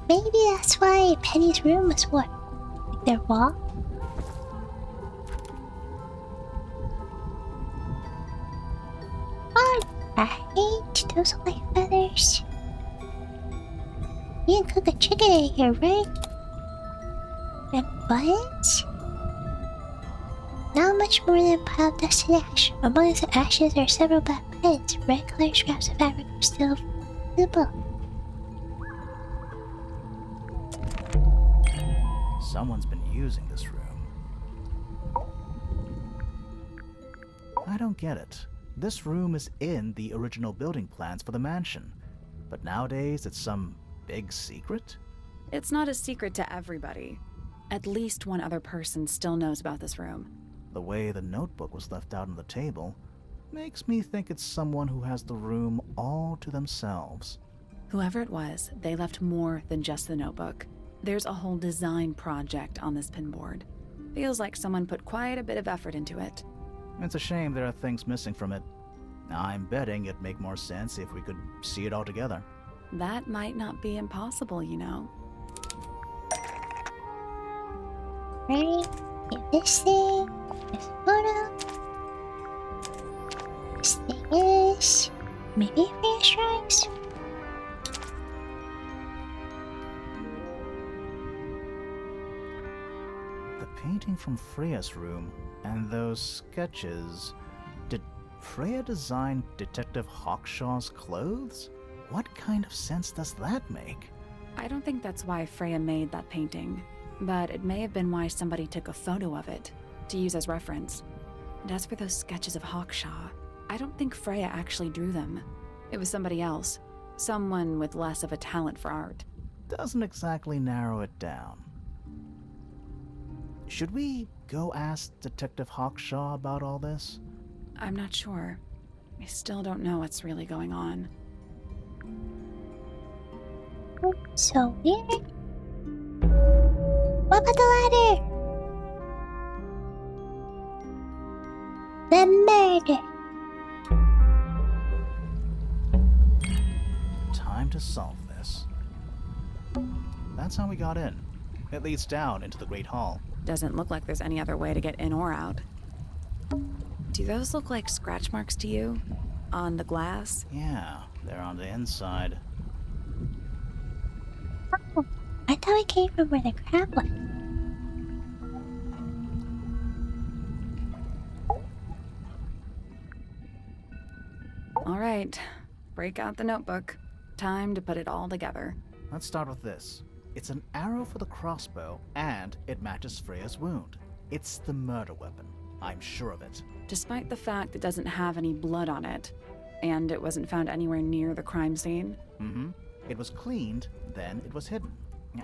Maybe that's why Penny's room was warm. Like their wall? Alright, those are like feathers. You can cook a chicken in here, right? And buttons? Not much more than piled dust and ash. Among the ashes are several black buttons. Red colored scraps of fabric are still visible. Someone's been using this room. I don't get it. This room is in the original building plans for the mansion, but nowadays it's some big secret? It's not a secret to everybody. At least one other person still knows about this room. The way the notebook was left out on the table makes me think it's someone who has the room all to themselves. Whoever it was, they left more than just the notebook. There's a whole design project on this pinboard. Feels like someone put quite a bit of effort into it. It's a shame there are things missing from it. I'm betting it'd make more sense if we could see it all together. That might not be impossible, you know. Right? This thing. This photo. This thing is. Maybe Freya shrines? The painting from Freya's room and those sketches. Did Freya design Detective Hawkshaw's clothes? What kind of sense does that make? I don't think that's why Freya made that painting, but it may have been why somebody took a photo of it to use as reference. And as for those sketches of Hawkshaw, I don't think Freya actually drew them. It was somebody else, someone with less of a talent for art. Doesn't exactly narrow it down. Should we go ask Detective Hawkshaw about all this? I'm not sure. I still don't know what's really going on. So weird. What about the ladder? The murder. Time to solve this. That's how we got in. It leads down into the Great Hall. Doesn't look like there's any other way to get in or out. Do those look like scratch marks to you? On the glass? Yeah, they're on the inside. Oh, I thought we came from where the crab was. All right, break out the notebook. Time to put it all together. Let's start with this. It's an arrow for the crossbow, and it matches Freya's wound. It's the murder weapon. I'm sure of it. Despite the fact it doesn't have any blood on it, and it wasn't found anywhere near the crime scene. Mm-hmm. It was cleaned, then it was hidden.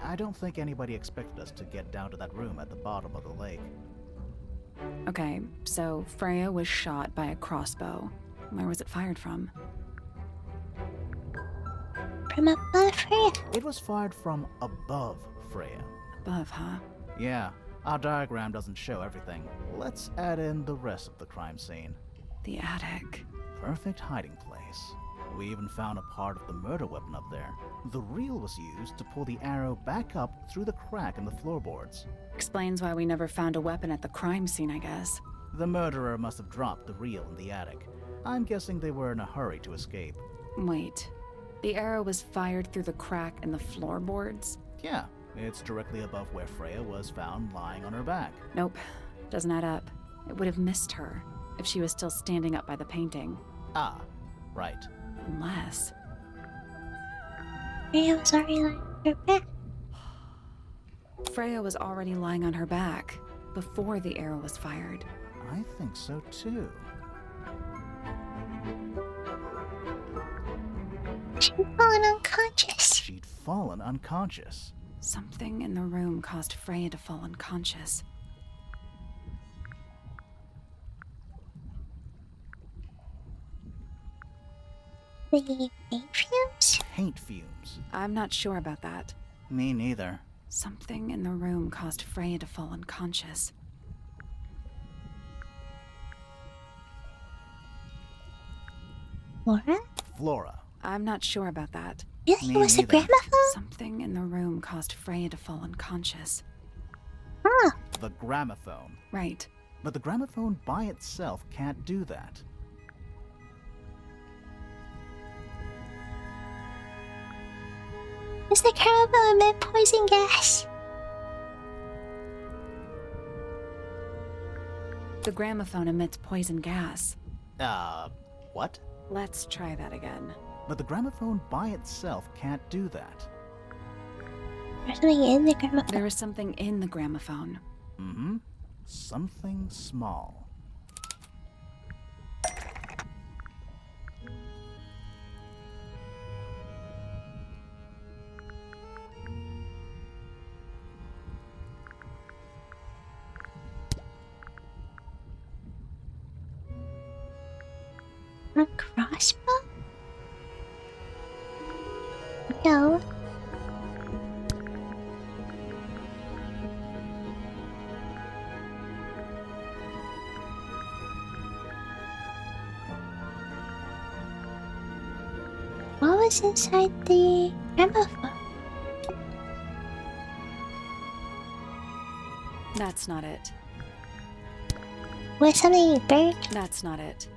I don't think anybody expected us to get down to that room at the bottom of the lake. Okay, so Freya was shot by a crossbow. Where was it fired from? From above Freya. It was fired from above Freya. Above, huh? Yeah, our diagram doesn't show everything. Let's add in the rest of the crime scene. The attic. Perfect hiding place. We even found a part of the murder weapon up there. The reel was used to pull the arrow back up through the crack in the floorboards. Explains why we never found a weapon at the crime scene, I guess. The murderer must have dropped the reel in the attic. I'm guessing they were in a hurry to escape. Wait. The arrow was fired through the crack in the floorboards? Yeah, it's directly above where Freya was found lying on her back. Nope. Doesn't add up. It would have missed her if she was still standing up by the painting. Ah, right. Unless... Freya was already lying on her back. Freya was already lying on her back before the arrow was fired. I think so too. She'd fallen unconscious. She'd fallen unconscious. Something in the room caused Freya to fall unconscious. The paint fumes? Paint fumes. I'm not sure about that. Me neither. Something in the room caused Freya to fall unconscious. Flora? Flora. I'm not sure about that. Really? Me It was the neither. gramophone? Something in the room caused Freya to fall unconscious. Huh. The gramophone. Right. But the gramophone by itself can't do that. Is the gramophone emit poison gas? The gramophone emits poison gas. What? Let's try that again. But the gramophone by itself can't do that. There's something in the gramophone. There is something in the gramophone. Mm-hmm. Something small. A crossbow? No. What was inside the gramophone? That's not it. Was something burnt? That's not it.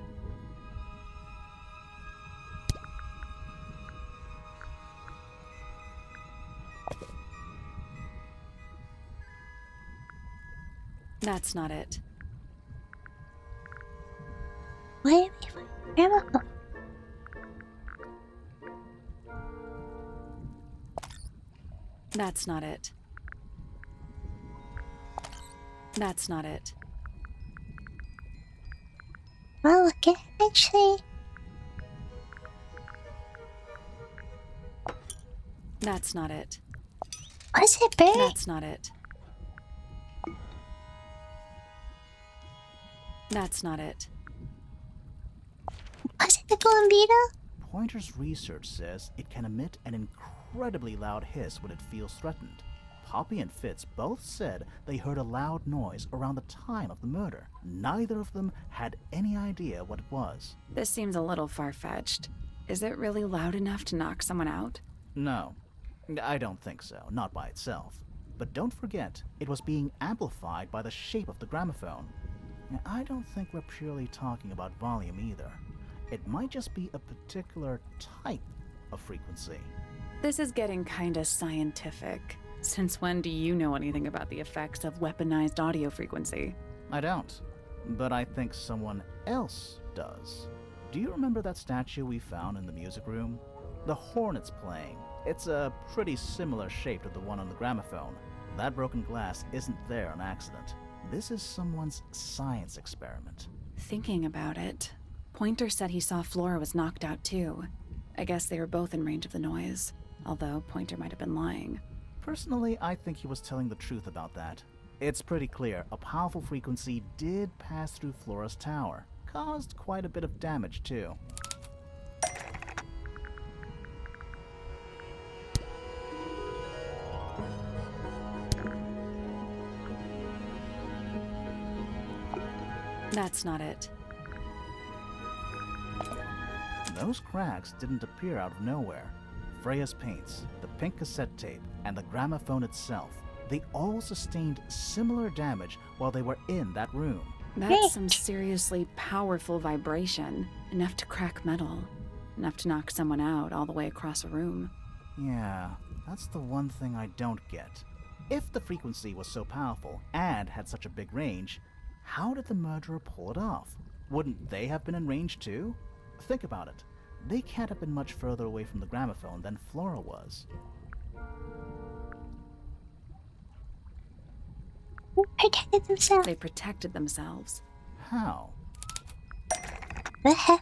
That's not it. Why did we find the gramophone? That's not it. That's not it. Well, look at actually. That's not it. Was it burnt? That's not it. That's not it. Was it the golden beetle? Pointer's research says it can emit an incredibly loud hiss when it feels threatened, Poppy and Fitz both said they heard a loud noise around the time of the murder. Neither of them had any idea what it was. This seems a little far-fetched. Is it really loud enough to knock someone out? No, I don't think so, not by itself. But don't forget, it was being amplified by the shape of the gramophone. I don't think we're purely talking about volume either. It might just be a particular type of frequency. This is getting kinda scientific. Since when do you know anything about the effects of weaponized audio frequency? I don't, but I think someone else does. Do you remember that statue we found in the music room? The horn it's playing. It's a pretty similar shape to the one on the gramophone. That broken glass isn't there on accident. This is someone's science experiment. Thinking about it, Pointer said he saw Flora was knocked out too. I guess they were both in range of the noise, although Pointer might have been lying. Personally, I think he was telling the truth about that. It's pretty clear a powerful frequency did pass through Flora's tower. Caused quite a bit of damage too. That's not it. Those cracks didn't appear out of nowhere. Freya's paints, the pink cassette tape, and the gramophone itself, they all sustained similar damage while they were in that room. That's some seriously powerful vibration. Enough to crack metal. Enough to knock someone out all the way across a room. Yeah, that's the one thing I don't get. If the frequency was so powerful and had such a big range, how did the murderer pull it off? Wouldn't they have been in range too? Think about it. They can't have been much further away from the gramophone than Flora was. Who protected themselves? They protected themselves. How? The hell?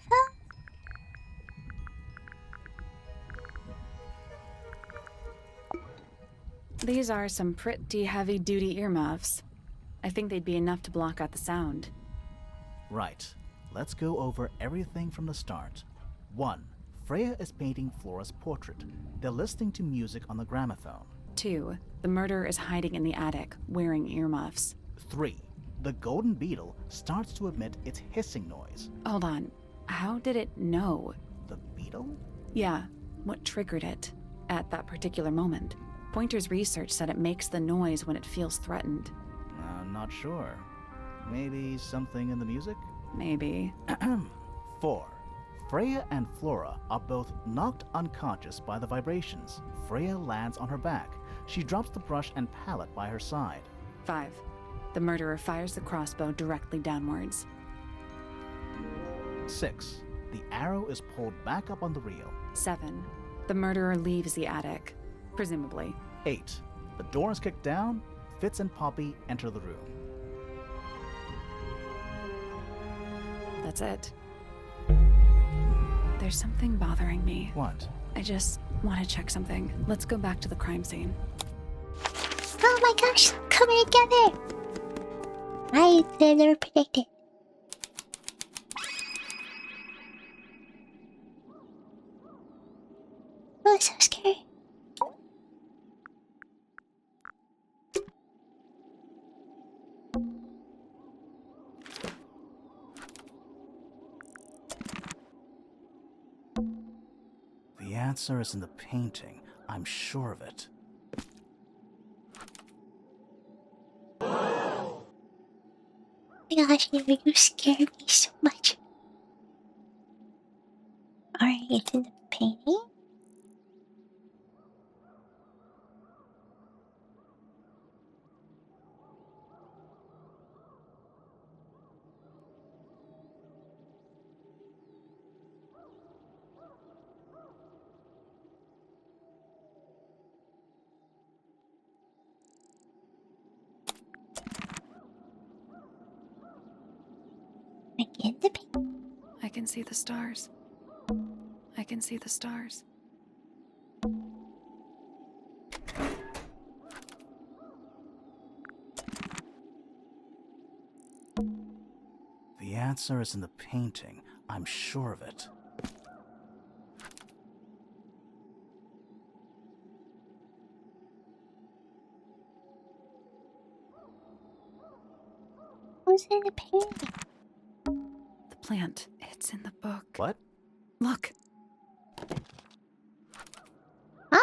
These are some pretty heavy-duty earmuffs. I think they'd be enough to block out the sound. Right. Let's go over everything from the start. 1. Freya is painting Flora's portrait. They're listening to music on the gramophone. 2. The murderer is hiding in the attic, wearing earmuffs. 3. The golden beetle starts to emit its hissing noise. Hold on. How did it know? The beetle? Yeah. What triggered it? At that particular moment. Pointer's research said it makes the noise when it feels threatened. I'm not sure. Maybe something in the music? Maybe. 4. Freya and Flora are both knocked unconscious by the vibrations. Freya lands on her back. She drops the brush and palette by her side. 5. The murderer fires the crossbow directly downwards. 6. The arrow is pulled back up on the reel. 7. The murderer leaves the attic, presumably. 8. The door is kicked down. Fitz and Poppy enter the room. That's it. There's something bothering me. What? I just want to check something. Let's go back to the crime scene. Oh my gosh, coming together! I never predicted. Oh, so scary. The answer is in the painting. I'm sure of it. Oh my gosh, you scared me so much. Alright, it's in the painting. Again, the painting. I can see the stars. I can see the stars. The answer is in the painting. I'm sure of it. Who's in the painting? The plant. It's in the book. What? Look. Ah!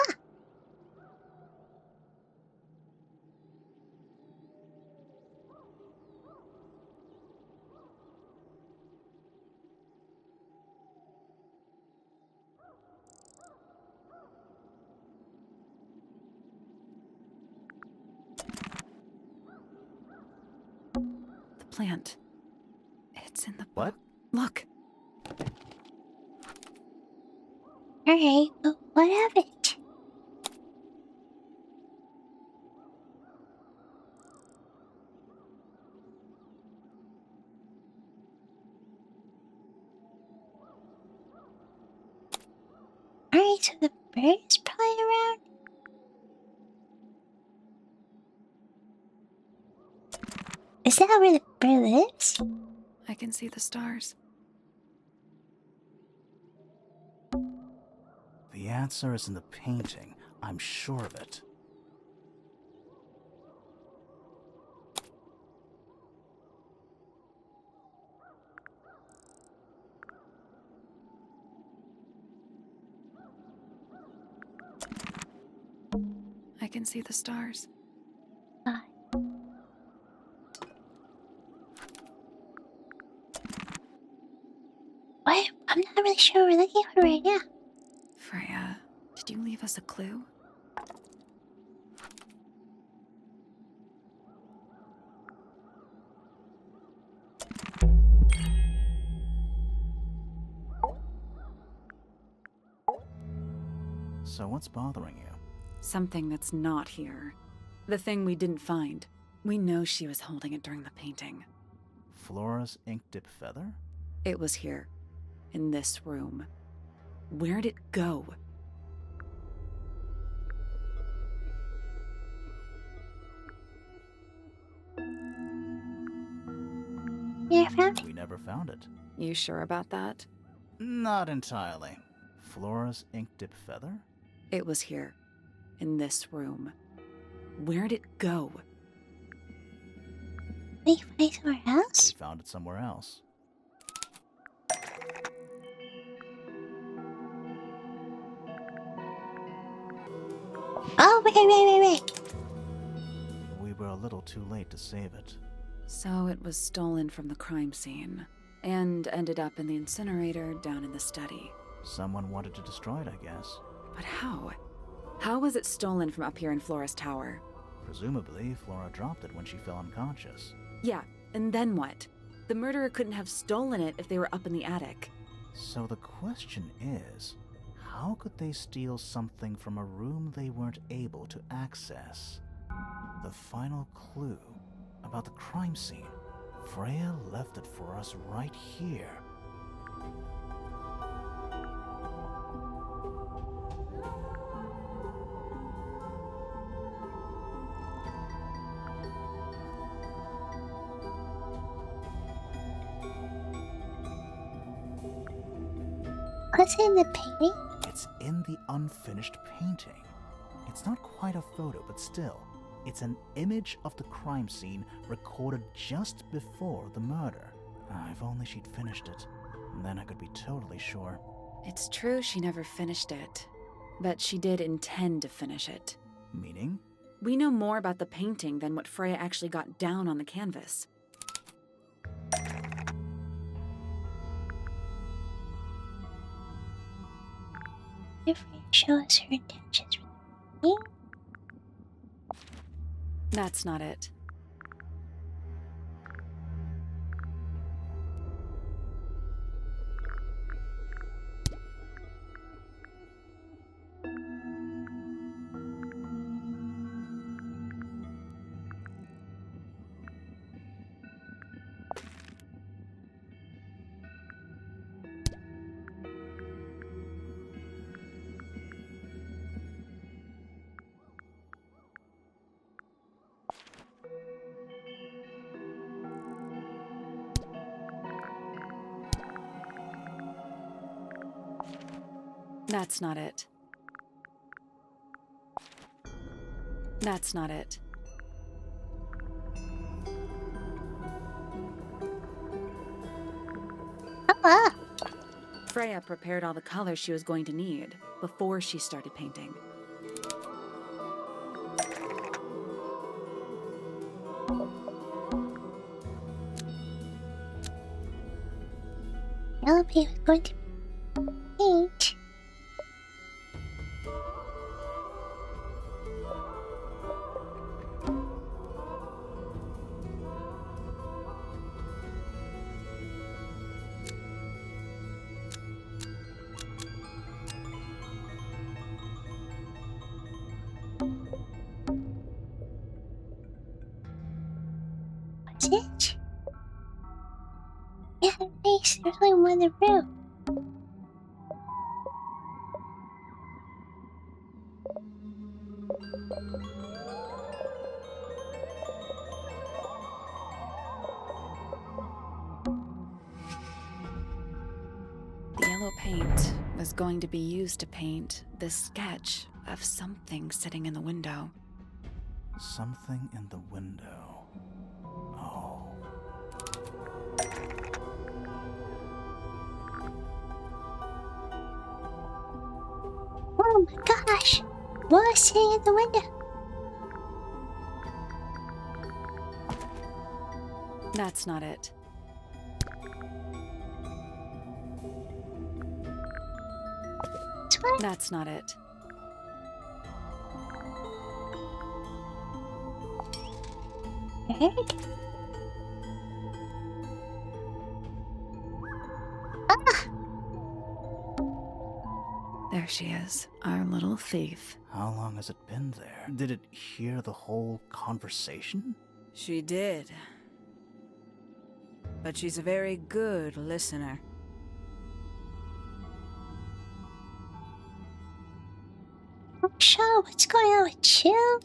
The plant. It's in the book. What? Look. Alright, but what of it? Alright, so the bird is probably around? Is that where the bird lives? I can see the stars. The answer is in the painting. I'm sure of it. I can see the stars. What? I'm not really sure what we're looking for right now. Freya, did you leave us a clue? So what's bothering you? Something that's not here. The thing we didn't find. We know she was holding it during the painting. Flora's ink dip feather? It was here. In this room. Where'd it go? You never found it? We never found it. You sure about that? Not entirely. Flora's ink dip feather? It was here. In this room. Where'd it go? Did you find it somewhere else? We found it somewhere else. Oh, wait. We were a little too late to save it. So it was stolen from the crime scene. And ended up in the incinerator down in the study. Someone wanted to destroy it, I guess. But how? How was it stolen from up here in Flora's tower? Presumably, Flora dropped it when she fell unconscious. Yeah, and then what? The murderer couldn't have stolen it if they were up in the attic. So the question is, how could they steal something from a room they weren't able to access? The final clue about the crime scene. Freya left it for us right here. What's in the painting? It's in the unfinished painting. It's not quite a photo, but still, it's an image of the crime scene recorded just before the murder. If only she'd finished it, then I could be totally sure. It's true she never finished it, but she did intend to finish it. Meaning? We know more about the painting than what Freya actually got down on the canvas. If you show us her intentions with me? That's not it. That's not it. That's not it. Ah! Freya prepared all the colors she was going to need before she started painting. Penelope was going to paint. What's it? Yeah, her face. There's only one in the room. The yellow paint was going to be used to paint this sketch of something sitting in the window. Something in the window. Oh. Oh my gosh! What was sitting in the window? That's not it. What? That's not it. Bird? Ah! There she is, our little thief. How long has it been there? Did it hear the whole conversation? She did. But she's a very good listener. Shaw, what's going on with you?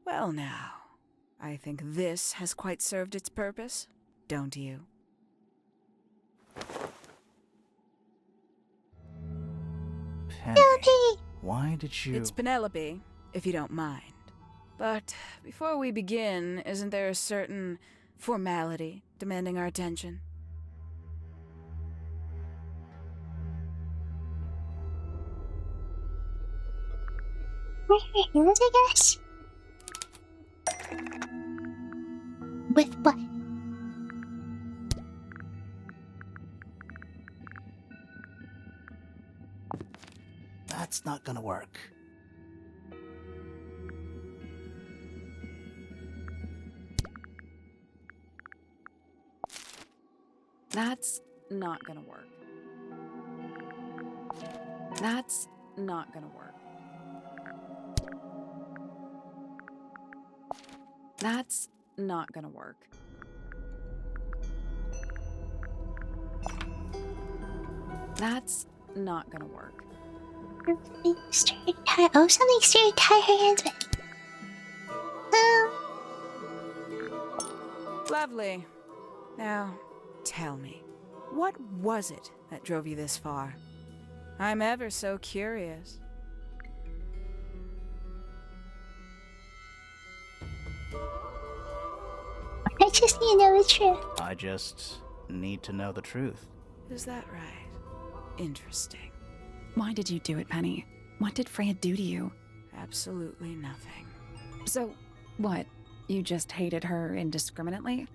Well now, I think this has quite served its purpose, don't you? Penny, Penelope! why did you... It's Penelope, if you don't mind. But before we begin, isn't there a certain formality demanding our attention? Wash your hands, I guess? With what? That's not gonna work. That's not gonna work. That's not gonna work. That's not gonna work. That's not gonna work. Something stirred tie. Oh, something stirred tie her hands with. Oh, Lovely. Now, tell me, what was it that drove you this far? I'm ever so curious. I just need to know the truth. I just need to know the truth. Is that right? Interesting. Why did you do it, Penny? What did Freya do to you? Absolutely nothing. So, what? You just hated her indiscriminately?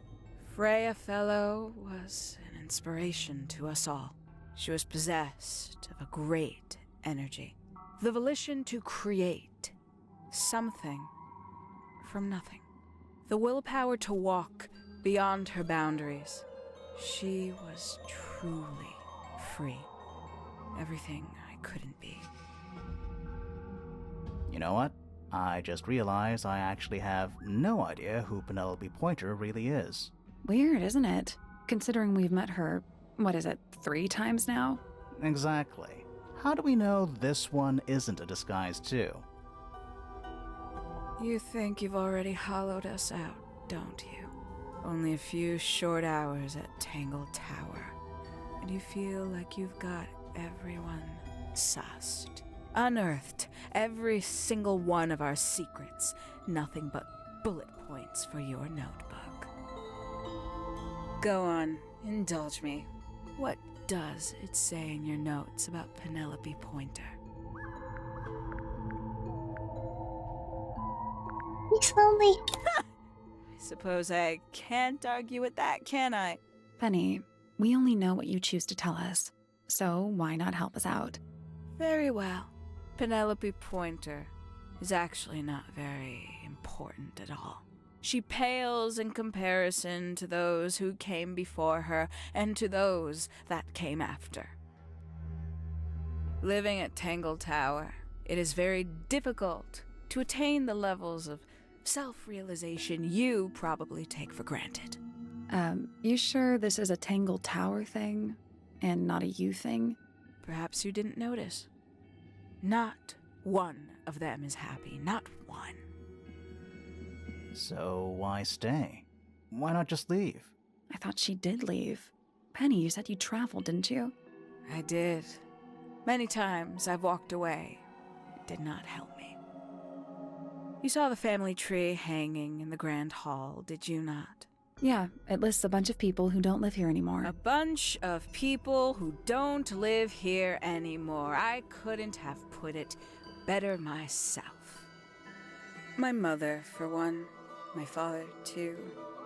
Freya Fellow was an inspiration to us all. She was possessed of a great energy, the volition to create something from nothing, the willpower to walk beyond her boundaries. She was truly free. Everything I couldn't be. You know what? I just realized I actually have no idea who Penelope Pointer really is. Weird, isn't it? Considering we've met her, what is it, 3 times now? Exactly. How do we know this one isn't a disguise too? You think you've already hollowed us out, don't you? Only a few short hours at Tangle Tower, and you feel like you've got everyone sussed. Unearthed every single one of our secrets. Nothing but bullet points for your notebook. Go on, indulge me. What does it say in your notes about Penelope Pointer? He's lonely. I suppose I can't argue with that, can I? Penny, we only know what you choose to tell us, so why not help us out? Very well. Penelope Pointer is actually not very important at all. She pales in comparison to those who came before her and to those that came after. Living at Tangle Tower, it is very difficult to attain the levels of self-realization you probably take for granted. You sure this is a Tangle Tower thing and not a you thing? Perhaps you didn't notice. Not one of them is happy, not one. So why stay? Why not just leave? I thought she did leave. Penny, you said you traveled, didn't you? I did. Many times I've walked away. It did not help me. You saw the family tree hanging in the grand hall, did you not? Yeah, it lists a bunch of people who don't live here anymore. A bunch of people who don't live here anymore. I couldn't have put it better myself. My mother, for one. My father, too.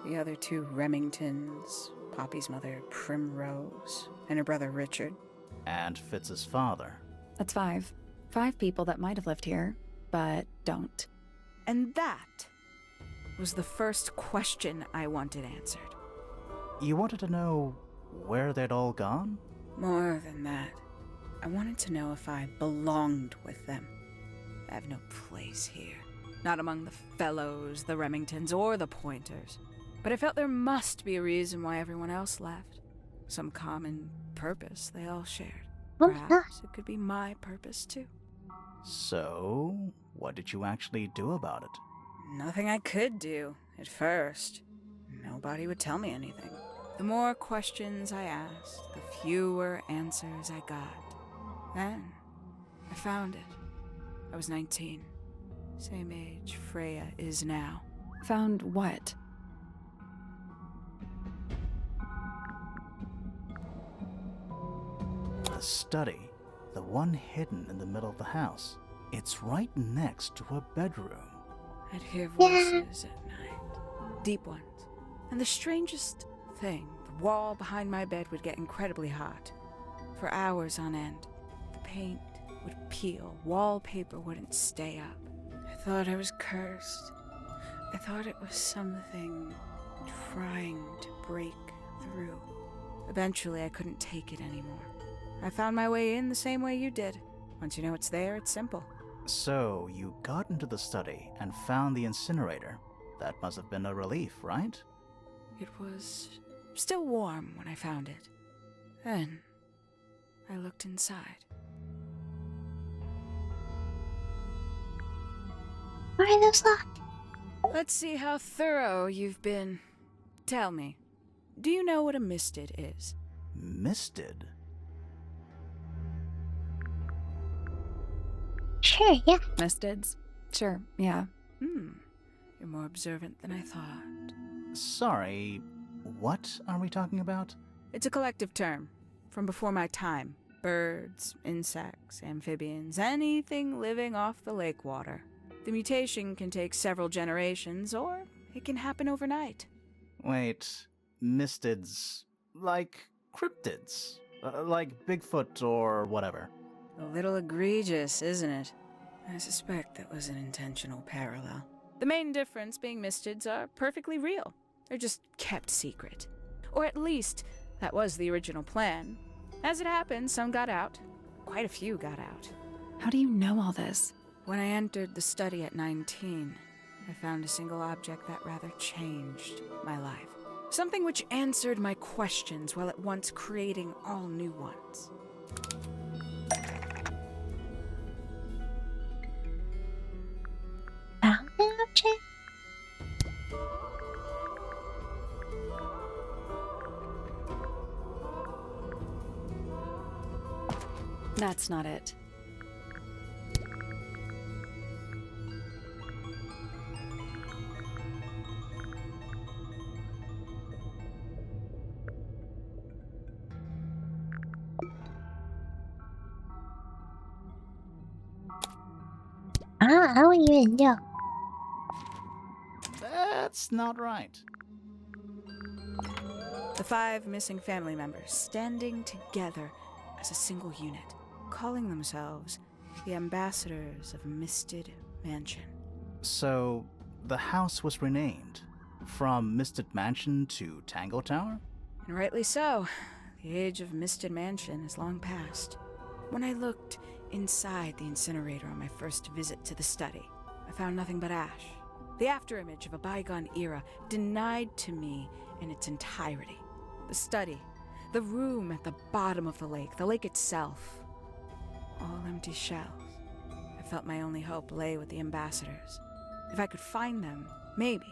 The other two Remingtons. Poppy's mother, Primrose. And her brother, Richard. And Fitz's father. That's 5. 5 people that might have lived here, but don't. And that was the first question I wanted answered. You wanted to know where they'd all gone? More than that, I wanted to know if I belonged with them. I have no place here. Not among the Fellows, the Remingtons, or the Pointers. But I felt there must be a reason why everyone else left. Some common purpose they all shared. Oh my God. Perhaps it could be my purpose, too. So, what did you actually do about it? Nothing I could do, at first. Nobody would tell me anything. The more questions I asked, the fewer answers I got. Then, I found it. I was 19. Same age Freya is now. Found what? A study. The one hidden in the middle of the house. It's right next to a bedroom. I'd hear voices at night. Deep ones. And the strangest thing, the wall behind my bed would get incredibly hot. For hours on end. The paint would peel. Wallpaper wouldn't stay up. I thought I was cursed. I thought it was something trying to break through. Eventually, I couldn't take it anymore. I found my way in the same way you did. Once you know it's there, it's simple. So, you got into the study and found the incinerator. That must have been a relief, right? It was still warm when I found it. Then, I looked inside. Why are those locked? Let's see how thorough you've been. Tell me, do you know what a misted is? Misted? Sure, yeah. Mistids? Sure, yeah. You're more observant than I thought. Sorry, what are we talking about? It's a collective term, from before my time. Birds, insects, amphibians, anything living off the lake water. The mutation can take several generations, or it can happen overnight. Wait, mistids, like cryptids, like Bigfoot or whatever. A little egregious, isn't it? I suspect that was an intentional parallel. The main difference being mistids are perfectly real. They're just kept secret. Or at least, that was the original plan. As it happened, some got out. Quite a few got out. How do you know all this? When I entered the study at 19, I found a single object that rather changed my life. Something which answered my questions while at once creating all new ones. Found an object? That's not it. I don't even know. That's not right. The 5 missing family members standing together as a single unit, calling themselves the ambassadors of Misted Mansion. So, the house was renamed from Misted Mansion to Tangle Tower? And rightly so. The age of Misted Mansion is long past. When I looked inside the incinerator on my first visit to the study, I found nothing but ash. The afterimage of a bygone era denied to me in its entirety. The study, the room at the bottom of the lake itself, all empty shells. I felt my only hope lay with the ambassadors. If I could find them, maybe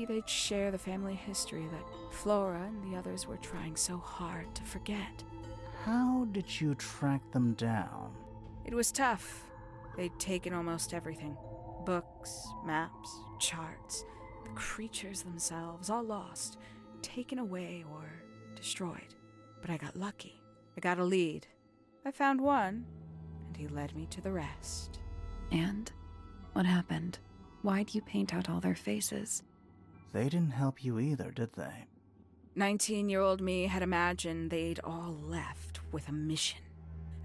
they'd share the family history that Flora and the others were trying so hard to forget. How did you track them down? It was tough. They'd taken almost everything. Books, maps, charts, the creatures themselves, all lost, taken away or destroyed. But I got lucky. I got a lead. I found one, and he led me to the rest. And? What happened? Why'd you paint out all their faces? They didn't help you either, did they? 19-year-old me had imagined they'd all left with a mission,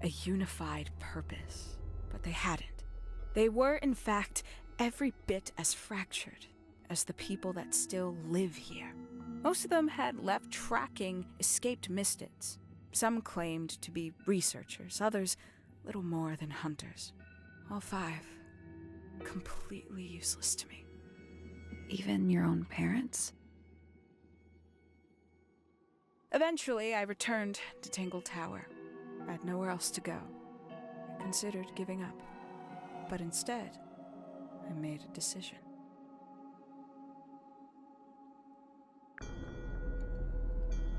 a unified purpose, but they hadn't. They were, in fact, every bit as fractured as the people that still live here. Most of them had left tracking escaped mystics. Some claimed to be researchers, others little more than hunters. All 5 completely useless to me. Even your own parents? Eventually, I returned to Tangle Tower. I had nowhere else to go. I considered giving up, but instead, I made a decision.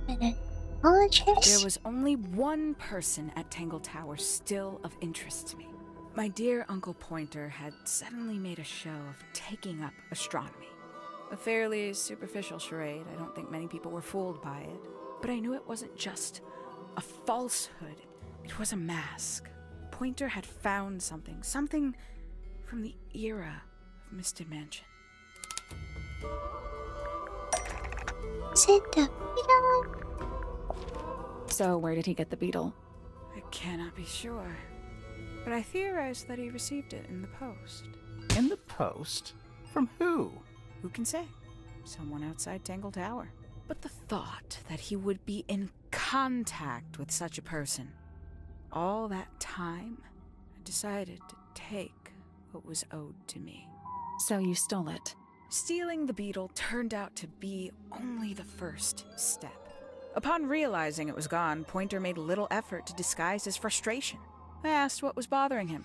There was only one person at Tangle Tower still of interest to me. My dear Uncle Pointer had suddenly made a show of taking up astronomy. A fairly superficial charade. I don't think many people were fooled by it. But I knew it wasn't just a falsehood. It was a mask. Pointer had found something from the era of Misted Mansion. Is it the beetle? So where did he get the beetle? I cannot be sure, but I theorize that he received it in the post. In the post? From who? Who can say? Someone outside Tangle Tower. But the thought that he would be in contact with such a person, all that time, I decided to take what was owed to me. So you stole it. Stealing the beetle turned out to be only the first step. Upon realizing it was gone, Pointer made little effort to disguise his frustration. I asked what was bothering him.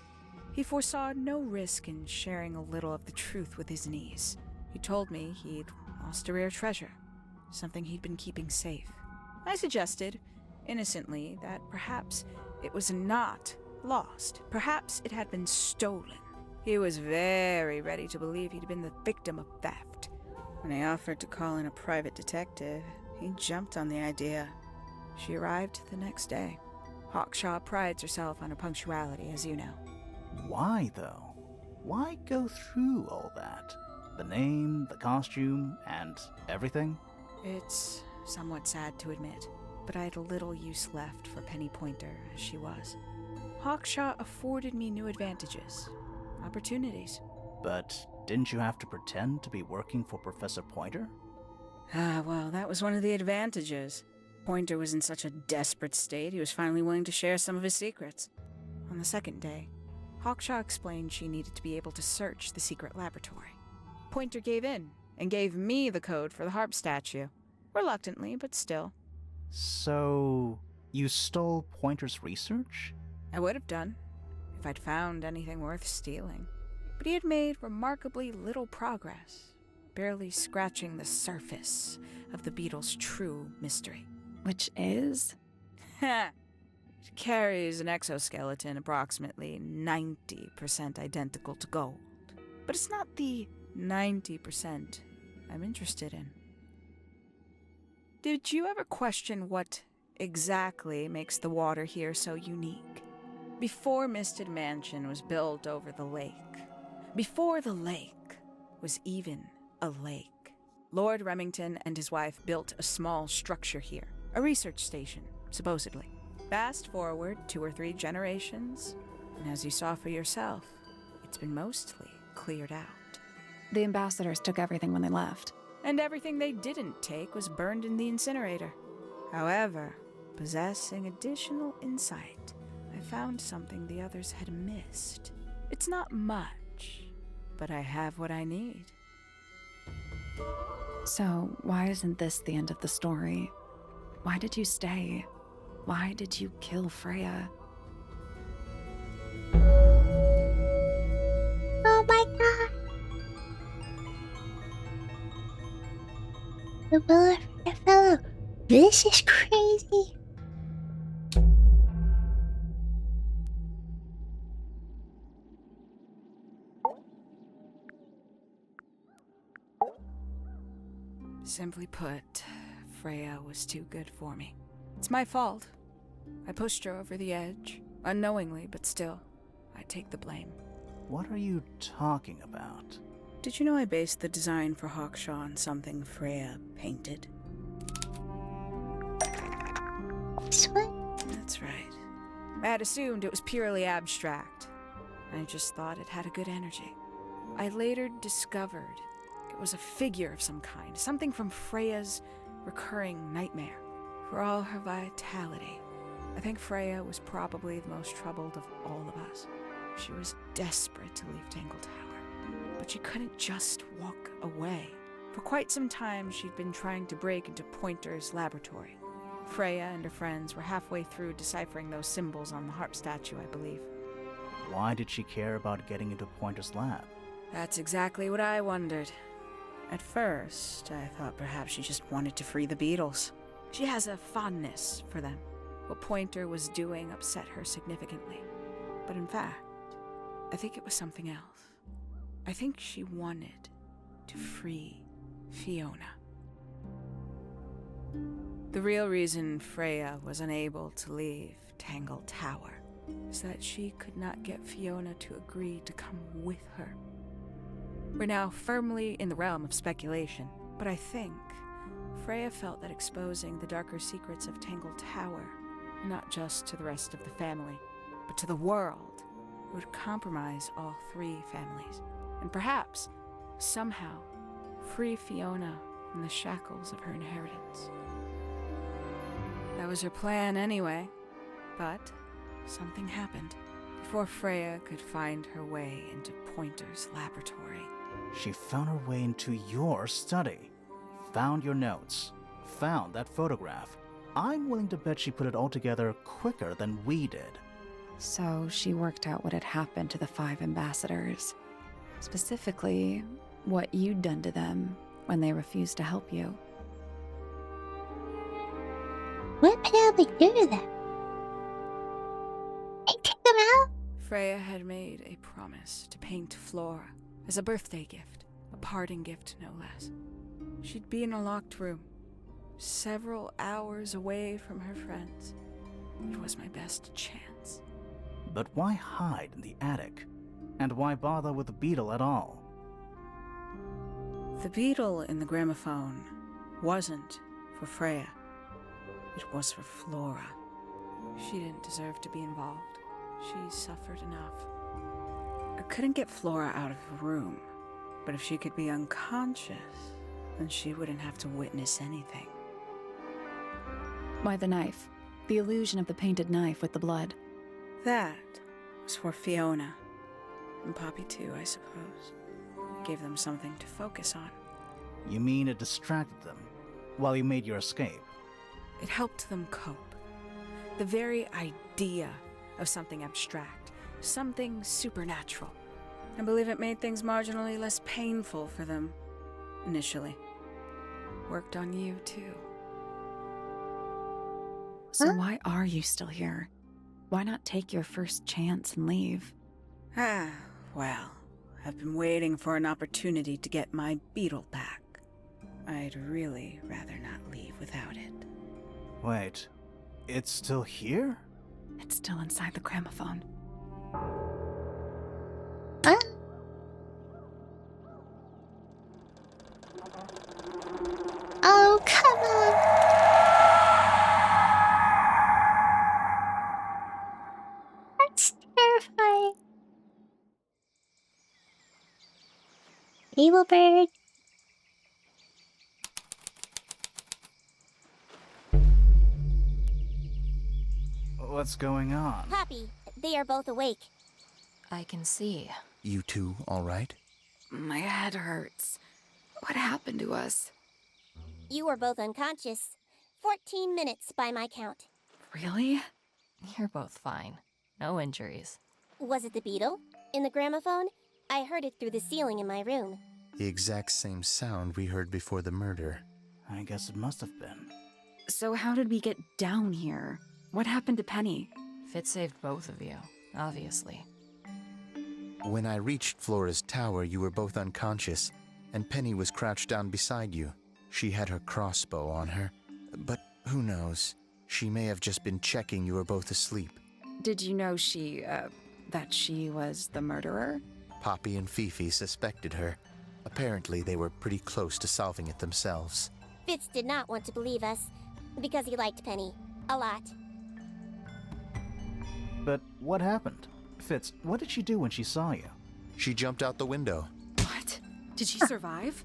He foresaw no risk in sharing a little of the truth with his niece. He told me he'd lost a rare treasure, something he'd been keeping safe. I suggested, innocently, that perhaps it was not lost. Perhaps it had been stolen. He was very ready to believe he'd been the victim of theft. When I offered to call in a private detective, he jumped on the idea. She arrived the next day. Hawkshaw prides herself on her punctuality, as you know. Why, though? Why go through all that? The name, the costume, and everything? It's somewhat sad to admit, but I had little use left for Penny Pointer as she was. Hawkshaw afforded me new advantages, opportunities. But didn't you have to pretend to be working for Professor Pointer? Well, that was one of the advantages. Pointer was in such a desperate state, he was finally willing to share some of his secrets. On the second day, Hawkshaw explained she needed to be able to search the secret laboratory. Pointer gave in and gave me the code for the harp statue. Reluctantly, but still. So, you stole Pointer's research? I would have done, if I'd found anything worth stealing. But he had made remarkably little progress, barely scratching the surface of the beetle's true mystery. Which is? It carries an exoskeleton approximately 90% identical to gold. But it's not the 90% I'm interested in. Did you ever question what exactly makes the water here so unique? Before Misted Mansion was built over the lake, before the lake was even a lake, Lord Remington and his wife built a small structure here, a research station, supposedly. Fast forward 2 or 3 generations, and as you saw for yourself, it's been mostly cleared out. The ambassadors took everything when they left. And everything they didn't take was burned in the incinerator. However, possessing additional insight, I found something the others had missed. It's not much, but I have what I need. So, why isn't this the end of the story? Why did you stay? Why did you kill Freya? Oh my god! The Willow Fellow. This is crazy. Simply put, Freya was too good for me. It's my fault. I pushed her over the edge, unknowingly, but still, I take the blame. What are you talking about? Did you know I based the design for Hawkshaw on something Freya painted? This one? That's right. I had assumed it was purely abstract. I just thought it had a good energy. I later discovered it was a figure of some kind, something from Freya's recurring nightmare. For all her vitality, I think Freya was probably the most troubled of all of us. She was desperate to leave Tangle Tower, but she couldn't just walk away. For quite some time, she'd been trying to break into Pointer's laboratory. Freya and her friends were halfway through deciphering those symbols on the harp statue, I believe. Why did she care about getting into Pointer's lab? That's exactly what I wondered. At first, I thought perhaps she just wanted to free the beetles. She has a fondness for them. What Pointer was doing upset her significantly. But in fact, I think it was something else. I think she wanted to free Fiona. The real reason Freya was unable to leave Tangle Tower is that she could not get Fiona to agree to come with her. We're now firmly in the realm of speculation, but I think Freya felt that exposing the darker secrets of Tangle Tower, not just to the rest of the family, but to the world, would compromise all 3 families, and perhaps, somehow, free Fiona from the shackles of her inheritance. That was her plan anyway, but something happened. Before Freya could find her way into Pointer's laboratory. She found her way into your study, found your notes, found that photograph. I'm willing to bet she put it all together quicker than we did. So she worked out what had happened to the 5 ambassadors. Specifically, what you'd done to them when they refused to help you. What Penelope do to them? They took them out? Freya had made a promise to paint Flora as a birthday gift, a parting gift no less. She'd be in a locked room, several hours away from her friends. It was my best chance. But why hide in the attic? And why bother with the beetle at all? The beetle in the gramophone wasn't for Freya. It was for Flora. She didn't deserve to be involved. She suffered enough. I couldn't get Flora out of her room, but if she could be unconscious, then she wouldn't have to witness anything. Why the knife? The illusion of the painted knife with the blood. That was for Fiona. And Poppy too, I suppose. Gave them something to focus on. You mean it distracted them while you made your escape? It helped them cope. The very idea of something abstract, something supernatural. I believe it made things marginally less painful for them, initially. Worked on you, too. So why are you still here? Why not take your first chance and leave? Well, I've been waiting for an opportunity to get my beetle back. I'd really rather not leave without it. Wait, it's still here? It's still inside the gramophone. Evil bird. What's going on? Poppy, they are both awake. I can see. You two all right? My head hurts. What happened to us? You were both unconscious. 14 minutes by my count. Really? You're both fine. No injuries. Was it the beetle? In the gramophone? I heard it through the ceiling in my room. The exact same sound we heard before the murder. I guess it must have been. So how did we get down here? What happened to Penny? Fitz saved both of you, obviously. When I reached Flora's tower, you were both unconscious, and Penny was crouched down beside you. She had her crossbow on her, but who knows? She may have just been checking you were both asleep. Did you know that she was the murderer? Poppy and Fifi suspected her. Apparently, they were pretty close to solving it themselves. Fitz did not want to believe us, because he liked Penny. A lot. But what happened? Fitz, what did she do when she saw you? She jumped out the window. What? Did she survive?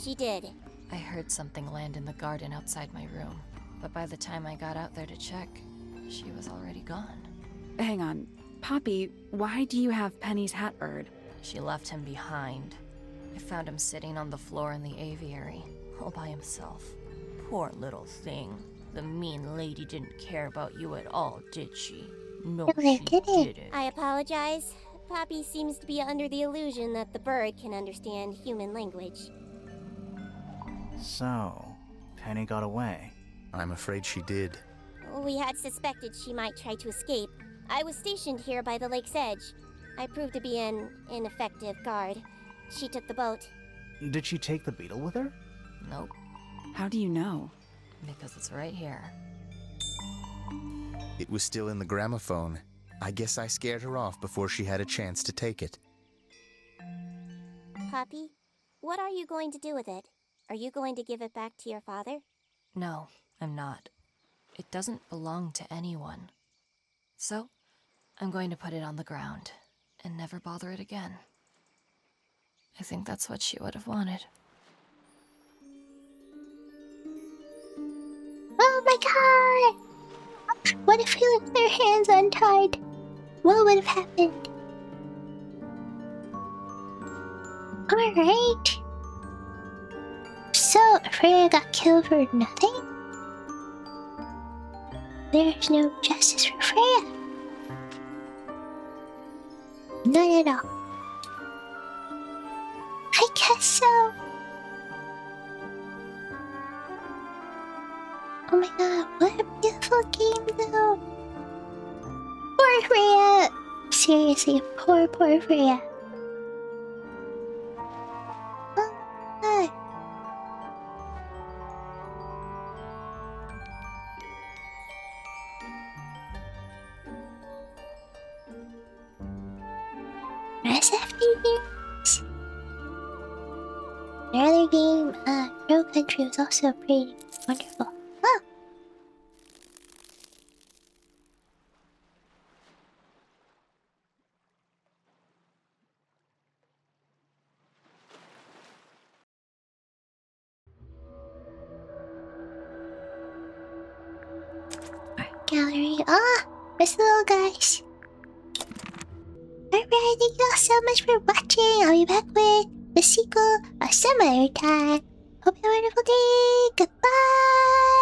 She did. I heard something land in the garden outside my room, but by the time I got out there to check, she was already gone. Hang on. Poppy, why do you have Penny's hat bird? She left him behind. I found him sitting on the floor in the aviary, all by himself. Poor little thing. The mean lady didn't care about you at all, did she? No, I she didn't. didn't. I apologize. Poppy seems to be under the illusion that the bird can understand human language. So, Penny got away. I'm afraid she did. We had suspected she might try to escape. I was stationed here by the lake's edge. I proved to be an ineffective guard. She took the boat. Did she take the beetle with her? Nope, How do you know? because it's right here. It was still in the gramophone. I guess I scared her off before she had a chance to take it. Poppy, what are you going to do with it? Are you going to give it back to your father? No, I'm not. It doesn't belong to anyone. So, I'm going to put it on the ground and never bother it again. I think that's what she would have wanted. Oh my god! What if he left their hands untied? What would have happened? Alright. So, Freya got killed for nothing? There's no justice for Freya. None at all. I guess so. Oh my god, what a beautiful game though. Poor Freya. Seriously, poor Freya. Oh my god. Mass Effect games. Another game, No Country was also pretty wonderful. Oh. Art gallery. Ah, it's the little guys. Alright, thank you all so much for watching. I'll be back with the sequel some other time. Hope you have a wonderful day.